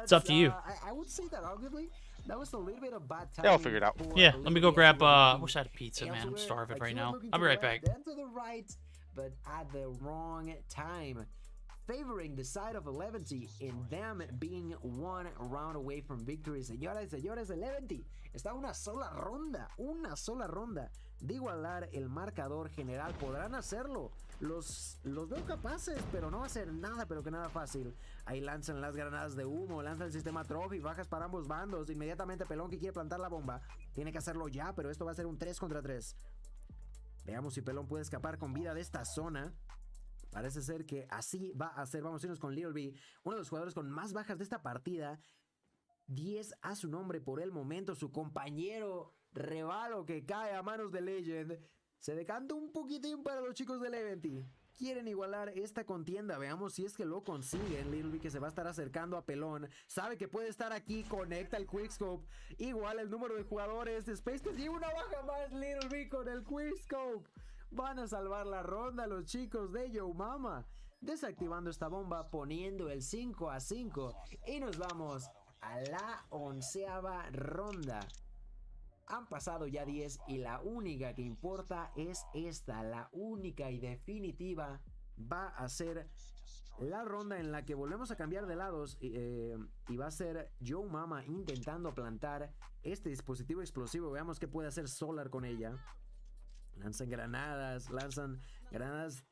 It's up to you. I would say that arguably that was a little bit of bad timing. Yeah, I'll figure it out. Yeah, let me go grab. I wish I had a pizza, man. I'm starving right now. I'll be right back. Then to the right, but at the wrong time, favoring the side of 11 in them being one round away from victory. Señoras y señores, 11 está una sola ronda de igualar el marcador general. Podrán hacerlo. Los veo capaces, pero no va a ser nada, pero que nada fácil. Ahí lanzan las granadas de humo, lanzan el sistema Trophy, bajas para ambos bandos. Inmediatamente Pelón, que quiere plantar la bomba, tiene que hacerlo ya, pero esto va a ser un 3 contra 3. Veamos si Pelón puede escapar con vida de esta zona. Parece ser que así va a ser. Vamos a irnos con Little B, uno de los jugadores con más bajas de esta partida. 10 a su nombre por el momento. Su compañero Revalo, que cae a manos de Legend, se decanta un poquitín para los chicos de Leventi. Quieren igualar esta contienda. Veamos si es que lo consiguen. Little B, que se va a estar acercando a Pelón, sabe que puede estar aquí, conecta el Quickscope, igual el número de jugadores de Space, que lleva una baja más. Little B con el Quickscope. Van a salvar la ronda los chicos de Yo Mama, desactivando esta bomba, poniendo el 5 a 5, y nos vamos a la 11ª ronda. Han pasado ya 10 y la única que importa es esta. La única y definitiva va a ser la ronda en la que volvemos a cambiar de lados, y va a ser Yo Mama intentando plantar este dispositivo explosivo. Veamos qué puede hacer Solar con ella. Lanzan granadas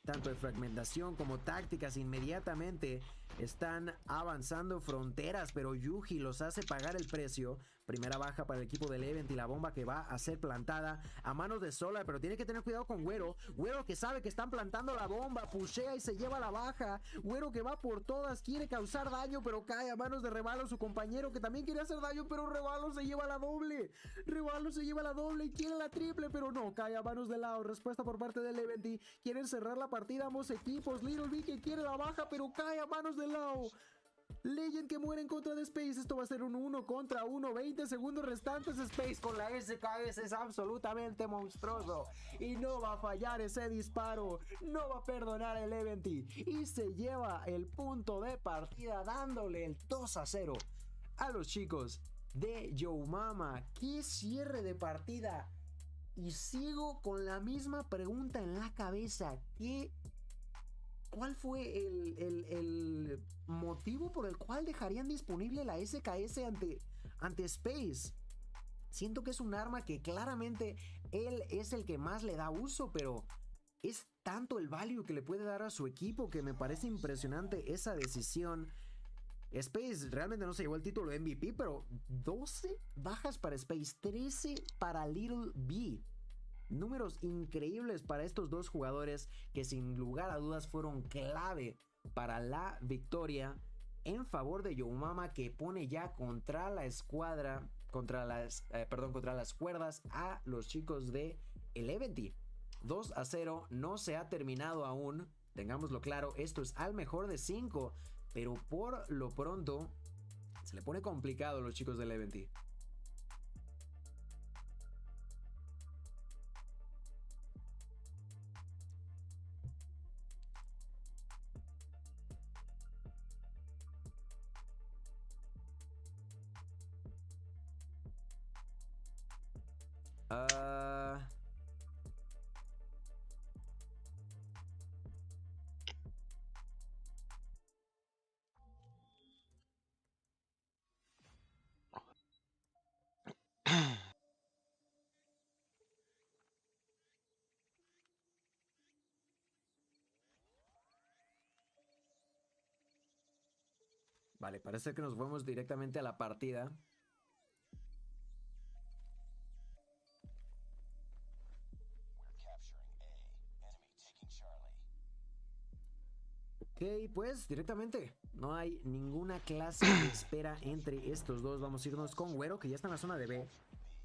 tanto de fragmentación como tácticas. Inmediatamente están avanzando fronteras, pero Yuji los hace pagar el precio. Primera baja para el equipo del Event, y la bomba que va a ser plantada a manos de Solar, pero tiene que tener cuidado con Güero. Güero, que sabe que están plantando la bomba, pushea y se lleva la baja. Güero, que va por todas, quiere causar daño, pero cae a manos de Revalo, su compañero, que también quiere hacer daño, pero Revalo se lleva la doble. Revalo se lleva la doble y quiere la triple, pero no, cae a manos de Lao. Respuesta por parte del Event. Quieren cerrar la partida ambos equipos. Little B, que quiere la baja, pero cae a manos de Lao. Legend, que muere en contra de Space. Esto va a ser un 1 contra 1. 20 segundos restantes. Space con la SKS es absolutamente monstruoso y no va a fallar ese disparo. No va a perdonar el Event y se lleva el punto de partida, dándole el 2 a 0 a los chicos de Yo Mama. ¡Qué cierre de partida! Y sigo con la misma pregunta en la cabeza. ¿Cuál fue el motivo por el cual dejarían disponible la SKS ante Space? Siento que es un arma que claramente él es el que más le da uso, pero es tanto el value que le puede dar a su equipo que me parece impresionante esa decisión. Space realmente no se llevó el título de MVP, pero 12 bajas para Space, 13 para Little B. Números increíbles para estos dos jugadores que sin lugar a dudas fueron clave para la victoria en favor de Yo Mama, que pone ya contra la escuadra, contra las cuerdas a los chicos de Eleventy. 2 a 0, no se ha terminado aún, tengámoslo claro, esto es al mejor de 5, pero por lo pronto se le pone complicado a los chicos de Eleventy. Vale, parece que nos fuimos directamente a la partida. Ok, pues directamente. No hay ninguna clase de espera entre estos dos. Vamos a irnos con Güero, que ya está en la zona de B.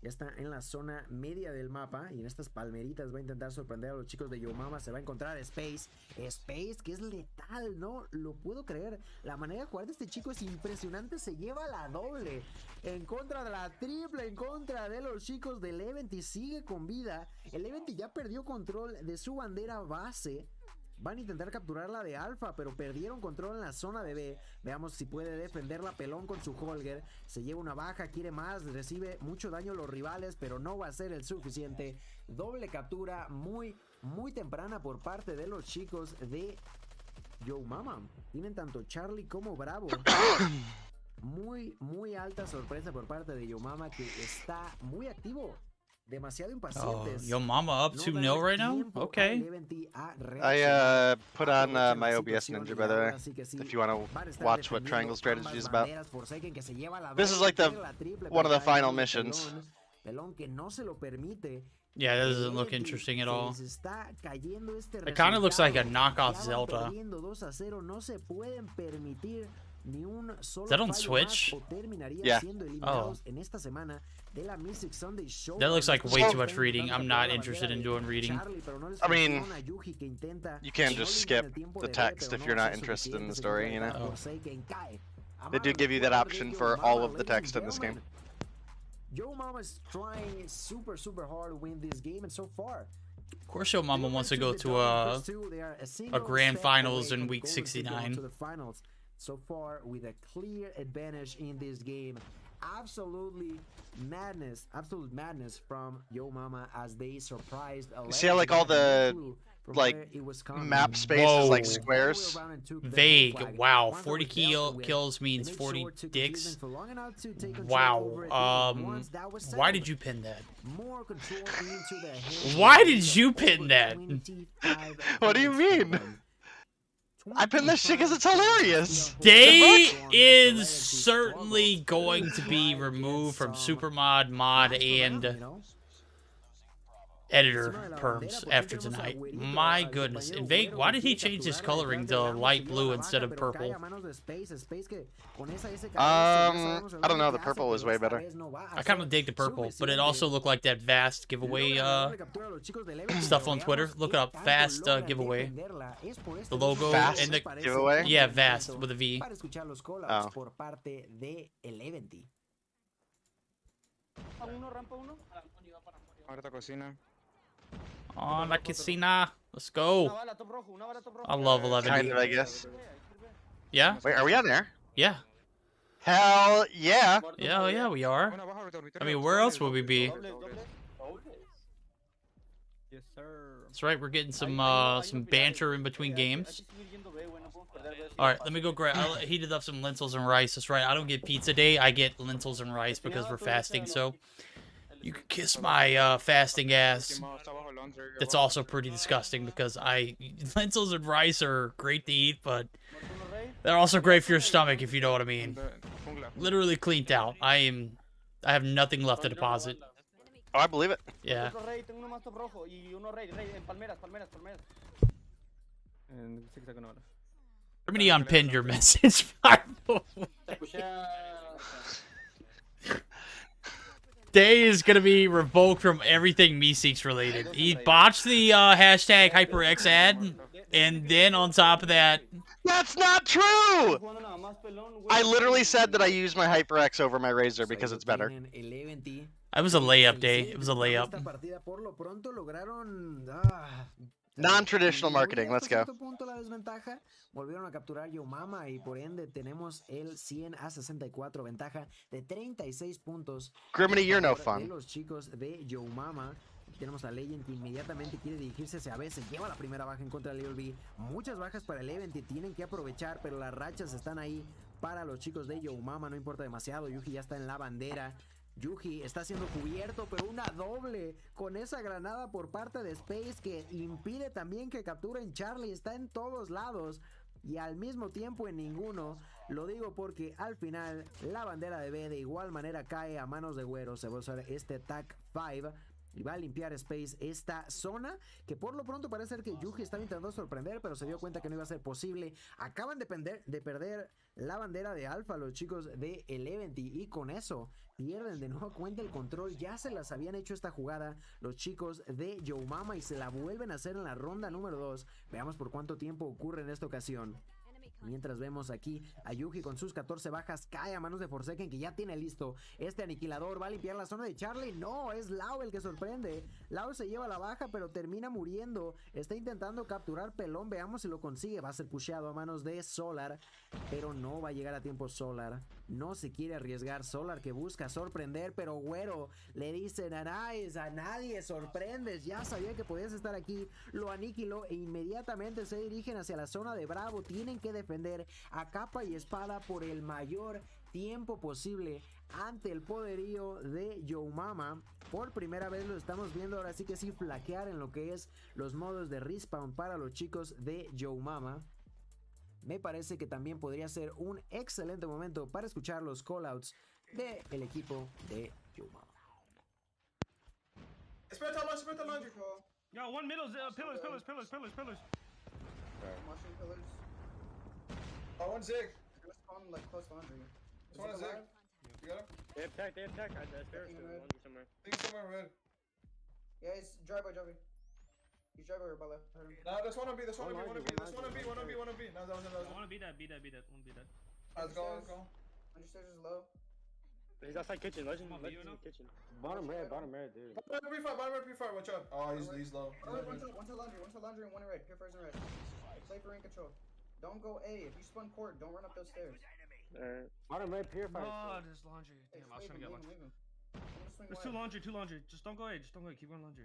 Ya está en la zona media del mapa. Y en estas palmeritas va a intentar sorprender a los chicos de Yo Mama. Se va a encontrar Space. Space, que es letal, no lo puedo creer. La manera de jugar de este chico es impresionante. Se lleva la doble. En contra de la triple. En contra de los chicos del Event. Y sigue con vida. El Event ya perdió control de su bandera base. Van a intentar capturar la de Alfa, pero perdieron control en la zona de B. Veamos si puede defenderla Pelón con su Holger. Se lleva una baja, quiere más, recibe mucho daño a los rivales, pero no va a ser el suficiente. Doble captura muy temprana por parte de los chicos de Yo Mama. Tienen tanto Charlie como Bravo. Muy alta sorpresa por parte de Yo Mama, que está muy activo. Demasiado impacientes. Yo Mama up 2-0 right now? Okay. I put on my OBS Ninja, by the way, if you want to watch what Triangle Strategy is about. This is like one of the final missions. Yeah, that doesn't look interesting at all. It kind of looks like a knockoff Zelda. Is that on Switch? Yeah. Oh. That looks like way too much reading. I'm not interested in doing reading. I mean, you can't just skip the text if you're not interested in the story, you know? They do give you that option for all of the text in this game. Yo Mama is trying super hard to win this game, and so far, of course, Yo Mama wants to go to a grand finals in week 69. So far, with a clear advantage in this game. Absolute madness from Yo Mama as they surprised. You see how like all the map space is like squares? Vague. Wow. 40 kills means 40 dicks. Wow. Why did you pin that? Why did you pin that? What do you mean? I pinned this shit because it's hilarious. Day is certainly going to be removed from Supermod, mod, and editor perms after tonight. My goodness. And Vague, why did he change his coloring to light blue instead of purple? I don't know. The purple was way better. I kind of dig the purple, but it also looked like that Vast giveaway stuff on Twitter. Look up Vast giveaway. The logo Vast and the giveaway. Yeah, Vast with a V. Oh. On la cocina. Let's go. I love 11. Kind of, I guess. Yeah? Wait, are we on there? Yeah. Hell yeah. Yeah, yeah, we are. I mean, where else would we be? Yes, sir. That's right, we're getting some banter in between games. Alright, let me go grab. I heated up some lentils and rice. That's right, I don't get pizza day. I get lentils and rice because we're fasting, so you can kiss my fasting ass. That's also pretty disgusting because lentils and rice are great to eat, but they're also great for your stomach, if you know what I mean. Literally cleaned out. I have nothing left to deposit. Oh, I believe it. Yeah. Germany unpinned your message. Day is gonna be revoked from everything Meseeks related. He botched the hashtag HyperX ad, and then on top of that, that's not true. I literally said that I use my HyperX over my Razor because it's better. It was a layup day. It was a layup. Non-traditional marketing, let's go. Hasta cierto punto la desventaja, volvieron a capturar Yo Mama y por ende tenemos el 100-64, ventaja de 36 puntos. Griminy, you're no De fun. los chicos de Yo Mama. Aquí tenemos a Legend que inmediatamente quiere dirigirse hacia B. Se lleva la primera baja en contra de Little B. Muchas bajas para el Event y tienen que aprovechar, pero las rachas están ahí para los chicos de Yo Mama. No importa demasiado. Yuji ya está en la bandera. Yuji está siendo cubierto, pero una doble con esa granada por parte de Space que impide también que capturen Charlie. Está en todos lados y al mismo tiempo en ninguno. Lo digo porque al final la bandera de B de igual manera cae a manos de Güero. Se va a usar este Tag 5 y va a limpiar Space esta zona que por lo pronto parece ser que Yuji estaba intentando sorprender, pero se dio cuenta que no iba a ser posible. Acaban de perder la bandera de Alpha los chicos de Event y con eso pierden de nuevo cuenta el control. Ya se las habían hecho esta jugada los chicos de Yo Mama y se la vuelven a hacer en la ronda número 2. Veamos por cuánto tiempo ocurre en esta ocasión. Mientras vemos aquí a Yuji con sus 14 bajas, cae a manos de Forsaken que ya tiene listo este aniquilador. Va a limpiar la zona de Charlie. No, es Lau el que sorprende. Lau se lleva la baja pero termina muriendo. Está intentando capturar Pelón. Veamos si lo consigue. Va a ser pusheado a manos de Solar, pero no va a llegar a tiempo Solar. No se quiere arriesgar. Solar que busca sorprender, pero Güero le dice: Narais, a nadie sorprendes. Ya sabía que podías estar aquí. Lo aniquiló e inmediatamente se dirigen hacia la zona de Bravo. Tienen que defender a capa y espada por el mayor tiempo posible ante el poderío de Yo Mama. Por primera vez lo estamos viendo ahora sí que sí flaquear en lo que es los modos de respawn para los chicos de Yo Mama. Me parece que también podría ser un excelente momento para escuchar los callouts del equipo de Yo Mama. Yo, one middle, pillars. Oh, one Zig. Like close laundry. Just one Zig. You got him? They have tech. Somewhere. Think somewhere red. Yeah, he's driver. He's driver by left. No, this one on B. One on B. No, that was I wanna be that. Let's go. Understairs is low. He's outside kitchen. Legend in the kitchen. Bottom red, dude. Bottom red, P5, watch out. Oh, he's low. One to laundry, and one in red. Pure fires in red. Play for in control. Don't go A. If you spun court, don't run up those stairs. Bottom red, purifier. Oh, there's laundry. Damn, I was trying to get one. There's two laundry. Just don't go A. Keep going laundry.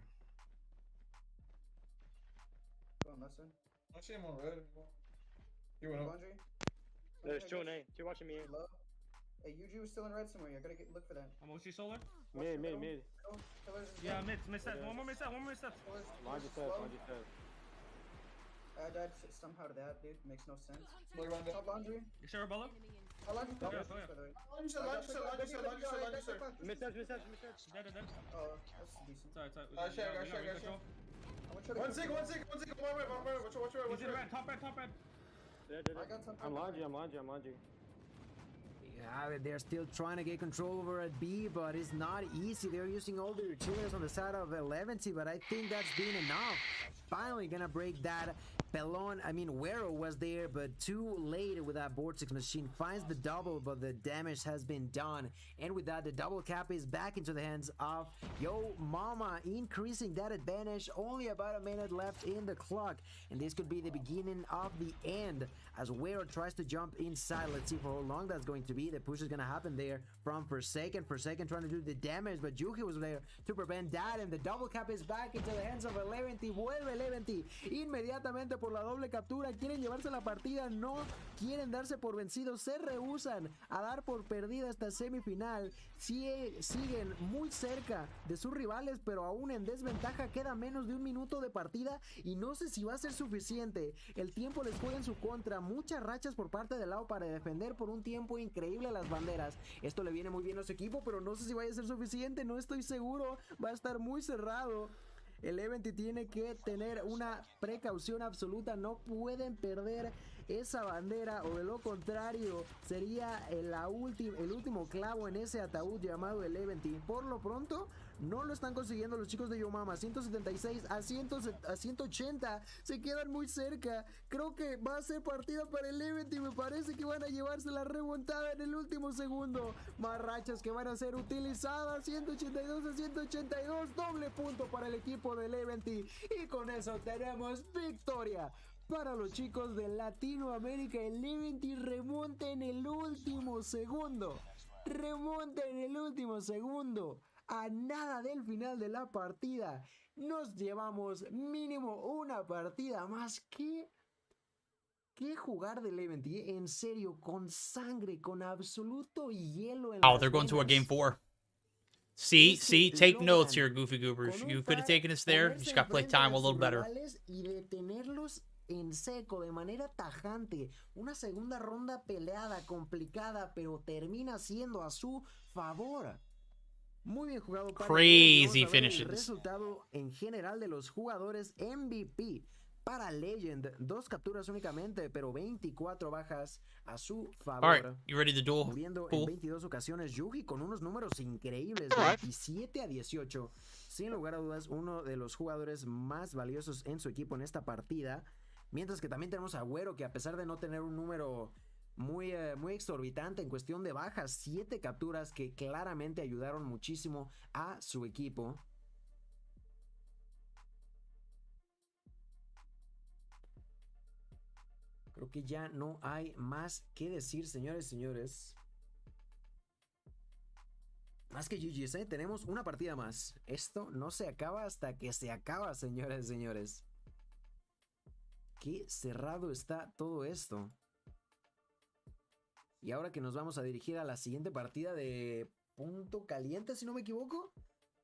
Go on left side. I see him on red. You went up. Laundry. There's two in A. Two watching me. Low. Hey, UG was still in red somewhere. You gotta look for that. I'm OC solar. Mid. Yeah, mid step. One more mid step. Laundry step. I died somehow to that, dude. Makes no sense. Look, Top laundry. You sure, Bolo? Laundry. Yeah. Laundry, sir. Mid steps. Dead. Oh, that's decent. Sorry. I check. One Zig. Watch red. He's in red. Top red. I got some. I'm laundry. Yeah, they're still trying to get control over at B, but it's not easy. They're using all the retrievers on the side of 11C, but I think that's been enough. Finally gonna break that. Pelon, Güero was there, but too late with that board 6 machine. Finds the double, but the damage has been done. And with that, the double cap is back into the hands of Yo Mama, increasing that advantage. Only about a minute left in the clock. And this could be the beginning of the end as Güero tries to jump inside. Let's see for how long that's going to be. The push is going to happen there from Forsaken trying to do the damage, but Yuki was there to prevent that. And the double cap is back into the hands of Eleventy. Vuelve Eleventy inmediatamente por la doble captura. Quieren llevarse la partida, no quieren darse por vencidos, se rehusan a dar por perdida esta semifinal. Siguen muy cerca de sus rivales, pero aún en desventaja. Queda menos de un minuto de partida y no sé si va a ser suficiente. El tiempo les juega en su contra. Muchas rachas por parte del lado para defender por un tiempo increíble a las banderas. Esto le viene muy bien a su equipo, pero no sé si vaya a ser suficiente. No estoy seguro. Va a estar muy cerrado. El Eleventy tiene que tener una precaución absoluta. No pueden perder esa bandera o de lo contrario sería el último clavo en ese ataúd llamado el Eleventy. Por lo pronto no lo están consiguiendo los chicos de Yomama. 176 a 180 se quedan muy cerca. Creo que va a ser partida para el Eleventy. Me parece que van a llevarse la remontada en el último segundo. Más rachas que van a ser utilizadas. 182 a 182, doble punto para el equipo del Eleventy. Y con eso tenemos victoria para los chicos de Latinoamérica. El Eleventy remonta en el último segundo. A nada del final de la partida. Nos llevamos mínimo una partida más. ¿Qué jugar del Eleventy? En serio, con sangre, con absoluto hielo en Oh, they're going to a game 4. See, take notes here, Goofy Goobers. You could have taken us there. You just got to play time a little better. Y detenerlos en seco, de manera tajante. Una segunda ronda peleada, complicada, pero termina siendo a su favor. Muy bien jugado para Crazy finishes. el resultado en general de los jugadores. MVP para Legend, 2 capturas únicamente, pero 24 bajas a su favor. All right, you ready to duel? Muriendo Cool. en 22 ocasiones. Yugi con unos números increíbles, All right. 27 a 18. Sin lugar a dudas, uno de los jugadores más valiosos en su equipo en esta partida. Mientras que también tenemos a Güero, que a pesar de no tener un número muy exorbitante en cuestión de bajas, 7 capturas que claramente ayudaron muchísimo a su equipo. Creo que ya no hay más que decir, señores y señores. Más que GG's, ¿eh? Tenemos una partida más. Esto no se acaba hasta que se acaba, señores y señores. Qué cerrado está todo esto. Y ahora que nos vamos a dirigir a la siguiente partida de punto caliente, si no me equivoco,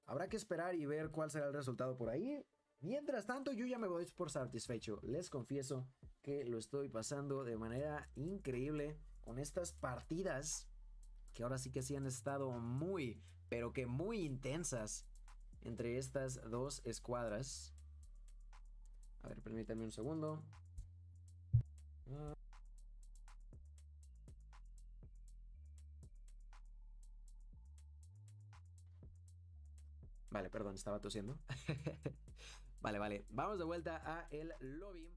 habrá que esperar y ver cuál será el resultado por ahí. Mientras tanto, yo ya me voy por satisfecho. Les confieso que lo estoy pasando de manera increíble con estas partidas, que ahora sí que sí han estado muy, pero que muy intensas entre estas dos escuadras. A ver, permítanme un segundo. Vale, perdón, estaba tosiendo. Vale. Vamos de vuelta a el lobby.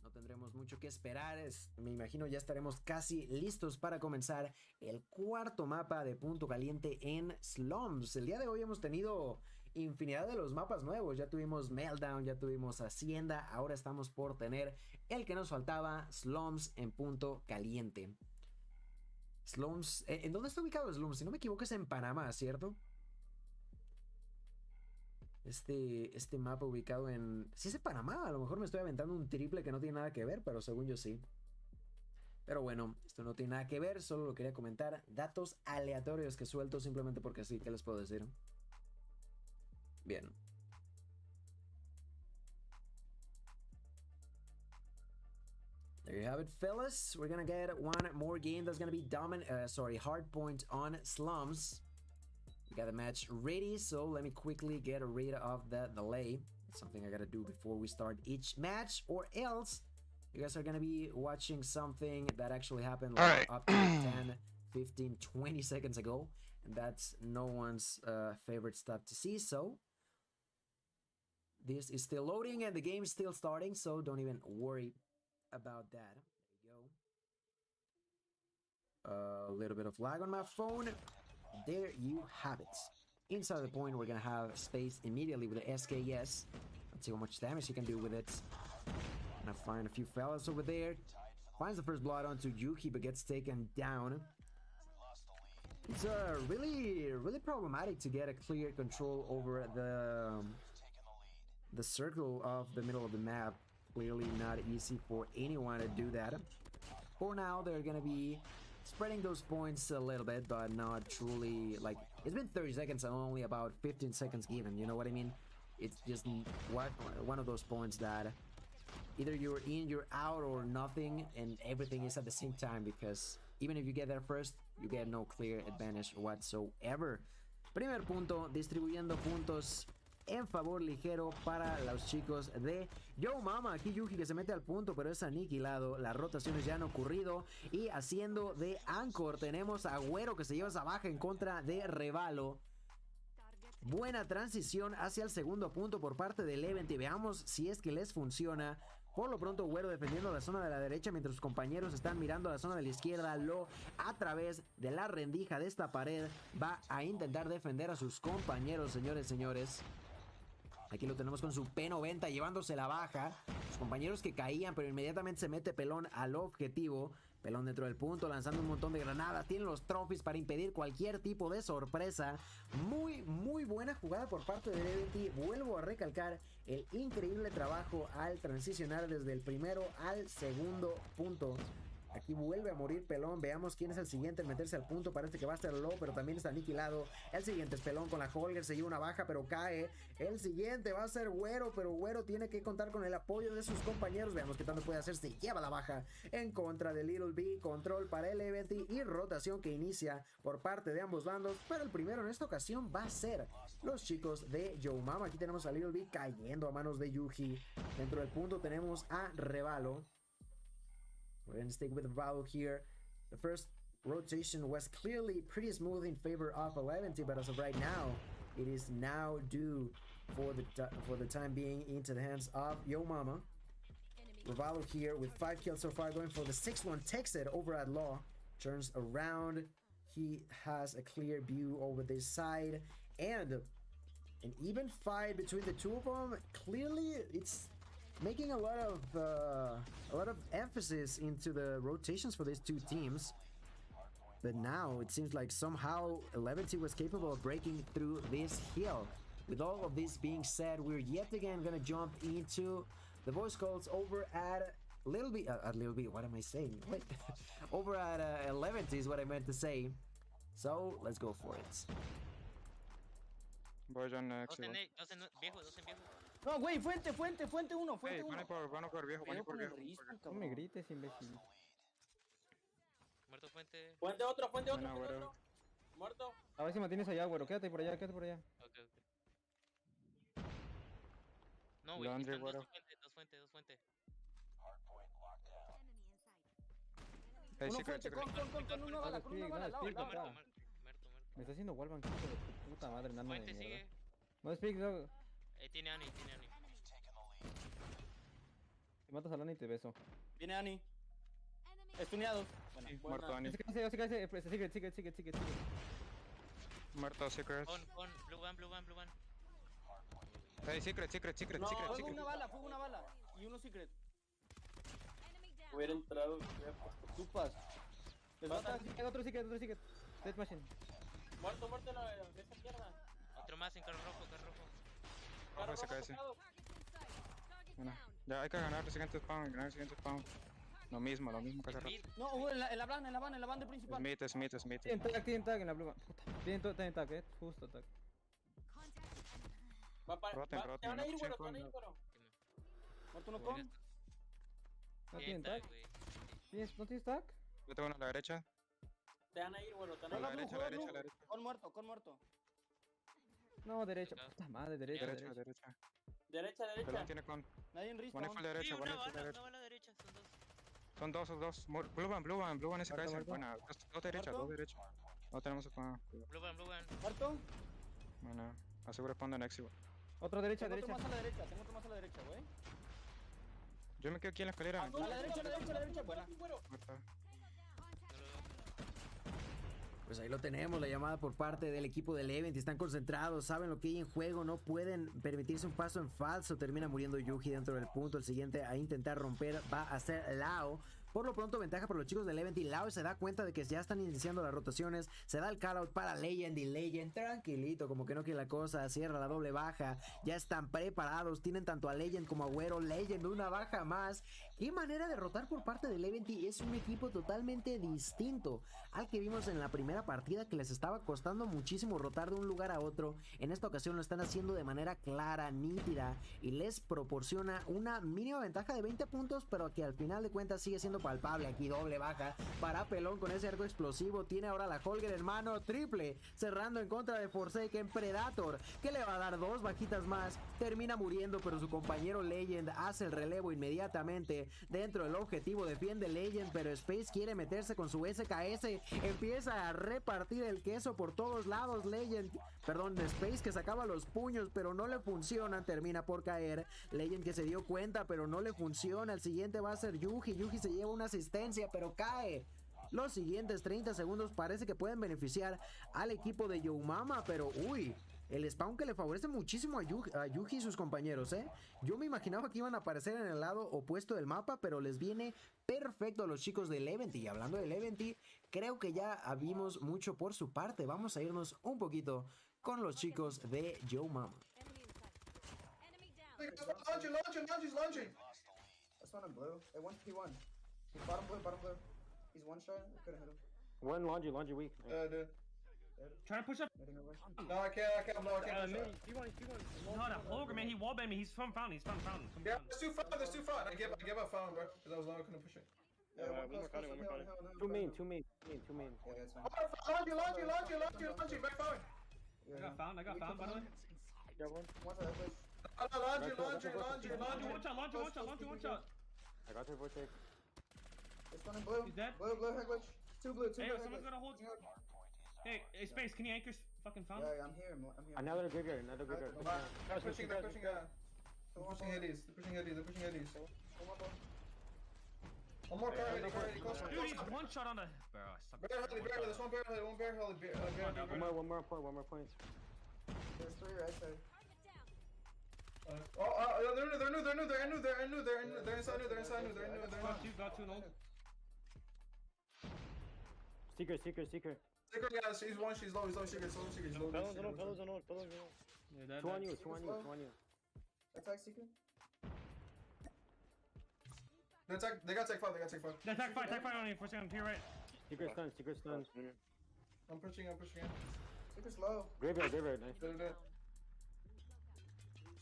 No tendremos mucho que esperar. Me imagino ya estaremos casi listos para comenzar el cuarto mapa de punto caliente en Slums. El día de hoy hemos tenido infinidad de los mapas nuevos. Ya tuvimos Meltdown, ya tuvimos Hacienda. Ahora estamos por tener el que nos faltaba, Slums en punto caliente. Slums, ¿en dónde está ubicado Slums? Si no me equivoco es en Panamá, ¿cierto? Este mapa ubicado en... Sí es en Panamá, a lo mejor me estoy aventando un triple que no tiene nada que ver, pero según yo sí. Pero bueno, esto no tiene nada que ver, solo lo quería comentar. Datos aleatorios que suelto simplemente porque sí, ¿qué les puedo decir? Bien. There you have it, fellas. We're gonna get one more game that's gonna be Hardpoint on Slums. We got the match ready, so let me quickly get rid of that delay. It's something I gotta do before we start each match, or else you guys are gonna be watching something that actually happened like up to 10, 15, 20 seconds ago, and that's no one's favorite stuff to see. So this is still loading and the game is still starting, so don't even worry about that. There you go. A little bit of lag on my phone. There you have it. Inside the point, we're gonna have space immediately with the SKS. Let's see how much damage he can do with it. Gonna find a few fellas over there. Finds the first blood onto Yuki, but gets taken down. It's really problematic to get a clear control over the circle of the middle of the map. Clearly not easy for anyone to do that. For now, they're gonna be spreading those points a little bit, but not truly. Like, it's been 30 seconds and only about 15 seconds given, you know what I mean? It's just one of those points that either you're in, you're out, or nothing, and everything is at the same time, because even if you get there first, you get no clear advantage whatsoever. Primer punto, distribuyendo puntos en favor ligero para los chicos de Yo Mama. Aquí Yuji que se mete al punto, pero es aniquilado. Las rotaciones ya han ocurrido. Y haciendo de Anchor tenemos a Güero que se lleva esa baja en contra de Revalo. Buena transición hacia el segundo punto por parte del Event y veamos si es que les funciona. Por lo pronto Güero defendiendo la zona de la derecha mientras sus compañeros están mirando la zona de la izquierda. Lo a través de la rendija de esta pared va a intentar defender a sus compañeros, señores. Aquí lo tenemos con su P90 llevándose la baja. Sus compañeros que caían, pero inmediatamente se mete Pelón al objetivo. Pelón dentro del punto, lanzando un montón de granadas. Tiene los trophies para impedir cualquier tipo de sorpresa. Muy buena jugada por parte de Levity. Vuelvo a recalcar el increíble trabajo al transicionar desde el primero al segundo punto. Aquí vuelve a morir Pelón. Veamos quién es el siguiente en meterse al punto. Parece que va a ser Low, pero también está aniquilado. El siguiente es Pelón con la Holger. Se lleva una baja, pero cae. El siguiente va a ser Güero, pero Güero tiene que contar con el apoyo de sus compañeros. Veamos qué tanto puede hacer. Se lleva la baja en contra de Little B. Control para el Eventy y rotación que inicia por parte de ambos bandos. Pero el primero en esta ocasión va a ser los chicos de Yo Mama. Aquí tenemos a Little B cayendo a manos de Yuji. Dentro del punto tenemos a Revalo. We're going to stick with Revalo here. The first rotation was clearly pretty smooth in favor of 11, but as of right now, it is now due for the time being into the hands of Yo Mama. Revalo here with 5 kills so far, going for the 6th one. Takes it over at Law. Turns around. He has a clear view over this side. And an even fight between the two of them. Clearly, it's making a lot of emphasis into the rotations for these two teams. But now it seems like somehow 11 was capable of breaking through this hill. With all of this being said, we're yet again gonna jump into the voice calls over at Little B. What am I saying? Wait, over at 11 is what I meant to say. So let's go for it. Voy on Dos en viejo. No, güey, fuente uno. Van por viejo. No me grites, imbécil. Muerto fuente. Fuente otro. Muerto. A ver si mantienes allá, güero. Quédate por allá. Ok. No, güey, están dos fuentes. Hey, Uno fuente, con una bala. Muerto. Me está haciendo wallbang, hijo de tu puta madre, nada de Fuente mierda. sigue. No speak, dog. Tiene Ani. Si matas a Lani te beso. Viene Ani. Estuneado. Muerto Ani. Se cae. Sigue. Muerto Secret. Con blue one. Hey, Secret. No, fue una bala. Y uno Secret. Hubiera entrado. Tupas. Otro Secret. Death Machine. Muerto de esa izquierda. Otro más en carro rojo. Carro SKS. Bueno, ya hay que ganar el siguiente spawn. Lo mismo que hace rato. No, en la banda principal. Smith. Tienen tag en la blue. Puta. Tienen tag, justo tag. Te van a ir, güero. Muerto uno con. No tienen tag. ¿No tienes tag? Yo tengo uno a la derecha. Te van a ir, güero. A la derecha. Con muerto. No, derecha. Puta madre, derecha. Derecha. Pelón tiene con. Nadie en respawn. One fue a la derecha, una bala a la derecha, son dos. Son dos. Blue one SKS. Buena. Dos derecha. No tenemos spawn. Blue one. Muerto. Bueno, asegura spawn de Nexi. Otro derecha. Tengo otro más a la derecha, güey. Yo me quedo aquí en la escalera. A la derecha. Buena. Muerto. Pues ahí lo tenemos, la llamada por parte del equipo del Event. Están concentrados, saben lo que hay en juego, no pueden permitirse un paso en falso. Termina muriendo Yuji dentro del punto. El siguiente a intentar romper va a ser Lao. Por lo pronto, ventaja para los chicos del Event. Y Lao se da cuenta de que ya están iniciando las rotaciones. Se da el call out para Legend. Y Legend, tranquilito, como que no quiere la cosa. Cierra la doble baja. Ya están preparados. Tienen tanto a Legend como a Güero. Legend, una baja más. Qué manera de rotar por parte del Eleventy. Es un equipo totalmente distinto al que vimos en la primera partida, que les estaba costando muchísimo rotar de un lugar a otro. En esta ocasión lo están haciendo de manera clara, nítida, y les proporciona una mínima ventaja de 20 puntos, pero que al final de cuentas sigue siendo palpable. Aquí doble baja para Pelón con ese arco explosivo. Tiene ahora la Holger en mano, triple, cerrando en contra de Forsaken. Predator, que le va a dar 2 bajitas más, termina muriendo, pero su compañero Legend hace el relevo inmediatamente. Dentro del objetivo defiende Legend, pero Space quiere meterse con su SKS, empieza a repartir el queso por todos lados. Space, que sacaba los puños, pero no le funcionan, termina por caer. Legend, que se dio cuenta, pero no le funciona. El siguiente va a ser Yuji. Yuji se lleva una asistencia, pero cae. Los siguientes 30 segundos parece que pueden beneficiar al equipo de YoMama, pero uy, el spawn que le favorece muchísimo a Yuji y sus compañeros, ¿eh? Yo me imaginaba que iban a aparecer en el lado opuesto del mapa, pero les viene perfecto a los chicos del Eleventy. Y hablando del Eleventy, creo que ya vimos mucho por su parte. Vamos a irnos un poquito con los chicos de YoMama. Launching. That's one in blue. It went P1. He's bottom blue. He's one shot. I couldn't hit him. One laundry weak. Dude. Try to push up. No, I can't. I can't He won. No, that Holger, man, he wallbanged me. He's from fountain. Yeah, there's two front. I give up fountain, bro. Because I was low, I couldn't push it. Yeah, one more fountain. Two main. Yeah, that's fine. Laundry, back fountain. I got found, by the way. Got one. One shot, laundry. One shot. I got their vortex. This one in blue. He's dead. Blue, head glitch. Two blue. Hey, someone's gonna hold. Hey, Space, can you anchor fucking found? Yeah, I'm here. Another graveyard. They're pushing Hades. One more car ready, close. Dude, he's one shot on the. Bro, I suck. Barrel, there's one barrel. One more point. There's 3 right side. They're inside. Got two, no. Seeker. Secret, yeah, she's low, she's low, secret. Pillows on. Yeah, 2 on you. Attack secret. They got tech 5. Attack fight on you for a second. To your right. Secret stun. I'm pushing in. Secret's low. Graveyard, nice.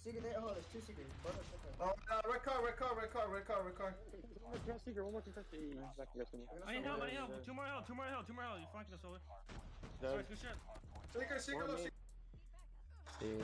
Secret there. Oh, there's 2 secrets. Red car. One more contest. I need help. Two more health. You're flanking us over. Sorry, good shot. Secret.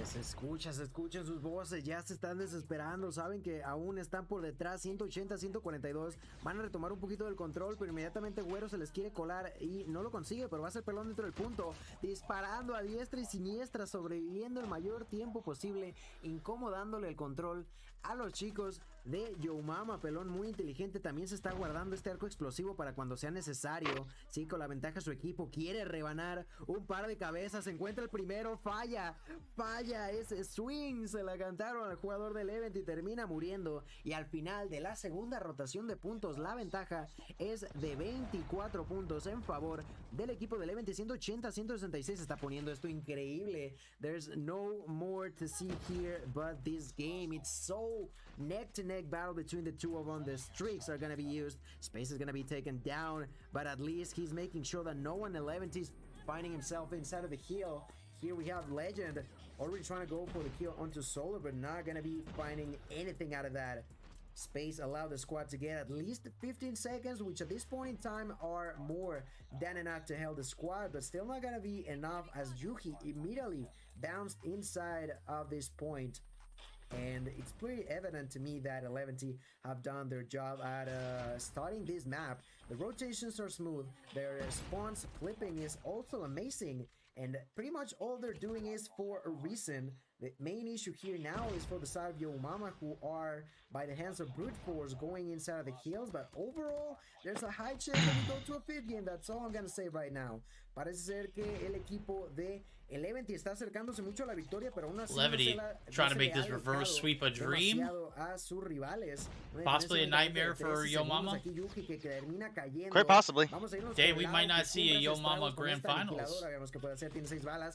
Se escuchan sus voces, ya se están desesperando, saben que aún están por detrás, 180, 142, van a retomar un poquito del control, pero inmediatamente Güero se les quiere colar y no lo consigue, pero va a ser Pelón dentro del punto, disparando a diestra y siniestra, sobreviviendo el mayor tiempo posible, incomodándole el control a los chicos de YoMama. Pelón, muy inteligente, también se está guardando este arco explosivo para cuando sea necesario. Sí, con la ventaja su equipo quiere rebanar un par de cabezas, se encuentra el primero, falla, ese swing, se la cantaron al jugador del Event y termina muriendo. Y al final de la segunda rotación de puntos, la ventaja es de 24 puntos en favor del equipo del Event. 180, 166, se está poniendo esto increíble. There's no more to see here but this game. It's so neck to neck battle between the two of them. The streaks are gonna be used. Space is gonna be taken down, but at least he's making sure that no one 11 is finding himself inside of the hill. Here we have Legend already trying to go for the kill onto Solar, but not gonna be finding anything out of that. Space allowed the squad to get at least 15 seconds, which at this point in time are more than enough to help the squad, but still not gonna be enough as Yuji immediately bounced inside of this point. And it's pretty evident to me that 11T have done their job at starting this map. The rotations are smooth, their response flipping is also amazing, and pretty much all they're doing is for a reason. The main issue here now is for the side of YoMama, who are by the hands of brute force going inside of the kills, but overall there's a high chance that we go to a 5th game. That's all I'm gonna say right now. Parece ser que el equipo de Eleventy está acercándose mucho a la victoria, pero aún así Levity trying to make this reverse sweep a dream. A sus rivales. Possibly a nightmare for YoMama. Quite possibly. Jay, we might not see a YoMama Grand Finals.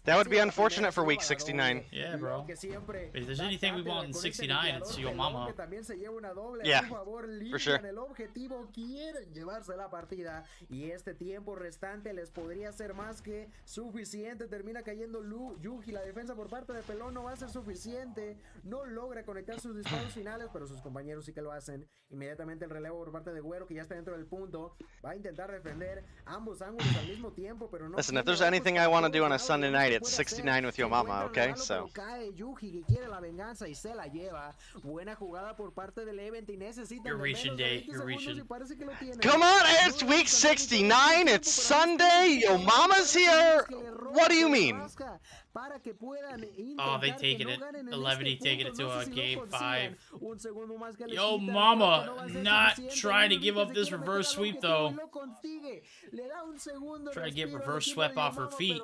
That would be unfortunate for week 69. Yeah, bro. bro. If there's anything we want in 69, it's Yo Mama. Yeah, for sure. El objetivo, quieren llevarse la partida y este tiempo restante les podría ser más que suficiente. Termina cayendo Yuji, la defensa por parte de Pelón no va a ser suficiente, no logra conectar sus disparos finales, pero sus compañeros sí que lo hacen. Inmediatamente el relevo por parte de Güero, que ya está dentro del punto, va a intentar defender ambos ángulos al mismo tiempo, pero no. Listen, if there's anything I want to do on a Sunday night, it's 69 with Yo Mama, okay? So. Cae Yuji, que quiere la venganza y se la lleva. Buena jugada por parte del Event y necesita. You're reaching, Day. You're reaching. Come on, it's week 69. It's Sunday. Yo Mama's here. What do you mean? Oh, they taking it. 11 taking it to a game 5. Yo Mama not trying to give up this reverse sweep though. Trying to get reverse swept off her feet.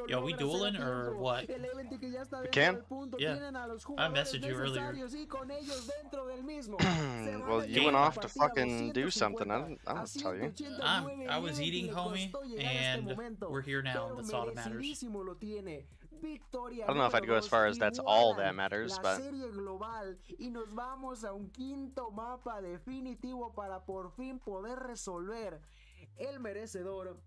Yo, we dueling or what? We can? Yeah. I messaged you earlier. Well, you went off to fucking do something. I don't tell you. I was eating, homie, and we're here now. That's all that matters. I don't know if I'd go as far as that's all that matters, but... Y nos vamos a un quinto mapa definitivo para por fin poder resolver el merecedor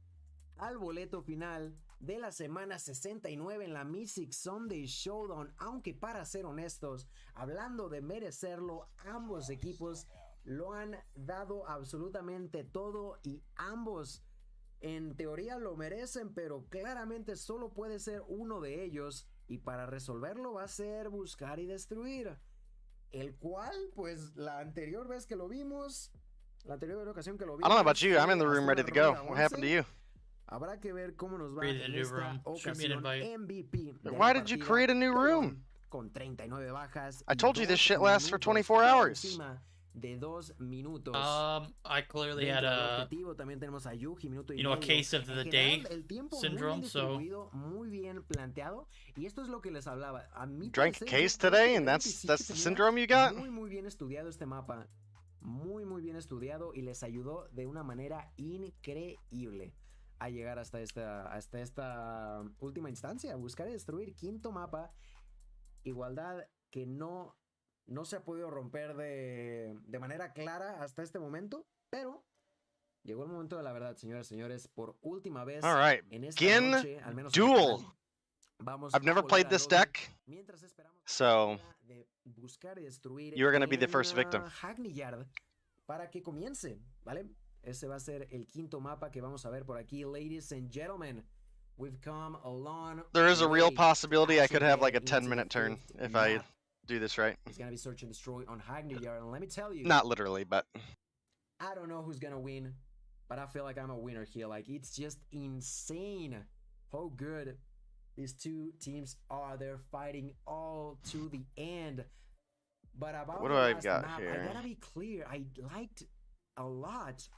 al boleto final de la semana 69 en la Meseeks Sunday Showdown. Aunque para ser honestos, hablando de merecerlo, ambos equipos lo han dado absolutamente todo y ambos en teoría lo merecen, pero claramente solo puede ser uno de ellos y para resolverlo va a ser buscar y destruir, el cual pues la anterior vez que lo vimos, la anterior ocasión que lo vimos, I don't know about you, I'm in the room ready to go. What happened to you? Habrá que ver cómo nos va en esta ocasión. MVP. Why did you create a new room? Con 39 bajas. I told you this shit lasts for 24 hours. De 2 minutos. I clearly had a, you know, a case of the day syndrome, so. Muy bien planteado. Y esto es lo que les hablaba. A mí Drank a case today, and that's the syndrome you got? Muy bien estudiado este mapa. Muy bien estudiado y les ayudó de una manera increíble a llegar hasta esta última instancia, buscar y destruir. Quinto mapa, igualdad que no se ha podido romper de manera clara hasta este momento, pero llegó el momento de la verdad, señoras y señores, por última vez en esta noche, al menos Duel. Vamos I've never played this deck, so you're going to be the first victim. Para que comience, ¿vale? Ese va a ser el quinto mapa que vamos a ver por aquí, ladies and gentlemen. We've come a long There is a real possibility I could have like a 10-minute turn if I do this right. He's gonna be search and destroy on Hagney Yard, and let me tell you, not literally, but I don't know who's gonna win, but I feel like I'm a winner here. Like, it's just insane how good these two teams are. They're fighting all to the end. But about what do I got map, here? I gotta be clear, I liked a lot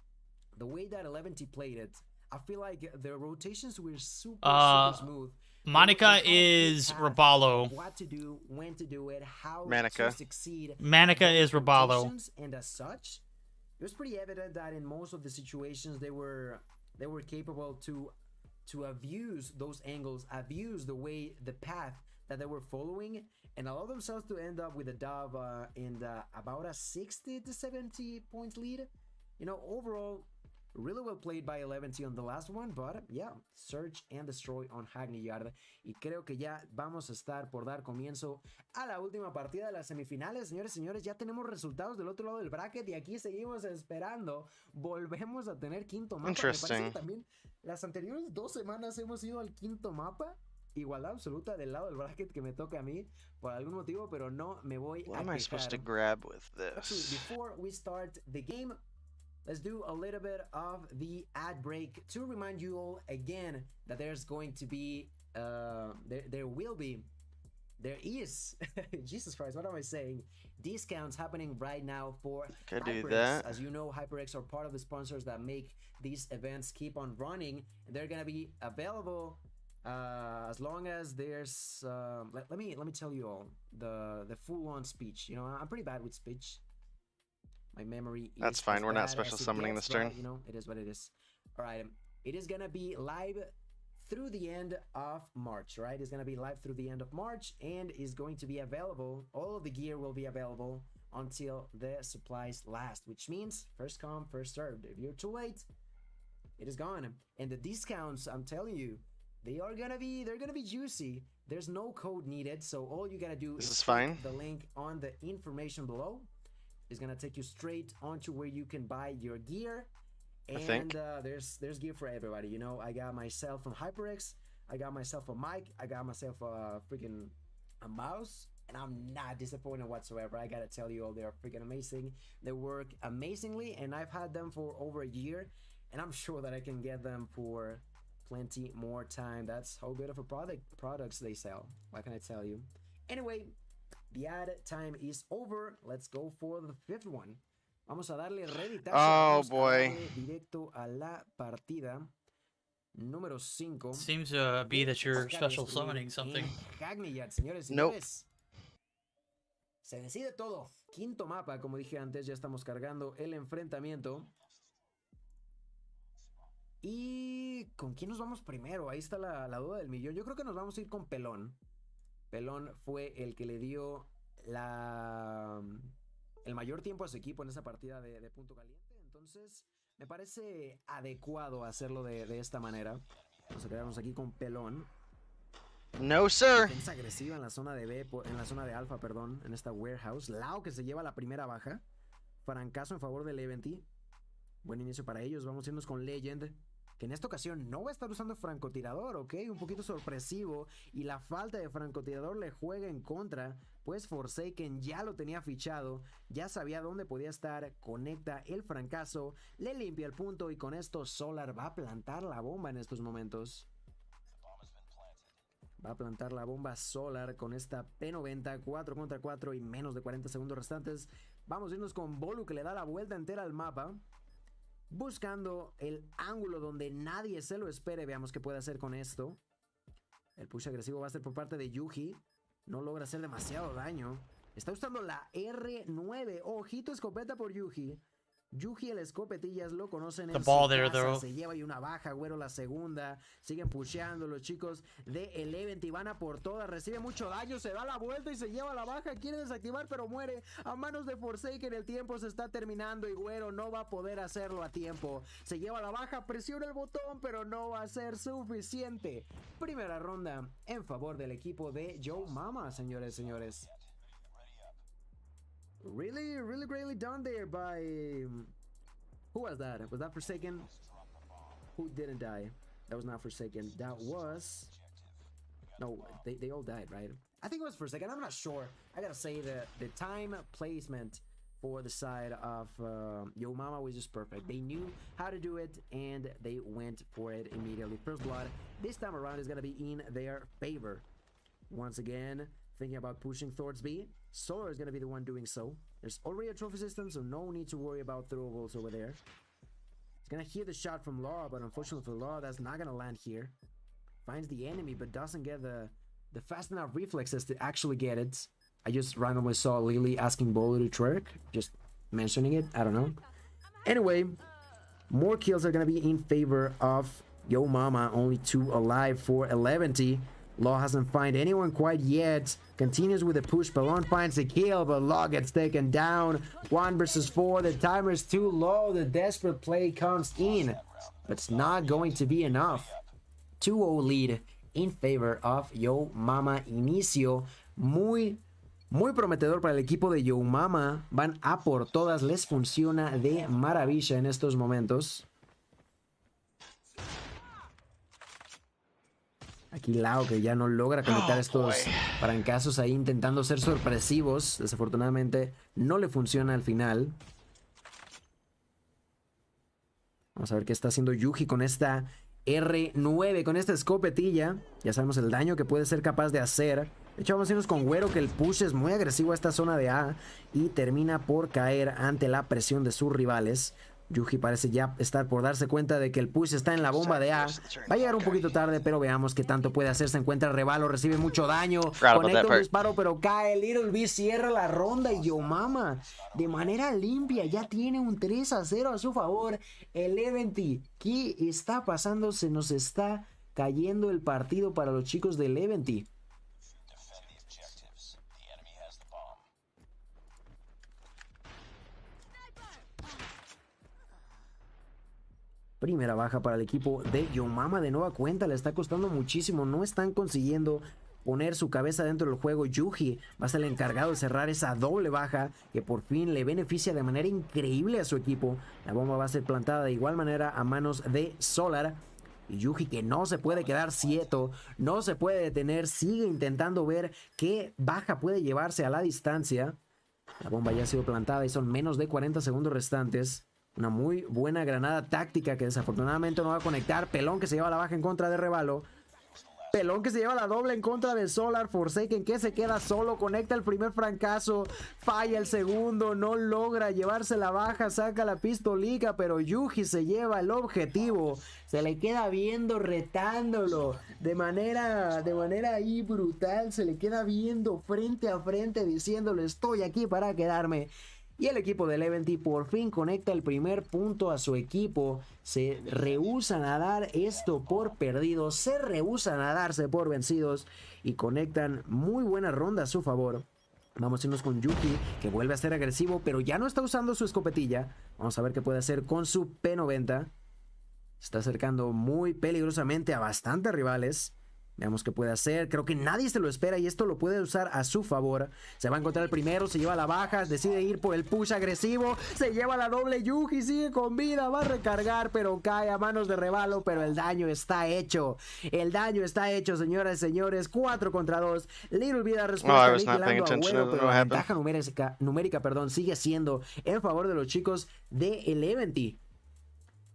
the way that 11T played it. I feel like the rotations were super smooth. Monica is Raballo. What to do, when to do it, how Manica. to succeed. Manica is Raballo. And as such, it was pretty evident that in most of the situations they were capable to abuse those angles, abuse the path that they were following, and allow themselves to end up with a dub in about a 60 to 70 points lead. You know, overall, really well played by 11T on the last one, but yeah, search and destroy on Hagney Yard. Y creo que ya vamos a estar por dar comienzo a la última partida de las semifinales. Señores y señores, ya tenemos resultados del otro lado del bracket y aquí seguimos esperando. Volvemos a tener quinto mapa. Interesting. Me parece que también las anteriores 2 semanas hemos ido al quinto mapa. Igualdad absoluta del lado del bracket que me toca a mí por algún motivo, pero no me voy what a am I supposed to grab with this? Before we start the game, let's do a little bit of the ad break to remind you all again that there's going to be there is Jesus Christ, what am I saying? Discounts happening right now for HyperX. As you know, HyperX are part of the sponsors that make these events keep on running. They're gonna be available as long as there's let me tell you all the full-on speech. You know, I'm pretty bad with speech. My memory is That's fine, we're not special summoning this turn. You know, it is what it is. Alright, it is gonna be live through the end of March, right? It's gonna be live through the end of March and is going to be available. All of the gear will be available until the supplies last, which means first come, first served. If you're too late, it is gone. And the discounts, I'm telling you, they're gonna be juicy. There's no code needed, so all you gotta do is fine. the link on the information below. It's gonna take you straight onto where you can buy your gear. And there's gear for everybody. You know, I got myself from HyperX, I got myself a mic, I got myself a freaking mouse, and I'm not disappointed whatsoever. I gotta tell you all, they're freaking amazing. They work amazingly, and I've had them for over a year, and I'm sure that I can get them for plenty more time. That's how good of a products they sell. What can I tell you? Anyway, the ad time is over. Let's go for the fifth one. Vamos a darle reditazo. Oh boy. Directo a la partida número 5. Seems to be that you're special summoning something. Señores, nope. Se decide todo. Quinto mapa, como dije antes, ya estamos cargando el enfrentamiento. ¿Y con quién nos vamos primero? Ahí está la duda del millón. Yo creo que nos vamos a ir con Pelón. Pelón fue el que le dio el mayor tiempo a su equipo en esa partida de punto caliente. Entonces, me parece adecuado hacerlo de esta manera. Vamos a quedarnos aquí con Pelón. No, sir. Defensa agresiva en la zona de B, en la zona de Alfa, perdón, en esta warehouse. Lao que se lleva la primera baja. Francazo en favor del Eventy. Buen inicio para ellos. Vamos a irnos con Legend, que en esta ocasión no va a estar usando francotirador, ¿ok? Un poquito sorpresivo, y la falta de francotirador le juega en contra, pues Forsaken ya lo tenía fichado, ya sabía dónde podía estar, conecta el francazo, le limpia el punto, y con esto Solar va a plantar la bomba en estos momentos. Va a plantar la bomba Solar con esta P90, 4 contra 4 y menos de 40 segundos restantes. Vamos a irnos con Bolu, que le da la vuelta entera al mapa, buscando el ángulo donde nadie se lo espere. Veamos qué puede hacer con esto. El push agresivo va a ser por parte de Yuji. No logra hacer demasiado daño. Está usando la R9. Ojito escopeta por Yuji. Yuji, el escopetillas, lo conocen en su casa. Se lleva ahí una baja, güero, la segunda. Siguen pusheando los chicos de Eleven y van a por todas. Recibe mucho daño, se da la vuelta y se lleva la baja. Quiere desactivar, pero muere a manos de Forsaken. El tiempo se está terminando y güero no va a poder hacerlo a tiempo. Se lleva la baja, presiona el botón, pero no va a ser suficiente. Primera ronda en favor del equipo de Yo Mama, señores, señores. Really greatly done there by... Who was that? Was that Forsaken? Who didn't die? That was not Forsaken. That was... No, they all died, right? I think it was Forsaken. I'm not sure. I gotta say the time placement for the side of Yo Mama was just perfect. They knew how to do it, and they went for it immediately. First blood this time around is gonna be in their favor. Once again, thinking about pushing towards B. Solar is going to be the one doing so. There's already a trophy system, so no need to worry about throwables over there. He's going to hear the shot from Laura, but unfortunately for Laura, that's not going to land here. Finds the enemy, but doesn't get the fast enough reflexes to actually get it. I just randomly saw Lily asking Bolo to twerk. Just mentioning it. I don't know. Anyway, more kills are going to be in favor of Yo Mama. Only 2 alive for 11T. Law hasn't found anyone quite yet. Continues with the push. Pelon finds a kill, but Law gets taken down. 1 versus 4. The timer is too low. The desperate play comes in, but it's not going to be enough. 2-0 lead in favor of Yo Mama. Inicio muy prometedor para el equipo de Yo Mama. Van a por todas. Les funciona de maravilla en estos momentos. Aquí Lao, que ya no logra conectar estos fracasos ahí, intentando ser sorpresivos. Desafortunadamente no le funciona al final. Vamos a ver qué está haciendo Yuji con esta R9, con esta escopetilla. Ya sabemos el daño que puede ser capaz de hacer. De hecho, vamos a irnos con Güero, que el push es muy agresivo a esta zona de A y termina por caer ante la presión de sus rivales. Yuji parece ya estar por darse cuenta de que el push está en la bomba de A. Va a llegar un poquito tarde, pero veamos qué tanto puede hacer. Se encuentra Revalo, recibe mucho daño. Conecta un disparo, pero cae. Little B cierra la ronda y Yo Mama, de manera limpia, ya tiene un 3-0 a su favor. El Eventy, ¿qué está pasando? Se nos está cayendo el partido para los chicos de Leventy. Defend the objectives. The enemy has the bomb. Primera baja para el equipo de Yomama de nueva cuenta, le está costando muchísimo, no están consiguiendo poner su cabeza dentro del juego. Yuji va a ser el encargado de cerrar esa doble baja que por fin le beneficia de manera increíble a su equipo. La bomba va a ser plantada de igual manera a manos de Solar. Y Yuji, que no se puede quedar quieto, no se puede detener, sigue intentando ver qué baja puede llevarse a la distancia. La bomba ya ha sido plantada y son menos de 40 segundos restantes. Una muy buena granada táctica que desafortunadamente no va a conectar. Pelón que se lleva la baja en contra de Revalo. Pelón que se lleva la doble en contra de Solar. Forsaken que se queda solo, conecta el primer francazo, falla el segundo, no logra llevarse la baja, saca la pistolica, pero Yuji se lleva el objetivo. Se le queda viendo, retándolo de manera ahí brutal, se le queda viendo frente a frente, diciéndole estoy aquí para quedarme. Y el equipo de Leventy por fin conecta el primer punto a su equipo. Se rehúsan a dar esto por perdido, se rehúsan a darse por vencidos y conectan muy buena ronda a su favor. Vamos a irnos con Yuki, que vuelve a ser agresivo, pero ya no está usando su escopetilla. Vamos a ver qué puede hacer con su P90. Se está acercando muy peligrosamente a bastantes rivales. Veamos qué puede hacer. Creo que nadie se lo espera y esto lo puede usar a su favor. Se va a encontrar el primero, se lleva la baja, decide ir por el push agresivo, se lleva la doble. Yuji sigue con vida, va a recargar, pero cae a manos de Revalo. Pero el daño está hecho. El daño está hecho, señoras y señores. 4 contra 2. Little Vida respuesta aniquilando a Güero, pero la ventaja numérica, sigue siendo en favor de los chicos de Leventy.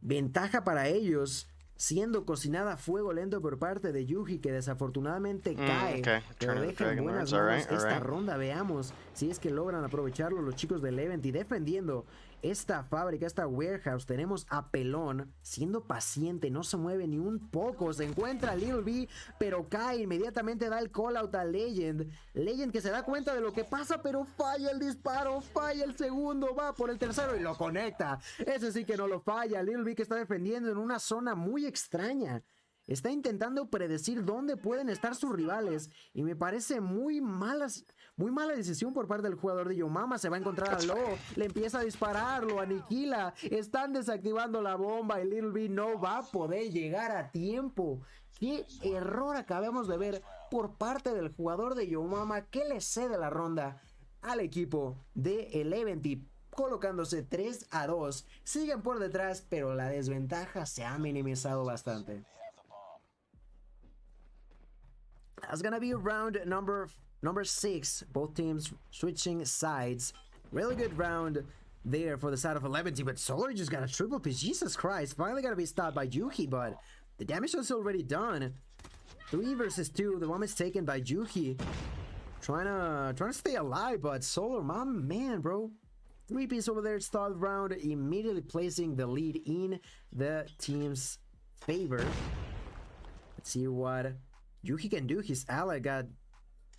Ventaja para ellos, siendo cocinada a fuego lento por parte de Yuji, que desafortunadamente cae, pero deja en buenas manos esta ronda. Veamos si es que logran aprovecharlo los chicos de Leventy defendiendo esta fábrica, esta warehouse. Tenemos a Pelón siendo paciente, no se mueve ni un poco, se encuentra Little B, pero cae, inmediatamente da el call out a Legend. Legend que se da cuenta de lo que pasa, pero falla el disparo, falla el segundo, va por el tercero y lo conecta. Ese sí que no lo falla. Little B que está defendiendo en una zona muy extraña. Está intentando predecir dónde pueden estar sus rivales y me parece muy mala decisión por parte del jugador de Yomama. Se va a encontrar a Low, le empieza a disparar, lo aniquila, están desactivando la bomba y Little B no va a poder llegar a tiempo. Qué error acabamos de ver por parte del jugador de Yomama, que le cede la ronda al equipo de Leventy, colocándose 3-2. Siguen por detrás, pero la desventaja se ha minimizado bastante. That's gonna be round number 6. Both teams switching sides. Really good round there for the side of Leventy, but Solar just got a triple piece. Jesus Christ, finally gonna be stopped by Yuji, but the damage was already done. 3 versus 2. The bomb is taken by Yuji. Trying to stay alive, but Solar, my man, bro. 3-piece over there, start round, immediately placing the lead in the team's favor. Let's see what Yuji can do. His ally got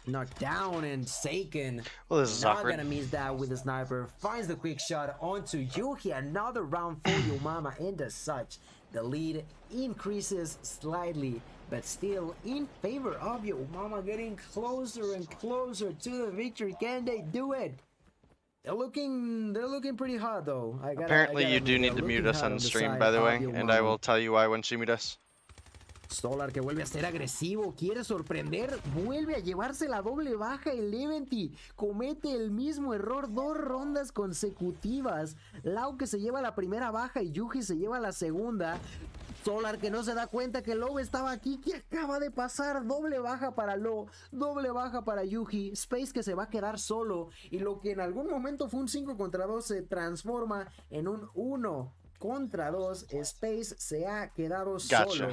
knocked down, and Seiken not gonna miss that with the sniper. Finds the quick shot onto Yuji. Another round for Yomama, and as such, the lead increases slightly, but still in favor of Yomama, getting closer and closer to the victory. Can they do it? They're looking pretty hot though. Apparently you do need to mute us on the stream, by the way, and I will tell you why once you mute us. Solar que vuelve a ser agresivo, quiere sorprender, vuelve a llevarse la doble baja. El Leventy comete el mismo error 2 rondas consecutivas. Lau que se lleva la primera baja y Yuji se lleva la segunda. Solar que no se da cuenta que Low estaba aquí. ¿Qué acaba de pasar? Doble baja para Low, doble baja para Yuji. Space que se va a quedar solo y lo que en algún momento fue un 5 contra 2 se transforma en un 1 contra 2. Space se ha quedado solo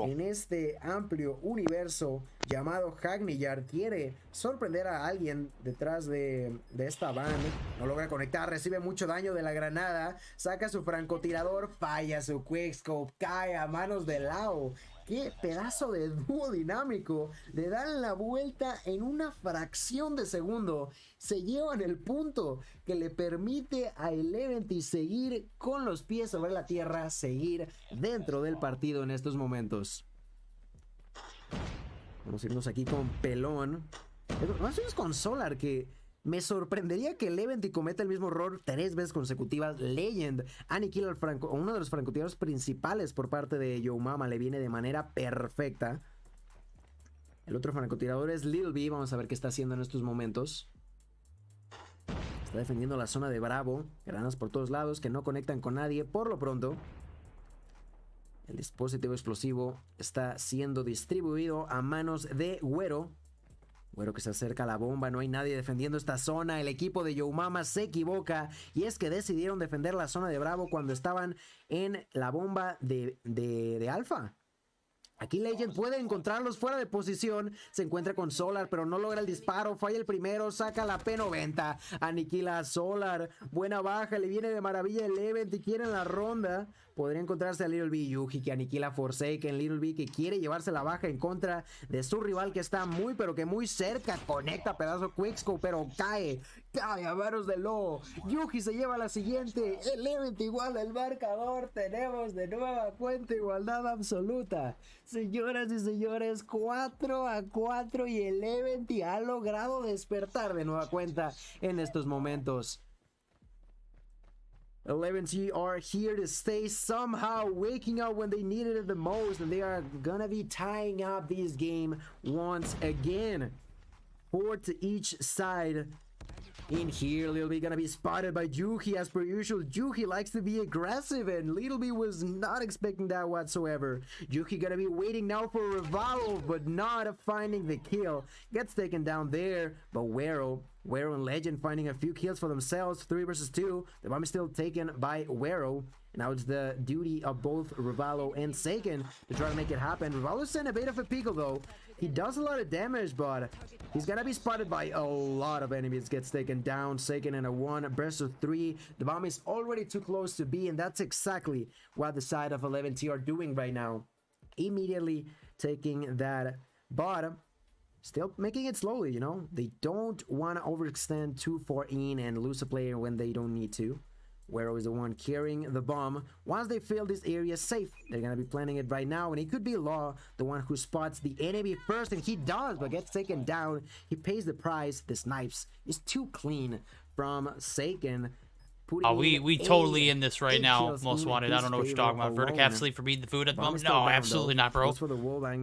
en este amplio universo llamado Hackney Yard. Quiere sorprender a alguien detrás de esta van. No logra conectar, recibe mucho daño de la granada. Saca su francotirador, falla su quickscope, cae a manos de Lao. Qué pedazo de dúo dinámico. Le dan la vuelta en una fracción de segundo. Se llevan el punto que le permite a Leventy seguir con los pies sobre la tierra, seguir dentro del partido en estos momentos. Vamos a irnos aquí con Pelón. Vamos a irnos con Solar, que me sorprendería que Leventy cometa el mismo error 3 veces consecutivas. Legend aniquila uno de los francotiradores principales por parte de Yo Mama. Le viene de manera perfecta. El otro francotirador es Little B. Vamos a ver qué está haciendo en estos momentos. Está defendiendo la zona de Bravo. Granadas por todos lados que no conectan con nadie. Por lo pronto, el dispositivo explosivo está siendo distribuido a manos de Güero. Güero que se acerca a la bomba. No hay nadie defendiendo esta zona. El equipo de Yo Mama se equivoca. Y es que decidieron defender la zona de Bravo cuando estaban en la bomba de Alfa. Aquí Legend puede encontrarlos fuera de posición. Se encuentra con Solar, pero no logra el disparo. Falla el primero, saca la P90. Aniquila a Solar. Buena baja, le viene de maravilla el Event y quiere en la ronda. Podría encontrarse a Little B. Yuji que aniquila a Forsaken. Little B que quiere llevarse la baja en contra de su rival que está muy pero que muy cerca. Conecta pedazo Quickscope, pero cae a manos de Lobo. Yuji se lleva la siguiente. El Event iguala el marcador. Tenemos de nueva cuenta igualdad absoluta. Señoras y señores, 4-4 y el Event ha logrado despertar de nueva cuenta en estos momentos. 11T are here to stay, somehow waking up when they needed it the most, and they are gonna be tying up this game once again. 4 to each side. In here, Little B gonna be spotted by Yuji as per usual. Yuji likes to be aggressive and Little B was not expecting that whatsoever. Yuji gonna be waiting now for a revolve but not finding the kill. Gets taken down there, but Wero and Legend finding a few kills for themselves. 3 versus 2. The bomb is still taken by Wero. Now it's the duty of both Rivalo and Seiken to try to make it happen. Rivalo's in a bit of a pickle though. He does a lot of damage, but he's gonna be spotted by a lot of enemies. Gets taken down. Seiken in a 1 versus 3. The bomb is already too close to B, and that's exactly what the side of 11T are doing right now. Immediately taking that bottom. Still making it slowly, you know. They don't want to overextend too far in and lose a player when they don't need to. Wero is the one carrying the bomb. Once they feel this area safe, they're gonna be planning it right now, and it could be Law, the one who spots the enemy first, and he does, but gets taken down. He pays the price. The snipes is too clean from Seiken. We totally in this right now, Most Wanted. I don't know what you're talking about. Verticap sleep for beating the food at the moment? No, absolutely not, bro.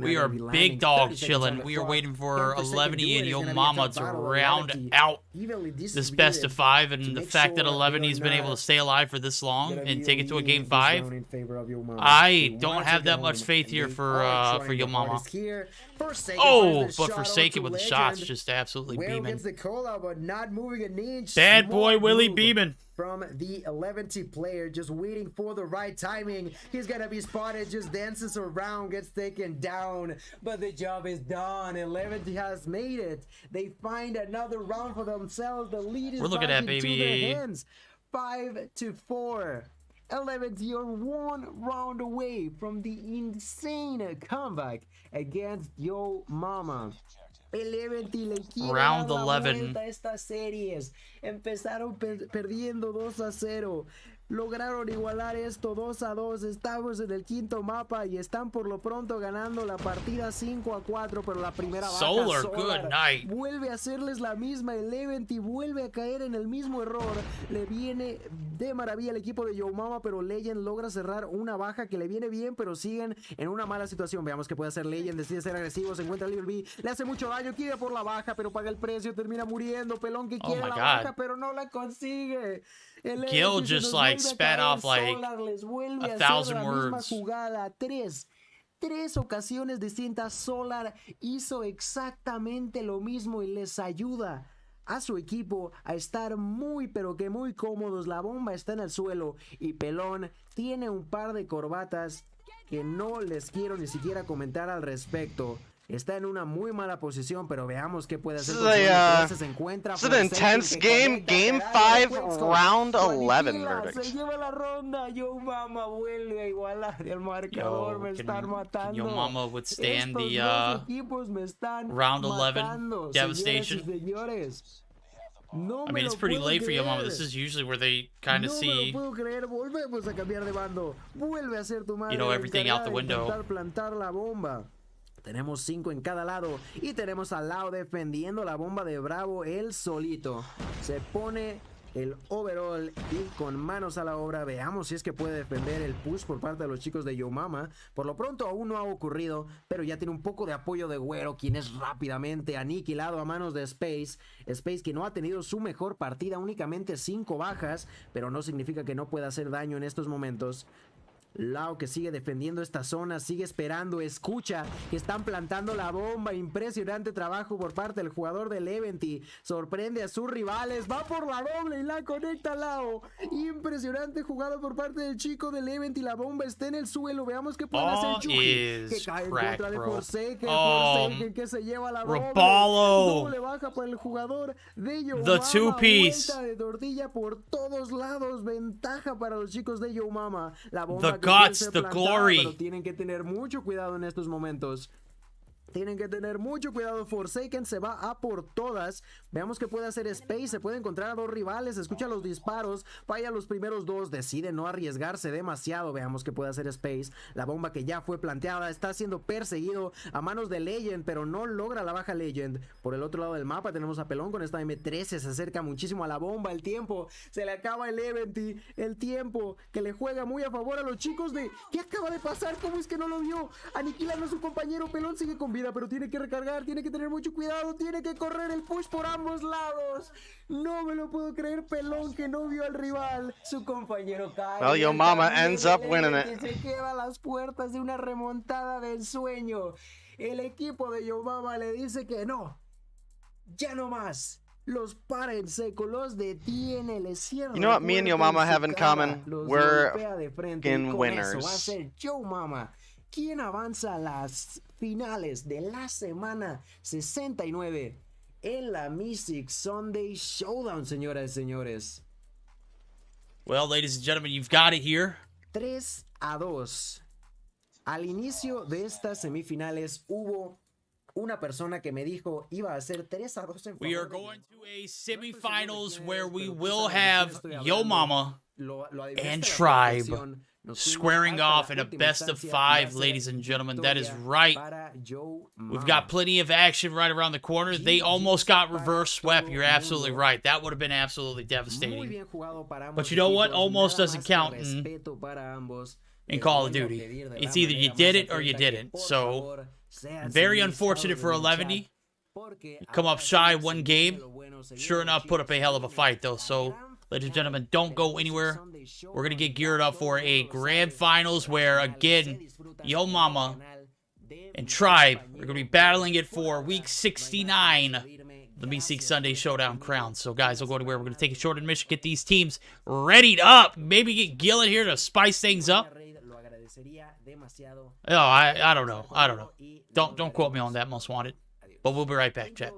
We are big dogs chilling. We are waiting for 11E and Yo Mama to round out this best of 5, and the fact that 11E's been able to stay alive for this long and take it to a game 5, I don't have that much faith here for Yo Mama. Oh, but Forsaken with the shots, just absolutely beaming. Bad boy Willie beaming. From the 11T player, just waiting for the right timing. He's gonna be spotted, just dances around, gets taken down, but the job is done. 11T has made it. They find another round for themselves. The lead is back into their hands. 5-4. 11T are 1 round away from the insane comeback against Yo Mama. 11T le quiere Round dar la 11. vuelta a estas series. Empezaron perdiendo 2-0. Lograron igualar esto 2-2. Estamos en el quinto mapa y están por lo pronto ganando la partida 5-4, pero la primera baja Solar, good night. vuelve a hacerles la misma. 11T vuelve a caer en el mismo error. Le viene de maravilla el equipo de Yo Mama, pero Legend logra cerrar una baja que le viene bien, pero siguen en una mala situación. Veamos qué puede hacer Legend. Decide ser agresivo, se encuentra Little B, le hace mucho daño, quiere por la baja, pero paga el precio, termina muriendo. Pelón que quiere la baja, pero no la consigue. Gil just like spat off like 1,000 words. Jugada. Tres ocasiones distintas. Solar hizo exactamente lo mismo y les ayuda a su equipo a estar muy pero que muy cómodos. La bomba está en el suelo y Pelón tiene un par de corbatas que no les quiero ni siquiera comentar al respecto. Está en una muy mala posición, pero veamos qué puede hacer. This is an intense game. Game 5, round 11 verdict. Se lleva la ronda. Yo Mama vuelve a igualar el marcador. Me están matando. Yo Mama withstand the round 11 devastation? No I mean, it's pretty late for Yo Mama. This is usually where they kind of see, you know, everything out the window. Plantar la bomba. Tenemos 5 en cada lado y tenemos al lado defendiendo la bomba de Bravo él solito. Se pone el overall y con manos a la obra veamos si es que puede defender el push por parte de los chicos de Yo Mama. Por lo pronto aún no ha ocurrido, pero ya tiene un poco de apoyo de Güero, quien es rápidamente aniquilado a manos de Space. Space que no ha tenido su mejor partida, únicamente 5 bajas, pero no significa que no pueda hacer daño en estos momentos. Lau que sigue defendiendo esta zona, sigue esperando, escucha que están plantando la bomba. Impresionante trabajo por parte del jugador del Eventy. Sorprende a sus rivales, va por la doble y la conecta Lau. Impresionante jugada por parte del chico del Eventy. La bomba está en el suelo, veamos qué puede hacer Juju, que cae en contra de Forsaken. Forsaken que se lleva la doble. Doble baja por el jugador de Yo Mama. Vuelta de tortilla por todos lados, ventaja para los chicos de Yo Mama. La bomba the glory. Pero tienen que tener mucho cuidado en estos momentos. Tienen que tener mucho cuidado. Forsaken se va a por todas. Veamos qué puede hacer Space. Se puede encontrar a 2 rivales. Escucha los disparos. Falla los primeros 2. Decide no arriesgarse demasiado. Veamos qué puede hacer Space. La bomba que ya fue planteada. Está siendo perseguido a manos de Legend, pero no logra la baja Legend. Por el otro lado del mapa tenemos a Pelón con esta M13. Se acerca muchísimo a la bomba. El tiempo. Se le acaba el Eventy. El tiempo que le juega muy a favor a los chicos de... ¿Qué acaba de pasar? ¿Cómo es que no lo vio? Aniquilando a su compañero. Pelón sigue con vida, pero tiene que recargar, tiene que tener mucho cuidado, tiene que correr el push por ambos lados. No me lo puedo creer, Pelón, que no vio al rival. Su compañero cae. Well, Yo Mama ends up winning it. Se queda a las puertas de una remontada del sueño. El equipo de Yo Mama le dice que no, ya no más. Los para en seco, los detiene, les cierra. You know what me and Yo Mama have in common? We're fucking winners. Eso va a ser Yo Mama quien avanza a las finales de la semana 69 en la Meseeks Sunday Showdown, señoras y señores. Well, ladies and gentlemen, you've got it here. 3-2. Al inicio de estas semifinales hubo una persona que me dijo iba a ser 3-2 en favor. We are going to a semifinals where we will have Yo Mama and Tribe squaring off in a best of 5, ladies and gentlemen. That is right. We've got plenty of action right around the corner. They almost got reverse swept. You're absolutely right. That would have been absolutely devastating. But you know what? Almost doesn't count in Call of Duty. It's either you did it or you didn't. So, very unfortunate for 11. Come up shy 1 game. Sure enough, put up a hell of a fight, though. So, ladies and gentlemen, don't go anywhere. We're going to get geared up for a grand finals where, again, Yo Mama and Tribe are going to be battling it for week 69, the Meseeks Sunday Showdown crown. So, guys, don't go anywhere. We're going to take a short intermission, get these teams readied up. Maybe get Gillen here to spice things up. Oh, I don't know. I don't know. Don't quote me on that, most wanted. But we'll be right back, chat.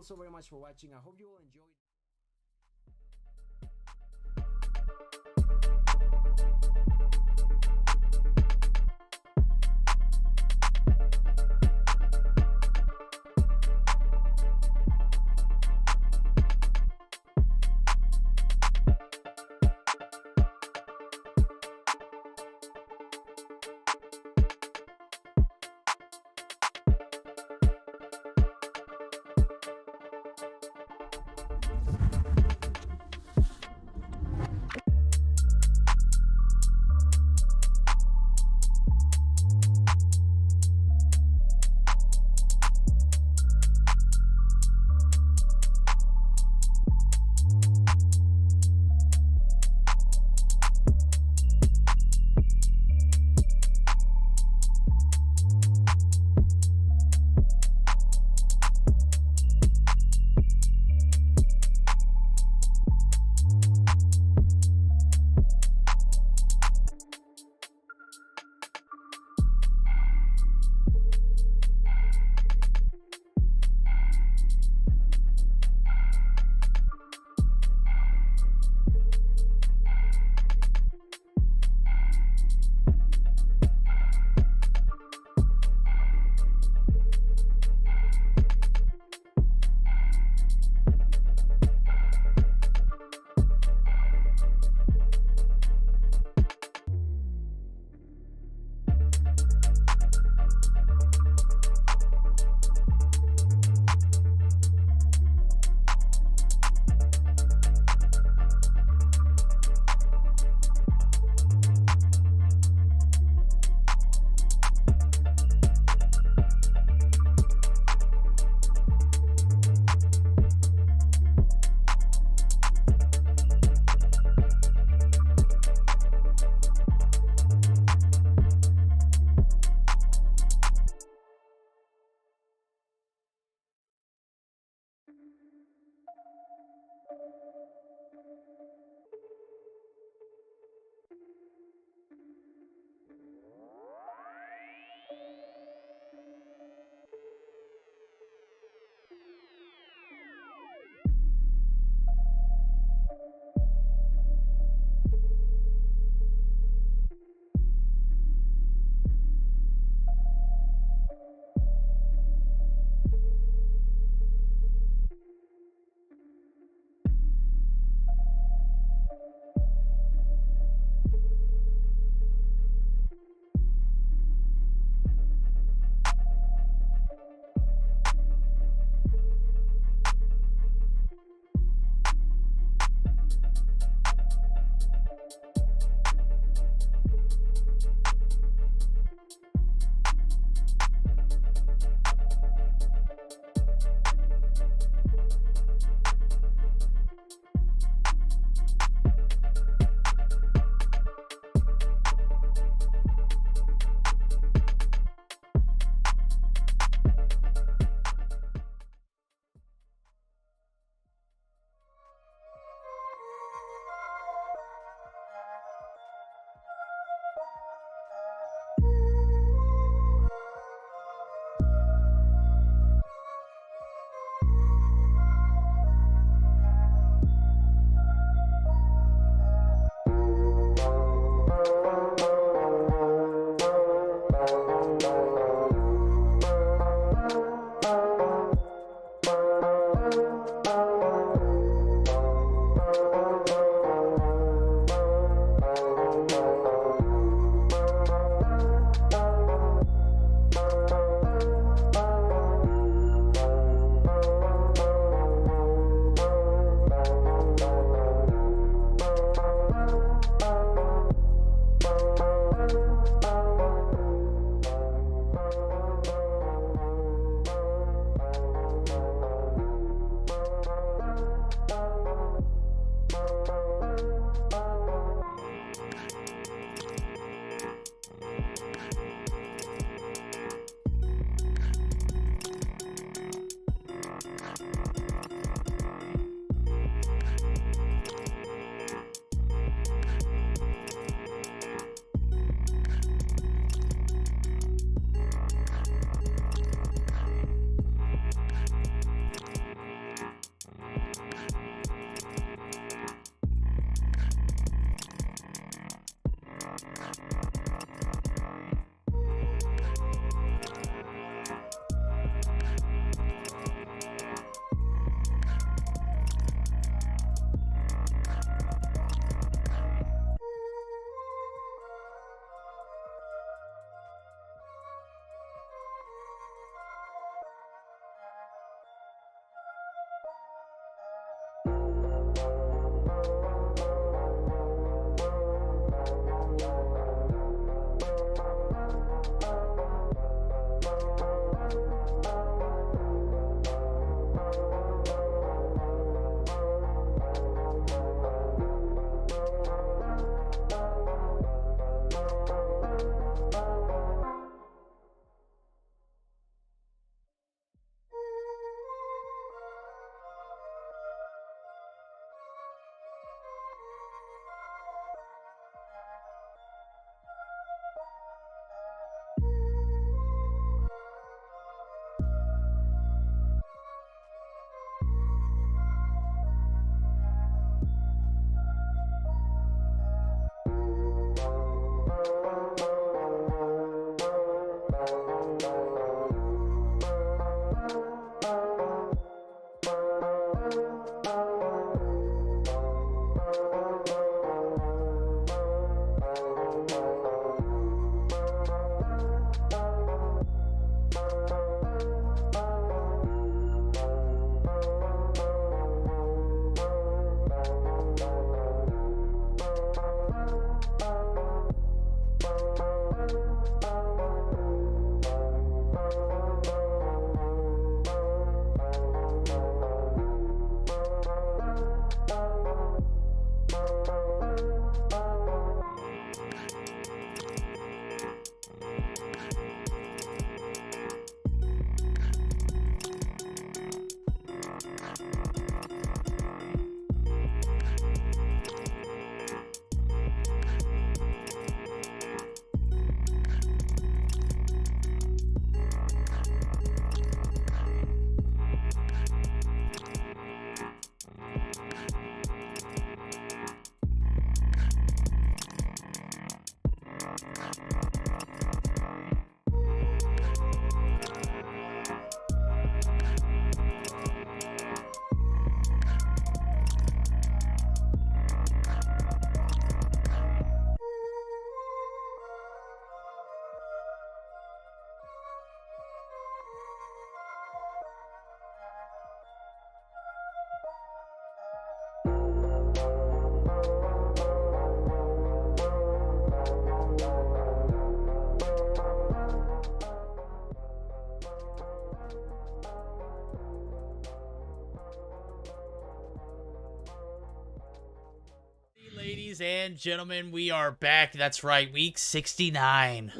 Ladies and gentlemen, we are back. That's right, week 69.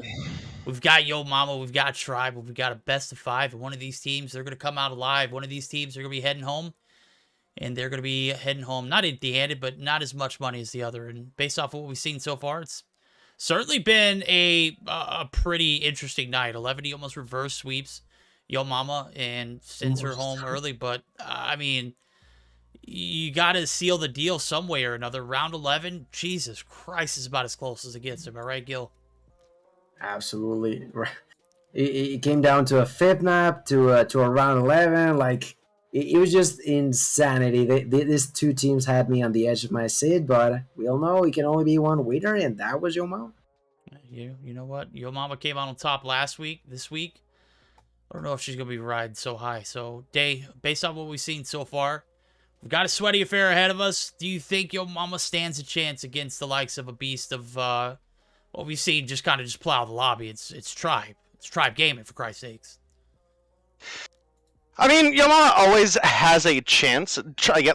We've got Yo Mama, we've got Tribe, we've got a best of 5. And one of these teams, they're going to come out alive. One of these teams, they're going to be heading home. And they're going to be heading home, not empty-handed, but not as much money as the other. And based off of what we've seen so far, it's certainly been a pretty interesting night. 11 almost reverse sweeps Yo Mama and sends her home early. But, I mean, you got to seal the deal some way or another. Round 11, Jesus Christ, is about as close as it gets. Am I right, Gil? Absolutely. It came down to a 5th map, to a round 11. Like, it was just insanity. These two teams had me on the edge of my seat, but we all know it can only be one winner, and that was Yo Mama. You know what? Yo Mama came out on top last week. This week, I don't know if she's going to be riding so high. So, Day, based on what we've seen so far, we've got a sweaty affair ahead of us. Do you think Yo Mama stands a chance against the likes of a beast of what we've seen just kind of just plow the lobby? It's Tribe. It's Tribe gaming, for Christ's sakes. I mean, Yo Mama always has a chance.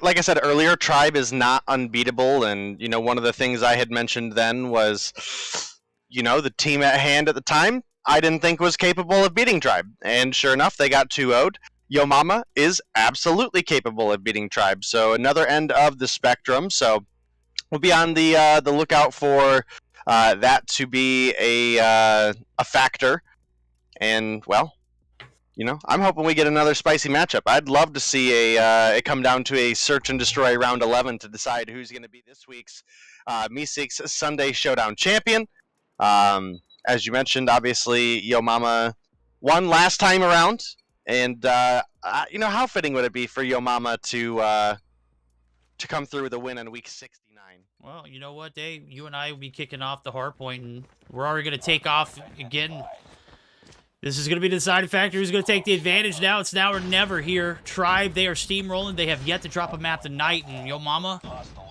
Like I said earlier, Tribe is not unbeatable, and, you know, one of the things I had mentioned then was, you know, the team at hand at the time, I didn't think was capable of beating Tribe. And sure enough, they got 2-0'd. Yo Mama is absolutely capable of beating Tribe. So another end of the spectrum. So we'll be on the lookout for that to be a factor. And, well, you know, I'm hoping we get another spicy matchup. I'd love to see it come down to a search and destroy round 11 to decide who's going to be this week's Meseeks Sunday Showdown champion. As you mentioned, obviously, Yo Mama won last time around. And, you know, how fitting would it be for Yo Mama to come through with a win in week 69? Well, you know what, Dave? You and I will be kicking off the hard point, and we're already going to take off again. This is going to be the deciding factor. Who's going to take the advantage now? It's now or never here. Tribe, they are steamrolling. They have yet to drop a map tonight. And Yo Mama,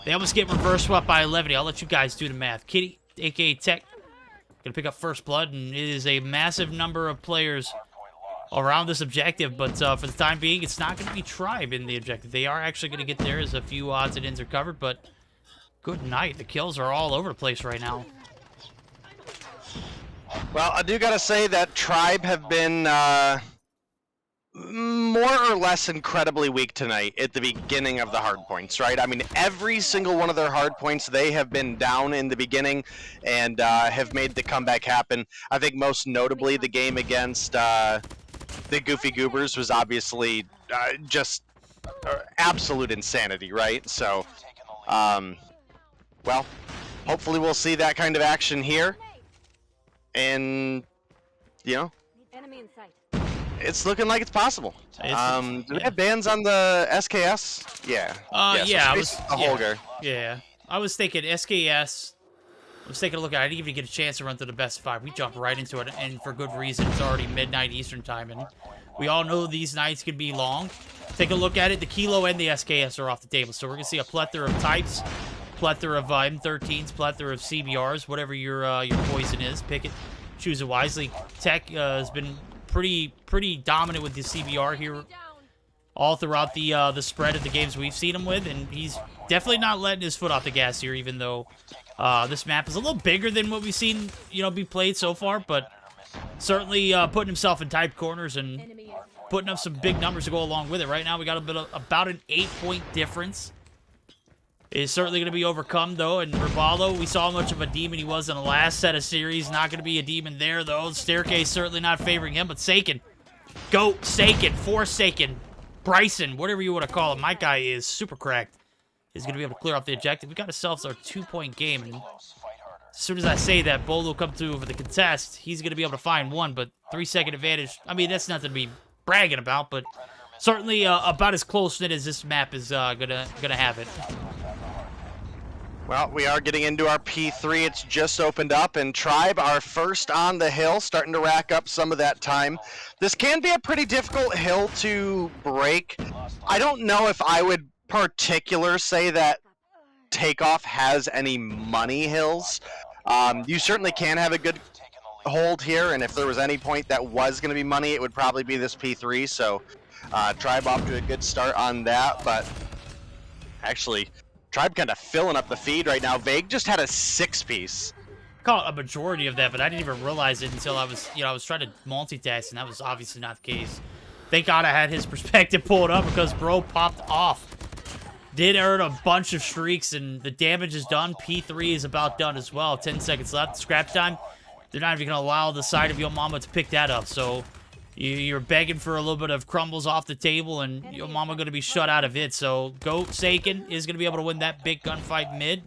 they almost get reverse swept by 11. I'll let you guys do the math. Kitty, a.k.a. Tech, going to pick up first blood. And it is a massive number of players around this objective. But for the time being, it's not going to be Tribe in the objective. They are actually going to get there as a few odds and ends are covered. But good night. The kills are all over the place right now. Well, I do gotta say that Tribe have been more or less incredibly weak tonight at the beginning of the hard points, right? I mean, every single one of their hard points, they have been down in the beginning and have made the comeback happen. I think most notably the game against the Goofy Goobers was obviously just absolute insanity, right? So, well, hopefully we'll see that kind of action here. And, you know, Enemy in sight. it's looking like it's possible. Do they have bans on the SKS? Yeah. Yeah, so I was a Holger. Yeah, I was thinking SKS, Let's take a look at it. I didn't even get a chance to run through the best 5. We jumped right into it, and for good reason. It's already midnight Eastern time, and we all know these nights can be long. Take a look at it. The Kilo and the SKS are off the table, so we're going to see a plethora of types, plethora of M13s, plethora of CBRs, whatever your poison is. Pick it, choose it wisely. Tech has been pretty dominant with the CBR here all throughout the spread of the games we've seen him with, and he's definitely not letting his foot off the gas here, even though this map is a little bigger than what we've seen, be played so far, but certainly putting himself in tight corners and putting up some big numbers to go along with it. Right now, we got about an 8-point difference. It's certainly going to be overcome, though, and Raballo, we saw how much of a demon he was in the last set of series. Not going to be a demon there, though. The staircase certainly not favoring him, but Saken. Goat, Saken, Forsaken, Bryson, whatever you want to call him. My guy is super cracked. He's going to be able to clear off the objective. We got ourselves our 2-point game, and as soon as I say that, Bolo will come through for the contest. He's going to be able to find one, but 3-second advantage. I mean, that's nothing to be bragging about, but certainly about as close-knit as this map is gonna have it. Well, we are getting into our P3. It's just opened up, and Tribe are first on the hill, starting to rack up some of that time. This can be a pretty difficult hill to break. I don't know if I would say that Takeoff has any money hills. You certainly can have a good hold here, and if there was any point that was going to be money, it would probably be this P3, so Tribe off to a good start on that, but actually, Tribe kind of filling up the feed right now. Vague just had a 6-piece. Call it a majority of that, but I didn't even realize it until I was trying to multitask, and that was obviously not the case. Thank God I had his perspective pulled up because bro popped off. Did earn a bunch of streaks, and the damage is done. P3 is about done as well. 10 seconds left. Scratch time. They're not even going to allow the side of Yo Mama to pick that up, so you're begging for a little bit of crumbles off the table, and Yo Mama going to be shut out of it. So Goat Saken is going to be able to win that big gunfight mid.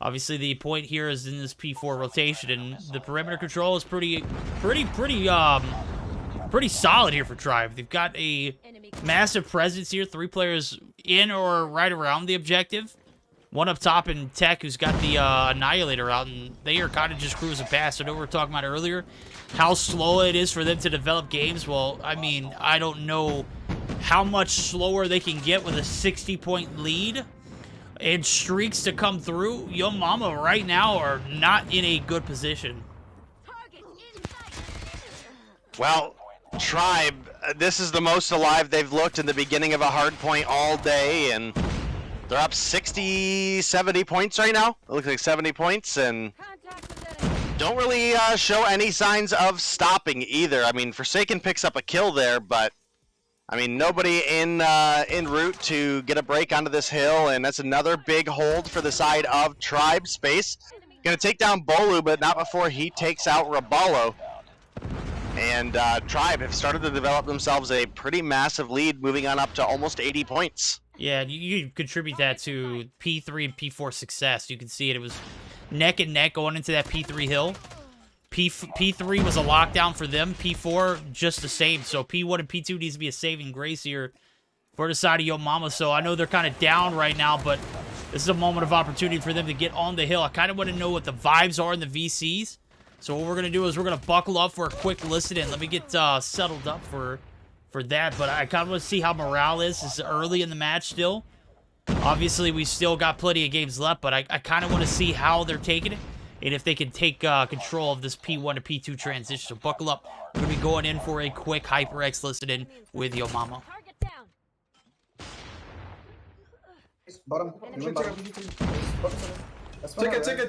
Obviously, the point here is in this P4 rotation, and the perimeter control is pretty solid here for Tribe. They've got a massive presence here. 3 players in or right around the objective. One up top in Tech who's got the Annihilator out, and they are kind of just cruising past. I know we were talking about earlier how slow it is for them to develop games. Well, I mean, I don't know how much slower they can get with a 60-point lead and streaks to come through. Yo Mama right now are not in a good position. Well, Tribe, this is the most alive they've looked in the beginning of a hard point all day, and they're up 60, 70 points right now. It looks like 70 points, and don't really show any signs of stopping either. I mean, Forsaken picks up a kill there, but I mean, nobody in route to get a break onto this hill, and that's another big hold for the side of Tribe. Space gonna take down Bolu, but not before he takes out Raballo. And Tribe have started to develop themselves a pretty massive lead, moving on up to almost 80 points. Yeah, you contribute that to P3 and P4 success. You can see it. It was neck and neck going into that P3 hill. P3 was a lockdown for them. P4 just the same. So P1 and P2 needs to be a saving grace here for the side of Yo Mama. So I know they're kind of down right now, but this is a moment of opportunity for them to get on the hill. I kind of want to know what the vibes are in the VCs. So what we're going to do is we're going to buckle up for a quick listen in. Let me get settled up for that. But I kind of want to see how morale is. It's early in the match still. Obviously, we still got plenty of games left, but I kind of want to see how they're taking it and if they can take control of this P1 to P2 transition. So buckle up. We're going to be going in for a quick HyperX listen in with Yo Mama. Bottom.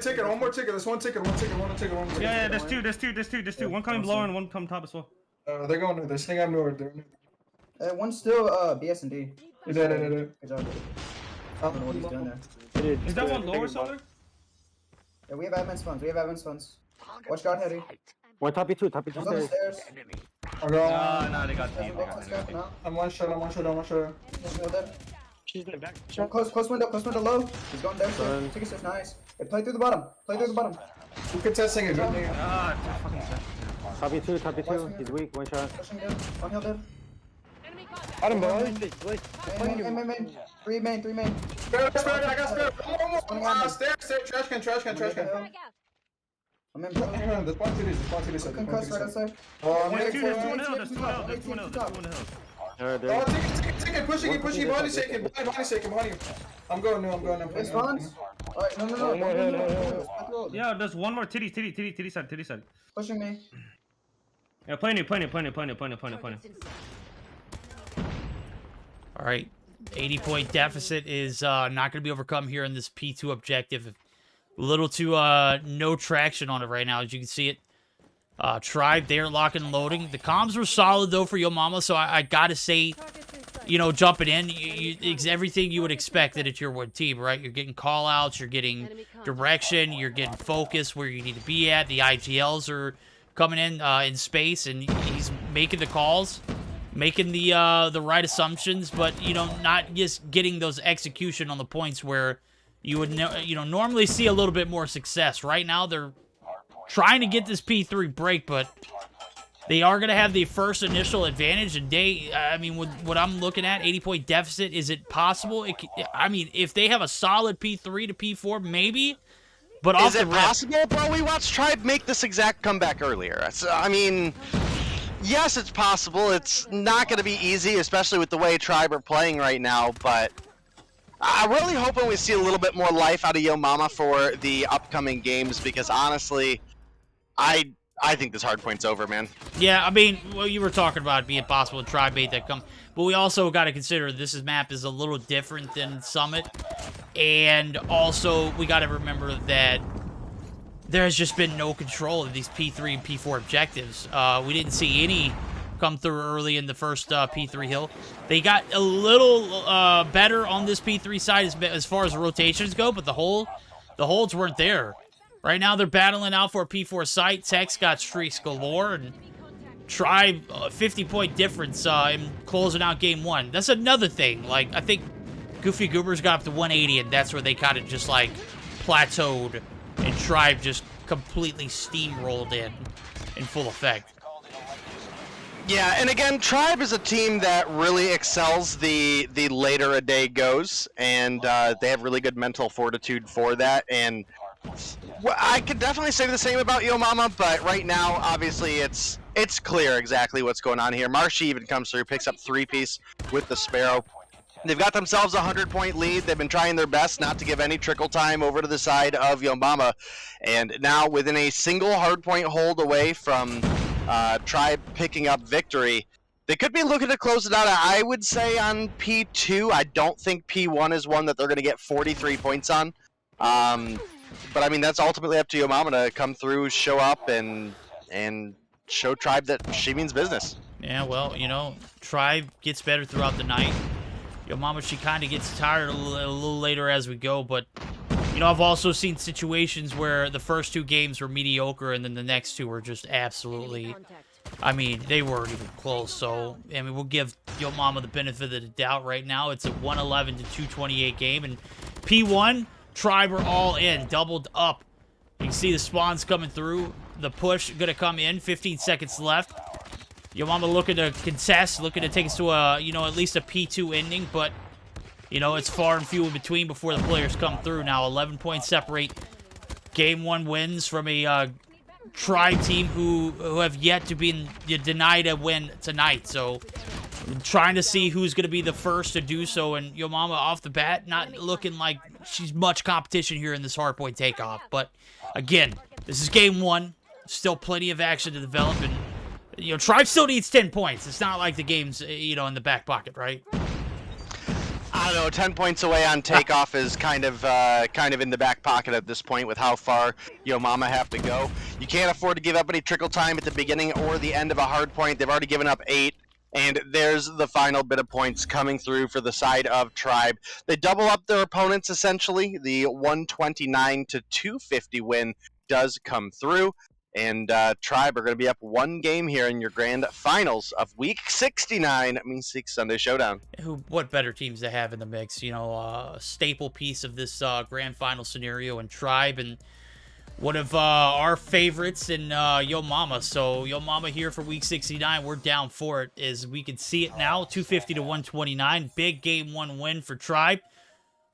Ticket. One more ticket. There's one ticket. Yeah, there's two. One coming below and one coming top as well. They're going new. They're sitting up north. One's still BS and D. Good job. I don't know what he's doing there. Is that one lower somewhere? Yeah, we have admin spawns. Watch guard heavy. One top two. One's on the stairs. No, they got team. I'm one shot. She's been back. Close window low. He's going down. Take a stairs, nice. Hey, play through the bottom. Who contesting it? Top two. He's weak. One shot. Pushing good. One hill dead. I don't know. Main. Three main. Spare, I got spare. One more. Stairs. Trash can. I'm in blue. There's one to this. Concuss right outside. Oh, There's I'm two on the hill. There's two on the hill. Take it, pushing, behind you, behind you. I'm going now. Response? Alright, no. Yeah, there's one more titty side. Pushing me. Yeah, point it. All right. 80-point deficit is not going to be overcome here in this P2 objective. A little too no traction on it right now, as you can see it. Tribe, they're locking and loading. The comms were solid, though, for Yo Mama, so I got to say, you know, jumping in, it's everything you would expect that it's your one team, right? You're getting call-outs, you're getting direction, you're getting focus where you need to be at. The IGLs are coming in space, and he's making the calls, making the right assumptions, but, you know, not just getting those execution on the points where you would, normally see a little bit more success. Right now, they're trying to get this P3 break, but they are going to have the first initial advantage. And with what I'm looking at, 80-point deficit, is it possible? If they have a solid P3 to P4, maybe. But is it possible, bro? We watched Tribe make this exact comeback earlier. Yes, it's possible. It's not going to be easy, especially with the way Tribe are playing right now, but I'm really hoping we see a little bit more life out of Yo Mama for the upcoming games, because honestly, I think this hardpoint's over, man. Yeah, well, you were talking about it being possible to Tribe bait that come, but we also got to consider this map is a little different than Summit, and also we got to remember that there has just been no control of these P3 and P4 objectives. We didn't see any come through early in the first P3 hill. They got a little better on this P3 side as far as rotations go, but the holds weren't there. Right now they're battling out for a P4 site. Tech's got streaks galore, and Tribe 50-point difference in closing out game one. That's another thing. Like, I think Goofy Goobers got up to 180, and that's where they kind of just like plateaued, and Tribe just completely steamrolled in full effect. Yeah, and again, Tribe is a team that really excels the later a day goes, and they have really good mental fortitude for that. And I could definitely say the same about Yo Mama, but right now, obviously, it's clear exactly what's going on here. Marshy even comes through, picks up 3-piece with the Sparrow. They've got themselves a 100-point lead. They've been trying their best not to give any trickle time over to the side of Yo Mama, and now within a single hardpoint hold away from Tribe picking up victory, they could be looking to close it out, I would say, on P2. I don't think P1 is one that they're going to get 43 points on. But I mean, that's ultimately up to Yo Mama to come through, show up, and show Tribe that she means business. Yeah, well, Tribe gets better throughout the night. Yo Mama, she kind of gets tired a little later as we go, but I've also seen situations where the first two games were mediocre, and then the next two were just absolutely, they weren't even close. So, we'll give Yo Mama the benefit of the doubt right now. It's a 111 to 228 game, and P1, Tribe are all in, doubled up. You can see the spawns coming through. The push going to come in, 15 seconds left. Yo Mama looking to contest, looking to take us to a, at least a P2 ending, but it's far and few in between before the players come through. Now, 11 points separate game one wins from a Tribe team who have yet to be denied a win tonight. So, trying to see who's going to be the first to do so. And Yo Mama, off the bat, not looking like she's much competition here in this hardpoint takeoff. But, again, this is game one. Still plenty of action to develop. And, Tribe still needs 10 points. It's not like the game's, in the back pocket, right? I don't know, 10 points away on takeoff is kind of in the back pocket at this point with how far Yo Mama have to go. You can't afford to give up any trickle time at the beginning or the end of a hard point. They've already given up 8, and there's the final bit of points coming through for the side of Tribe. They double up their opponents, essentially. The 129 to 250 win does come through. And Tribe are going to be up one game here in your grand finals of Week 69 Meseeks Sunday Showdown. What better teams to have in the mix? A staple piece of this grand final scenario in Tribe, and one of our favorites in Yo Mama. So Yo Mama here for Week 69. We're down for it, as we can see it now. 250 to 129. Big game one win for Tribe.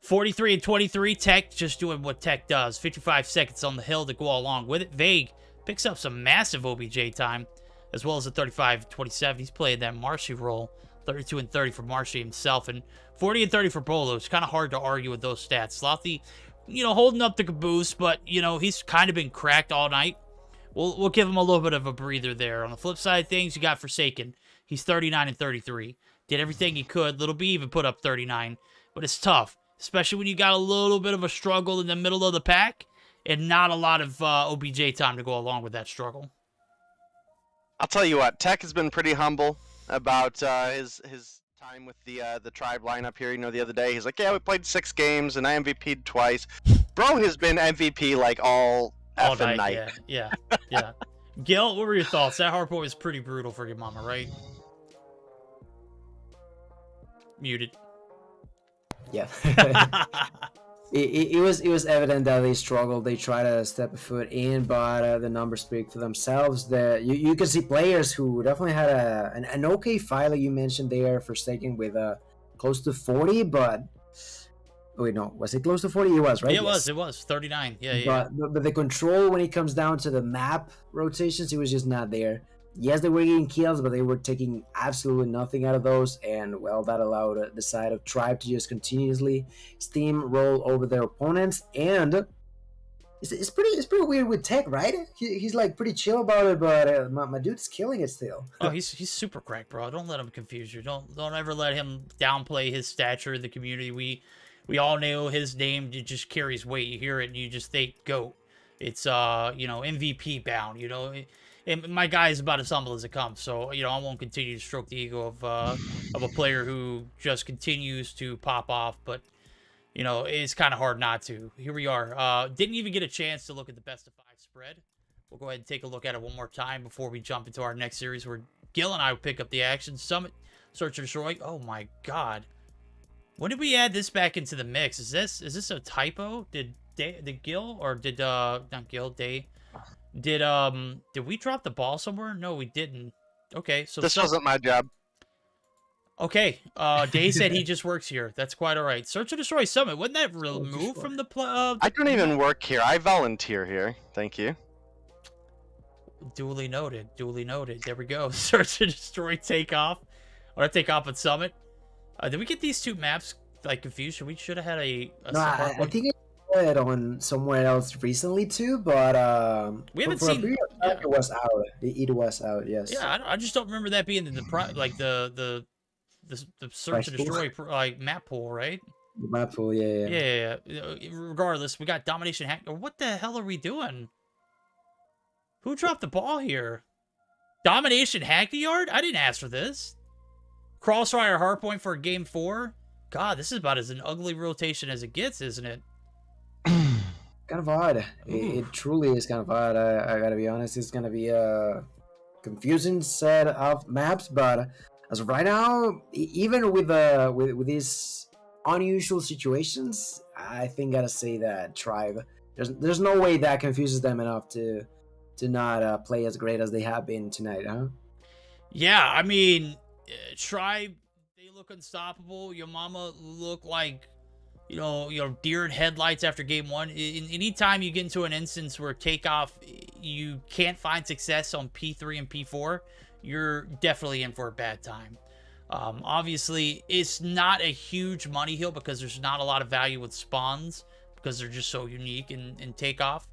43 and 23. Tech just doing what Tech does. 55 seconds on the hill to go along with it. Vague picks up some massive OBJ time, as well as a 35-27. He's playing that Marshy role. 32 and 30 for Marshy himself, and 40 and 30 for Bolo. It's kind of hard to argue with those stats. Slothy, holding up the caboose, but, he's kind of been cracked all night. We'll give him a little bit of a breather there. On the flip side of things, you got Forsaken. He's 39 and 33. Did everything he could. Little B even put up 39, but it's tough, especially when you got a little bit of a struggle in the middle of the pack and not a lot of OBJ time to go along with that struggle. I'll tell you what, Tech has been pretty humble about his time with the Tribe lineup here. The other day he's like, yeah, we played 6 games and I MVP'd twice. Bro has been MVP like all effing night. Yeah. Gil, what were your thoughts? That hardpoint was pretty brutal for your mama, right? Muted. Yeah. It was evident that they struggled. They tried to step a foot in, but the numbers speak for themselves. You can see players who definitely had an okay fight, like you mentioned there, Forsaken with close to 40, but wait, no, was it close to 40? It was, right? Yeah, it was 39. Yeah. But the control when it comes down to the map rotations, it was just not there. Yes, they were getting kills, but they were taking absolutely nothing out of those, and well, that allowed the side of Tribe to just continuously steamroll over their opponents. And it's pretty weird with Tech, right? He's like pretty chill about it, but my dude's killing it still. Oh, he's super cracked, bro. Don't let him confuse you. Don't ever let him downplay his stature in the community. We all know his name. It just carries weight. You hear it, and you just think, GOAT. It's MVP bound. And my guy is about as humble as it comes, so I won't continue to stroke the ego of a player who just continues to pop off. But it's kind of hard not to. Here we are. Didn't even get a chance to look at the best of 5 spread. We'll go ahead and take a look at it one more time before we jump into our next series, where Gil and I will pick up the action. Summit, Search and Destroy. Oh my God, when did we add this back into the mix? Is this a typo? Did Gil or did not Gil Day? Did we drop the ball somewhere? No, we didn't. Okay, so this wasn't my job. Okay, Day said he just works here. That's quite all right. Search and Destroy Summit. Wasn't that removed from the I don't even work here. I volunteer here. Thank you. Duly noted. Duly noted. There we go. Search and Destroy Takeoff, or Takeoff at Summit. Did we get these two maps like confused? We should have had a no, I think it on somewhere else recently too, but we haven't seen. It was out. It was out. Yes. Yeah, I just don't remember that being the Search and Destroy like map pool, right? The map pool, yeah. Regardless, we got Domination Hack. What the hell are we doing? Who dropped the ball here? Domination Hack the Yard? I didn't ask for this. Crossfire Hardpoint for Game 4. God, this is about as an ugly rotation as it gets, isn't it? Kind of odd. It truly is kind of odd. I gotta be honest. It's gonna be a confusing set of maps, but as of right now, even with these unusual situations, I think gotta say that Tribe. There's no way that confuses them enough to not play as great as they have been tonight, huh? Yeah, I mean, Tribe, they look unstoppable. Your mama look like deer in headlights after game 1. Anytime you get into an instance where Takeoff, you can't find success on P3 and P4, you're definitely in for a bad time. Obviously, it's not a huge money hill because there's not a lot of value with spawns because they're just so unique in Takeoff,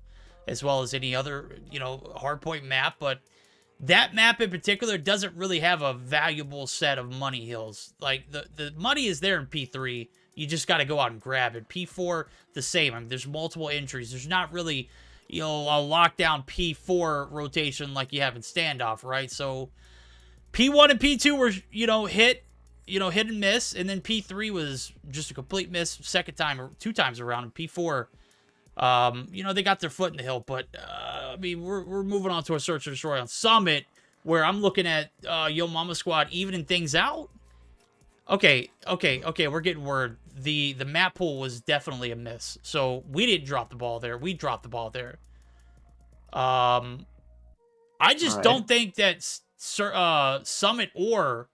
as well as any other, hardpoint map. But that map in particular doesn't really have a valuable set of money hills. Like, the money is there in P3. You just got to go out and grab it. P4, the same. I mean, there's multiple entries. There's not really, a lockdown P4 rotation like you have in Standoff, right? So P1 and P2 were, hit and miss, and then P3 was just a complete miss second time or 2 times around. And P4, they got their foot in the hill. But I mean, we're moving on to a Search and Destroy on Summit, where I'm looking at Yo Mama Squad evening things out. Okay, we're getting word. The map pool was definitely a miss. So we didn't drop the ball there. We dropped the ball there. I just don't think that Summit or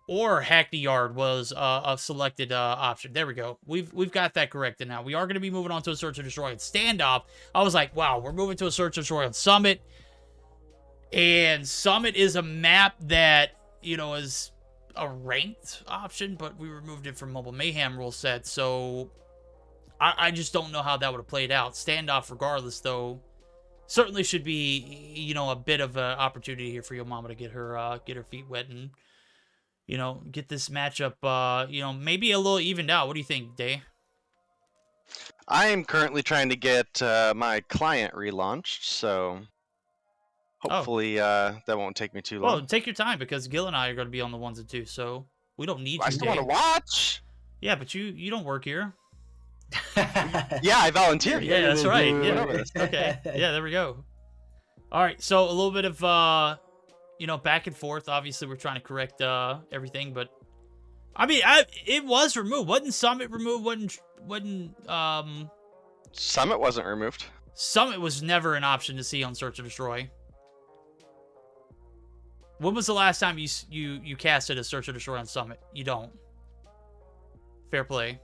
or Hackney Yard was a selected option. There we go. We've got that corrected now. We are going to be moving on to a Search and Destroy on Standoff. I was like, wow, we're moving to a Search and Destroy on Summit. And Summit is a map that, you know, is a ranked option, but we removed it from Mobile Mayhem rule set, so I just don't know how that would have played out. Standoff, regardless, though, certainly should be, you know, a bit of an opportunity here for Yo Mama to get her feet wet and, you know, get this matchup, you know, maybe a little evened out. What do you think, Day? I am currently trying to get my client relaunched, so hopefully that won't take me too long. Well, take your time, because Gil and I are going to be on the 1s and 2s, so we don't need you. I still want to watch. Yeah, but you don't work here. Yeah, I volunteer. Yeah, that's right. Yeah. Okay. Yeah, there we go. All right, so a little bit of you know, back and forth. Obviously, we're trying to correct everything, but I mean, it was removed. Wasn't Summit removed? Wasn't Summit wasn't removed. Summit was never an option to see on Search and Destroy. When was the last time you casted a Search and Destroy on Summit? You don't. Fair play.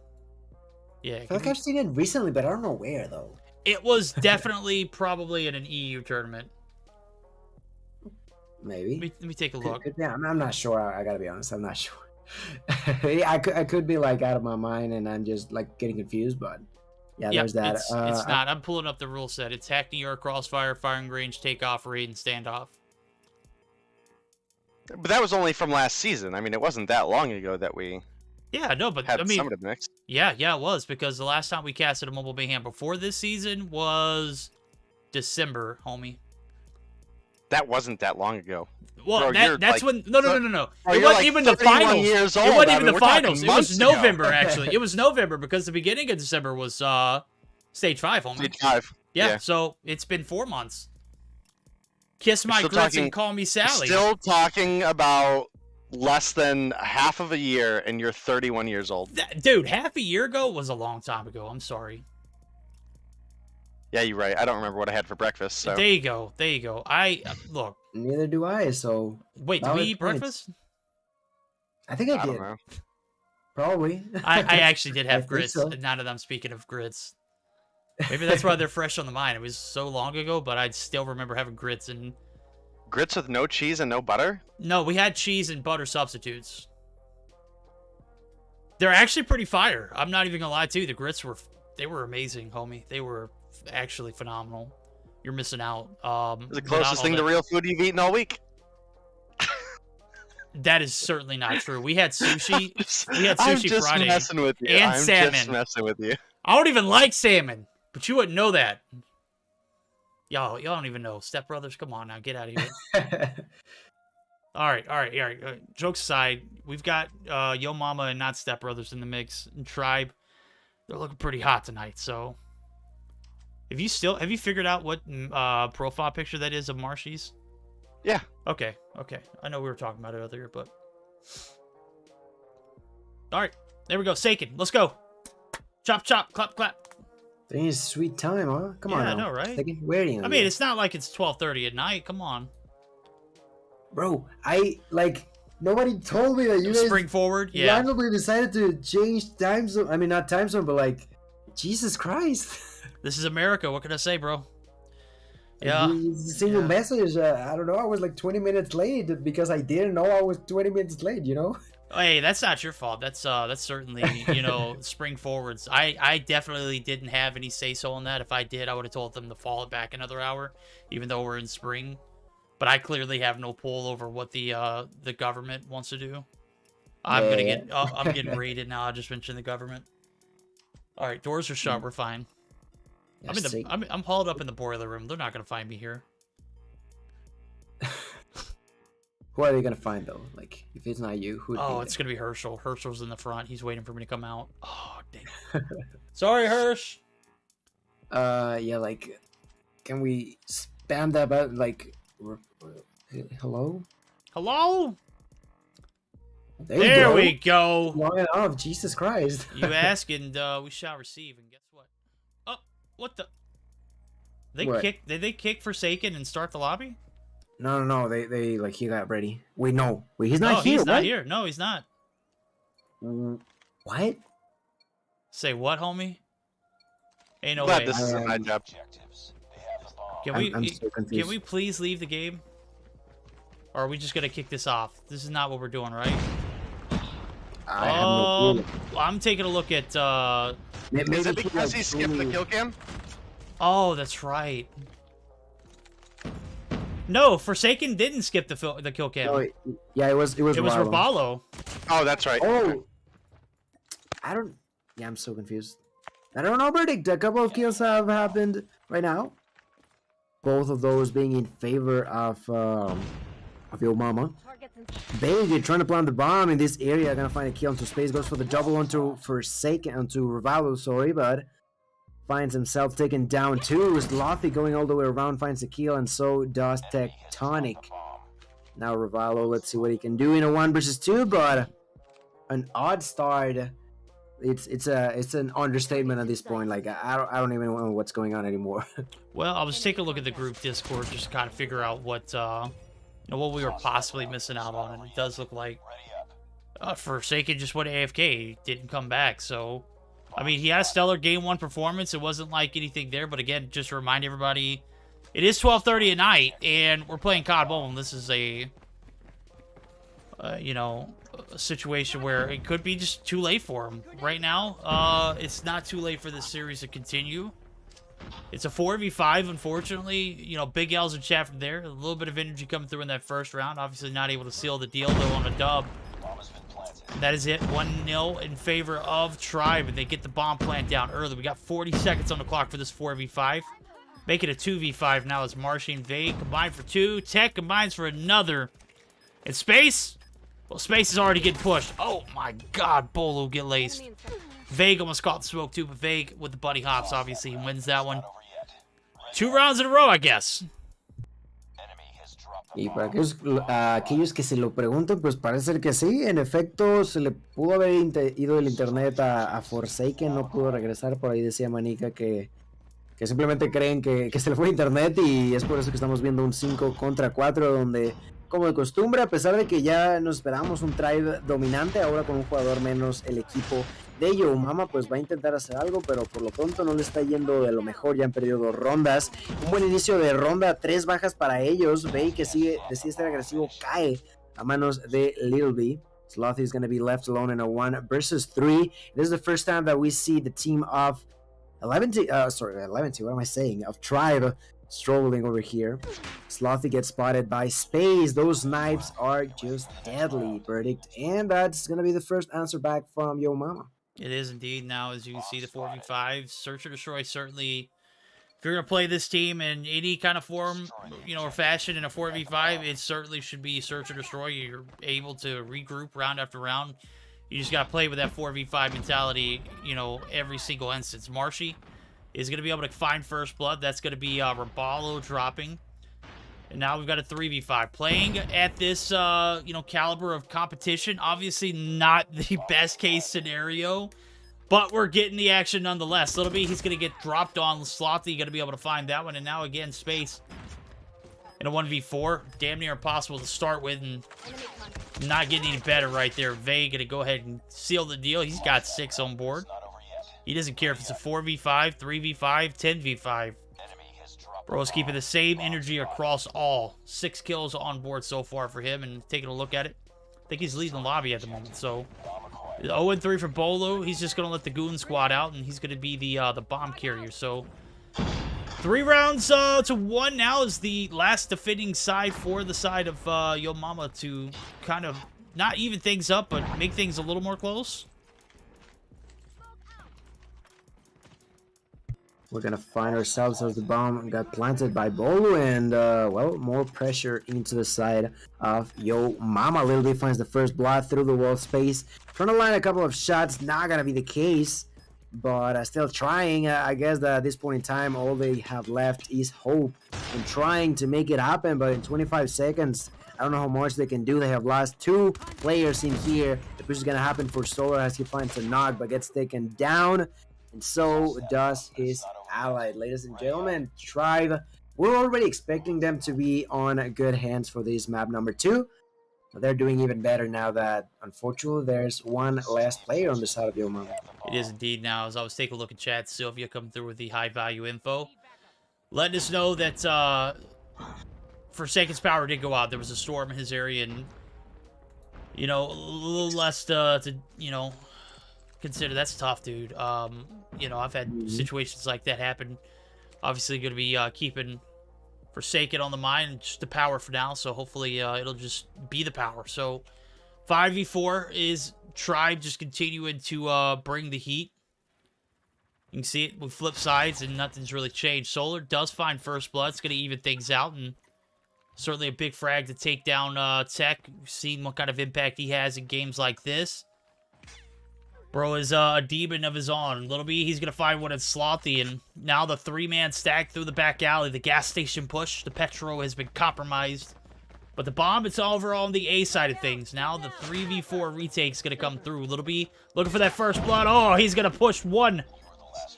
Yeah. I feel like I've seen it recently, but I don't know where though. It was definitely probably in an EU tournament. Maybe. Let me take a look. Yeah, I'm not sure. I gotta be honest. I'm not sure. I could be like out of my mind and I'm just like getting confused, but yeah, there's that. It's not. I'm pulling up the rule set. It's Hackney Yard, Crossfire, Firing Range, Takeoff, Raid, and Standoff. But that was only from last season. I mean, it wasn't that long ago that we. Yeah, no, but had I mean, Summit mix. Yeah, it was, because the last time we casted a Mobile Mayhem before this season was December, homie. That wasn't that long ago. Well, Bro, that's like, when. No. Bro, It wasn't like even the finals. Years old. It wasn't I even mean, the we're talking finals. It was months November, ago. actually. It was November, because the beginning of December was Stage 5, homie. Stage 5. Yeah, so it's been 4 months. Kiss my grits and call me Sally. Still talking about less than half of a year, and you're 31 years old. Dude, half a year ago was a long time ago. I'm sorry. Yeah, you're right. I don't remember what I had for breakfast. So There you go. Look. Neither do I. So wait, did we eat breakfast? I think I did. don't know. Probably. I actually did I have think grits. so. Now that I'm speaking of grits, maybe that's why they're fresh on the mind. It was so long ago, but I still remember having grits. And grits with no cheese and no butter? No, we had cheese and butter substitutes. They're actually pretty fire. I'm not even gonna lie to you. The grits were amazing, homie. They were actually phenomenal. You're missing out. It's the closest thing to real food you've eaten all week. That is certainly not true. We had sushi. We had I'm sushi just Friday messing with you. and I'm salmon. just messing with you. I don't even like salmon, but you wouldn't know that. Y'all don't even know. Step Brothers, come on now, get out of here. All right. Jokes aside, we've got Yo Mama and not Step Brothers in the mix. And Tribe, they're looking pretty hot tonight. So, have you figured out what profile picture that is of Marshy's? Yeah. Okay. I know we were talking about it earlier, but all right, there we go. Seiken, let's go. Chop, chop, clap, clap. It's sweet time, huh? Come on. Yeah, I now. know, right? Waiting. I mean, it's not like it's 12:30 at night. Come on, bro. Nobody told me that you guys spring forward. Yeah, randomly decided to change time zone. I mean, not time zone, but like, Jesus Christ. This is America. What can I say, bro? Yeah. Single message. I don't know. I was like 20 minutes late because I didn't know I was 20 minutes late. You know. Hey, that's not your fault. That's certainly, you know, spring forwards. I definitely didn't have any say so on that. If I did, I would have told them to fall it back another hour, even though we're in spring. But I clearly have no pull over what the government wants to do. I'm getting raided now. I just mentioned the government. All right, doors are shut. We're fine. I'm hauled up in the boiler room. They're not gonna find me here. Who are they gonna find though? Like, if it's not you, who? It's gonna be Herschel. Herschel's in the front. He's waiting for me to come out. Oh, dang. Sorry, Hirsch. Yeah, like, can we spam that button? Like, hello? Hello? There we go. Long enough. Jesus Christ. You ask and we shall receive. And guess what? Oh, what the? Did they kick Forsaken and start the lobby? No. They like he got ready. Wait, no. Wait, he's not No, here. he's what? not here. No, he's not. What? Say what, homie? Ain't no Glad way. this is my job. Can I'm so confused. can we please leave the game? Or are we just gonna kick this off? This is not what we're doing, right? I have no clue. I'm taking a look at Is it because he skipped the kill cam? Oh, that's right. No, Forsaken didn't skip the kill cam. No, yeah, it was Raballo. Oh, that's right. Oh, I don't. Yeah, I'm so confused. I don't know, Verdict. A couple of kills have happened right now. Both of those being in favor of Yo Mama. Vega trying to plant the bomb in this area. Gonna find a kill into space. Goes for the double onto Forsaken, onto Ravallo, sorry, but finds himself taken down too. Slothy going all the way around, finds a kill, and so does Tectonic. Now Ravallo, let's see what he can do in a 1 versus 2, but an odd start. It's an understatement at this point. Like I don't even know what's going on anymore. Well, I was taking a look at the group Discord just to kind of figure out what what we were possibly missing out on, and it does look like Forsaken just went AFK, didn't come back. So, I mean, he had a stellar game 1 performance. It wasn't like anything there, but again, just to remind everybody, it is 12:30 at night, and we're playing COD. This is a a situation where it could be just too late for him. Right now, it's not too late for this series to continue. It's a 4v5, unfortunately. Big L's in chat from there. A little bit of energy coming through in that first round. Obviously not able to seal the deal, though, on a dub. That is it. 1-0 in favor of Tribe, and they get the bomb plant down early. We got 40 seconds on the clock for this 4v5. Make it a 2v5 now as Marshy and Vade combine for 2. Tech combines for another. And Space? Well, Space is already getting pushed. Oh, my God. Bolo get laced. Vague almost caught the smoke, too, but Vague with the buddy hops, obviously, wins that one. 2 rounds in a row, I guess. Y para aquellos que se lo preguntan, pues parece ser que sí. En efecto, se le pudo haber ido el internet a Forsaken, no pudo regresar. Por ahí decía Manica que simplemente creen que se le fue internet, y es por eso que estamos viendo un 5 contra 4, donde, como de costumbre, a pesar de que ya nos esperábamos un Tribe dominante, ahora con un jugador menos, el equipo de Yo Mama pues va a intentar hacer algo, pero por lo pronto no le está yendo de lo mejor. Ya han perdido 2 rondas, un buen inicio de ronda, 3 bajas para ellos. Bay, que decide ser agresivo, cae a manos de Little B. Slothy is going to be left alone in a 1 versus 3. This is the first time that we see the team of 11, what am I saying, of Tribe strolling over here. Slothy gets spotted by Space. Those snipes are just deadly, Verdict, and that's going to be the first answer back from Yo Mama. It is indeed. Now, as you can see, the 4v5, Search or Destroy, certainly, if you're going to play this team in any kind of form, or fashion in a 4v5, it certainly should be Search or Destroy. You're able to regroup round after round. You just got to play with that 4v5 mentality, every single instance. Marshy is going to be able to find first blood. That's going to be Raballo dropping. And now we've got a 3v5. Playing at this, caliber of competition, obviously not the best case scenario, but we're getting the action nonetheless. Little B, he's going to get dropped on. Slothy going to be able to find that one. And now, again, Space in a 1v4. Damn near impossible to start with, and not getting any better right there. Vay going to go ahead and seal the deal. He's got 6 on board. He doesn't care if it's a 4v5, 3v5, 10v5. Bro's keeping the same energy across all. 6 kills on board so far for him, and taking a look at it, I think he's leading the lobby at the moment. So 0-3 for Bolo. He's just going to let the Goon squad out, and he's going to be the bomb carrier. So 3 rounds to 1 now is the last defending side for the side of Yo Mama to kind of not even things up, but make things a little more close. We're gonna find ourselves as the bomb got planted by Bolo, and well, more pressure into the side of Yo Mama. Little B finds the first blood through the wall space, trying to line a couple of shots. Not gonna be the case, but still trying. I guess that at this point in time, all they have left is hope and trying to make it happen. But in 25 seconds, I don't know how much they can do. They have lost 2 players in here. The push is gonna happen for Solar as he finds a knock, but gets taken down. And so does his ally. Ladies and gentlemen, Tribe we're already expecting them to be on good hands for this map number 2. But they're doing even better now that, unfortunately, there's one last player on the side of Yo Mama. It is indeed now. As I was taking a look at chat, Sylvia come through with the high value info, letting us know that Forsaken's power did go out. There was a storm in his area, and a little less to consider. That's tough, dude. I've had situations like that happen. Obviously, going to be keeping Forsaken on the mind, just the power for now. So hopefully, it'll just be the power. So 5v4 is Tribe just continuing to bring the heat. You can see it. We flip sides, and nothing's really changed. Solar does find first blood. It's going to even things out, and certainly a big frag to take down Tech. We've seen what kind of impact he has in games like this. Bro is a demon of his own. Little B, he's going to find one at Slothy, and now the 3-man stack through the back alley. The gas station push. The Petro has been compromised. But the bomb, it's overall on the A side of things. Now the 3v4 retake's going to come through. Little B looking for that first blood. Oh, he's going to push 1.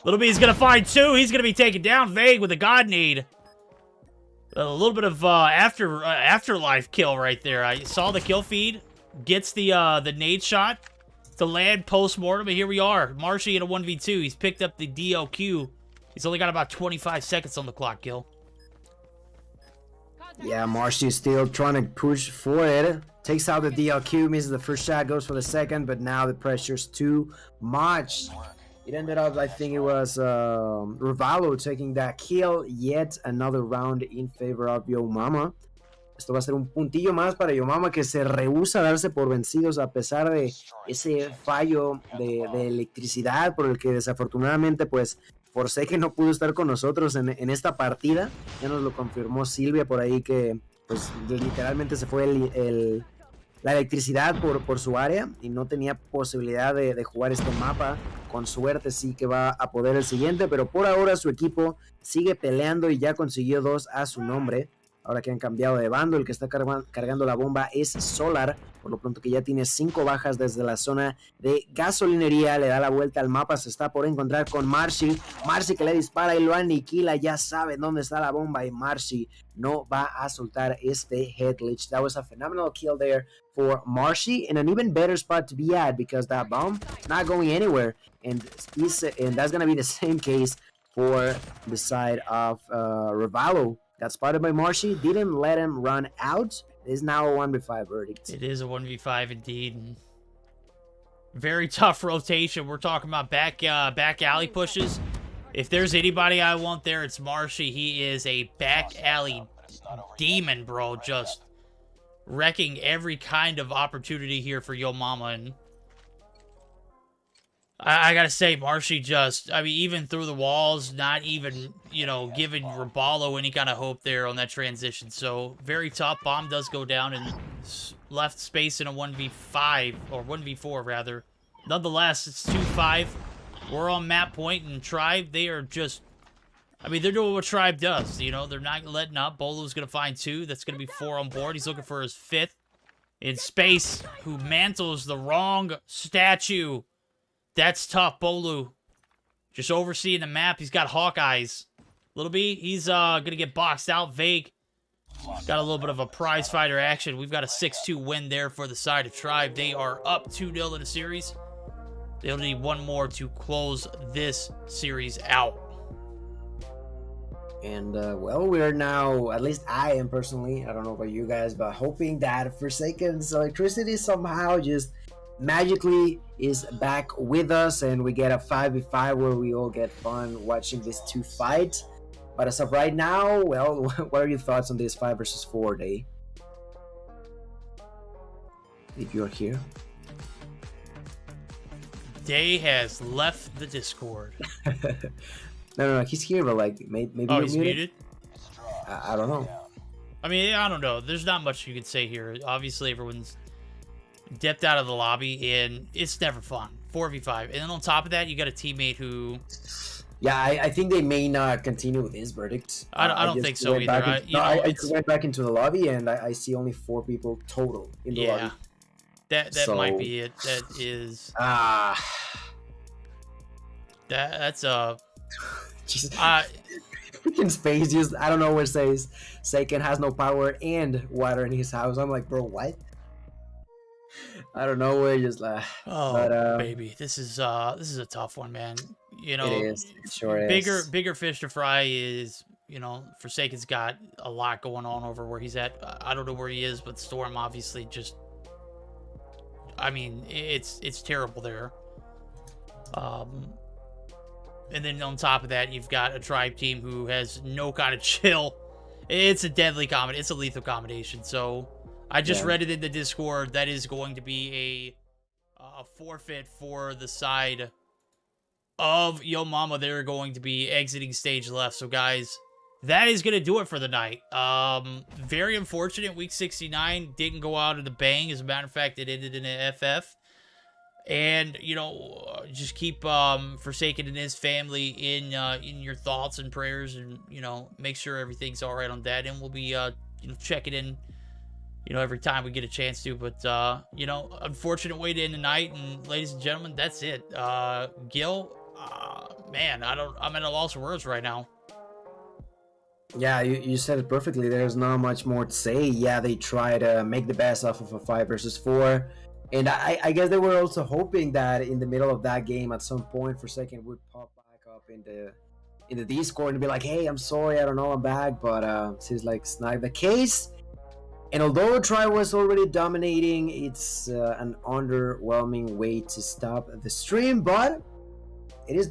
Little B's going to find 2. He's going to be taken down. Vague with a God nade. A little bit of afterlife kill right there. I saw the kill feed. Gets the nade shot to land post-mortem, and here we are. Marshy in a 1v2. He's picked up the DLQ. He's only got about 25 seconds on the clock, Gil. Yeah, Marshy still trying to push for it. Takes out the DLQ, misses the first shot, goes for the second, but now the pressure's too much. It ended up, I think it was Rivalo taking that kill. Yet another round in favor of Yo Mama. Esto va a ser un puntillo más para Yo Mama, que se rehúsa a darse por vencidos a pesar de ese fallo de electricidad por el que desafortunadamente pues Forsaken no pudo estar con nosotros en esta partida. Ya nos lo confirmó Silvia por ahí que pues literalmente se fue la electricidad por su área y no tenía posibilidad de jugar este mapa. Con suerte sí que va a poder el siguiente, pero por ahora su equipo sigue peleando y ya consiguió 2 a su nombre. Ahora que han cambiado de bando, el que está cargando la bomba es Solar, por lo pronto que ya tiene 5 bajas desde la zona de gasolinería, le da la vuelta al mapa, se está por encontrar con Marshy que le dispara y lo aniquila, ya sabe dónde está la bomba y Marshy no va a soltar este headglitch. That was a phenomenal kill there for Marshy and an even better spot to be at because that bomb not going anywhere, and that's gonna be the same case for the side of Rivalo. Got spotted by Marshy, didn't let him run out. It is now a 1v5 verdict. It is a 1v5 indeed. And very tough rotation. We're talking about back alley pushes. If there's anybody I want there, it's Marshy. He is a back alley demon, bro. Just wrecking every kind of opportunity here for Yo Mama. And I gotta say, Marshy just, I mean, even through the walls, not even, giving Ribalo any kind of hope there on that transition. So, very tough. Bomb does go down and left space in a 1v5, or 1v4 rather. Nonetheless, it's 2-5. We're on map point, and Tribe, they are just, I mean, they're doing what Tribe does. They're not letting up. Bolo's gonna find 2. That's gonna be 4 on board. He's looking for his 5th in space, who mantles the wrong statue. That's tough, Bolu. Just overseeing the map. He's got hawk eyes. Little B, he's going to get boxed out. Vague. Got a little bit of a prize fighter action. We've got a 6-2 win there for the side of Tribe. They are up 2-0 in the series. They'll need one more to close this series out. And, well, we're now, at least I am personally, I don't know about you guys, but hoping that Forsaken's electricity somehow just magically is back with us and we get a 5v5 where we all get fun watching these 2 fight. But as of right now, well, what are your thoughts on this 5 versus 4 day? If you're here. Day has left the Discord. No, he's here, but like maybe oh, you're he's muted? I don't know. I mean, I don't know. There's not much you can say here. Obviously, everyone's dipped out of the lobby, and it's never fun. 4v5. And then on top of that, you got a teammate who... Yeah, I think they may not continue with this verdict. I don't think so either. I went back into the lobby, and I see only 4 people total in the lobby. That might be it. That is... that's a... freaking space. Just I don't know where says Seiken has no power and water in his house. I'm like, bro, what? I don't know where. Just like, baby, this is a tough one, man. You know, it is. It sure bigger fish to fry is, you know, Forsaken's got a lot going on over where he's at. I don't know where he is, but Storm obviously just, I mean, it's terrible there. And then on top of that, you've got a Tribe team who has no kind of chill. It's a deadly combination. It's a lethal combination. So I just read it in the Discord. That is going to be a forfeit for the side of Yo Mama. They're going to be exiting stage left. So guys, that is going to do it for the night. Very unfortunate. Week 69 didn't go out in a bang. As a matter of fact, it ended in an FF. And, you know, just keep Forsaken and his family in your thoughts and prayers, and, you know, make sure everything's all right on that. And we'll be, you know, checking in, you know, every time we get a chance to. But, you know, unfortunate way to end the night. And ladies and gentlemen, that's it. Gil, man, I'm at a loss of words right now. Yeah, you said it perfectly. There's not much more to say. Yeah, they try to make the best off of a 5 versus 4. And I guess they were also hoping that in the middle of that game, at some point, Forsaken would pop back up in the Discord and be like, "Hey, I'm sorry, I don't know, I'm back." But seems like it's not the case. And although Try was already dominating, it's an underwhelming way to stop the stream. But it is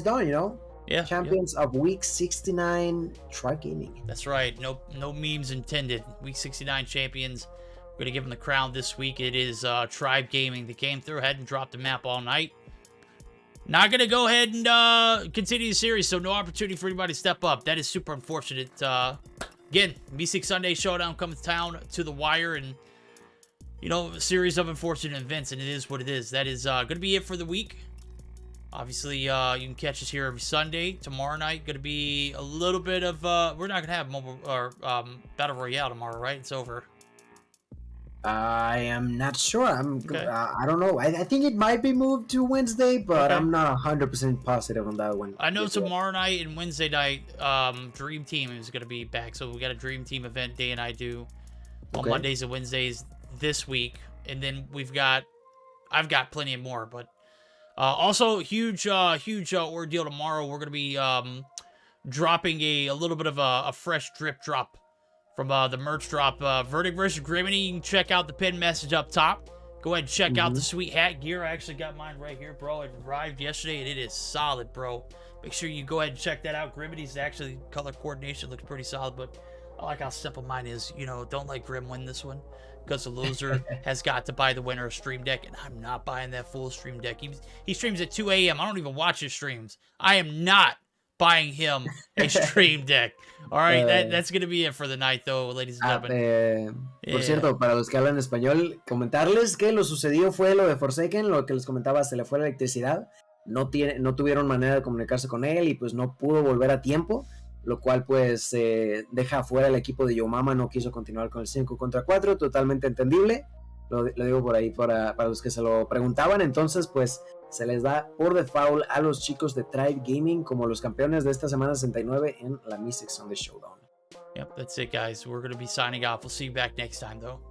done, you know. Yeah. Champions of Week 69, Tribe Gaming. That's right. No memes intended. Week 69 champions. We're going to give them the crown this week. It is Tribe Gaming. They came through, hadn't dropped the map all night. Not going to go ahead and continue the series, so no opportunity for anybody to step up. That is super unfortunate. Again, Meseeks Sunday Showdown coming to town to the wire, and, you know, a series of unfortunate events, and it is what it is. That is going to be it for the week. Obviously, you can catch us here every Sunday. Tomorrow night, going to be a little bit of... we're not going to have mobile or Battle Royale tomorrow, right? It's over. I am not sure. I don't know. I think it might be moved to Wednesday, but I'm not 100% positive on that one. I know tomorrow night and Wednesday night, Dream Team is going to be back. So we got a Dream Team event Day and I do on Mondays and Wednesdays this week. And then I've got plenty of more. But also, huge ordeal tomorrow. We're going to be dropping a little bit of a fresh drip drop from the merch drop, Verdict versus Griminy. You can check out the pinned message up top. Go ahead and check out the sweet hat gear. I actually got mine right here, bro. It arrived yesterday, and it is solid, bro. Make sure you go ahead and check that out. Griminy's actually color coordination looks pretty solid, but I like how simple mine is. You know, don't let Grim win this one, because the loser has got to buy the winner a stream deck, and I'm not buying that full stream deck. He streams at 2 a.m. I don't even watch his streams. I am not buying him a stream deck. All right, that's going to be it for the night, though, ladies and gentlemen. Por cierto, para los que hablan español, comentarles que lo sucedido fue lo de Forsaken, lo que les comentaba, se le fue la electricidad, no tuvieron manera de comunicarse con él y pues no pudo volver a tiempo, lo cual pues deja fuera el equipo de Yo Mama, no quiso continuar con el 5 contra 4, totalmente entendible, lo digo por ahí para los que se lo preguntaban. Entonces pues se les da por default a los chicos de Tribe Gaming como los campeones de esta semana 69 en la Meseeks Sunday Showdown. Yep, that's it, guys. We're going to be signing off. We'll see you back next time, though.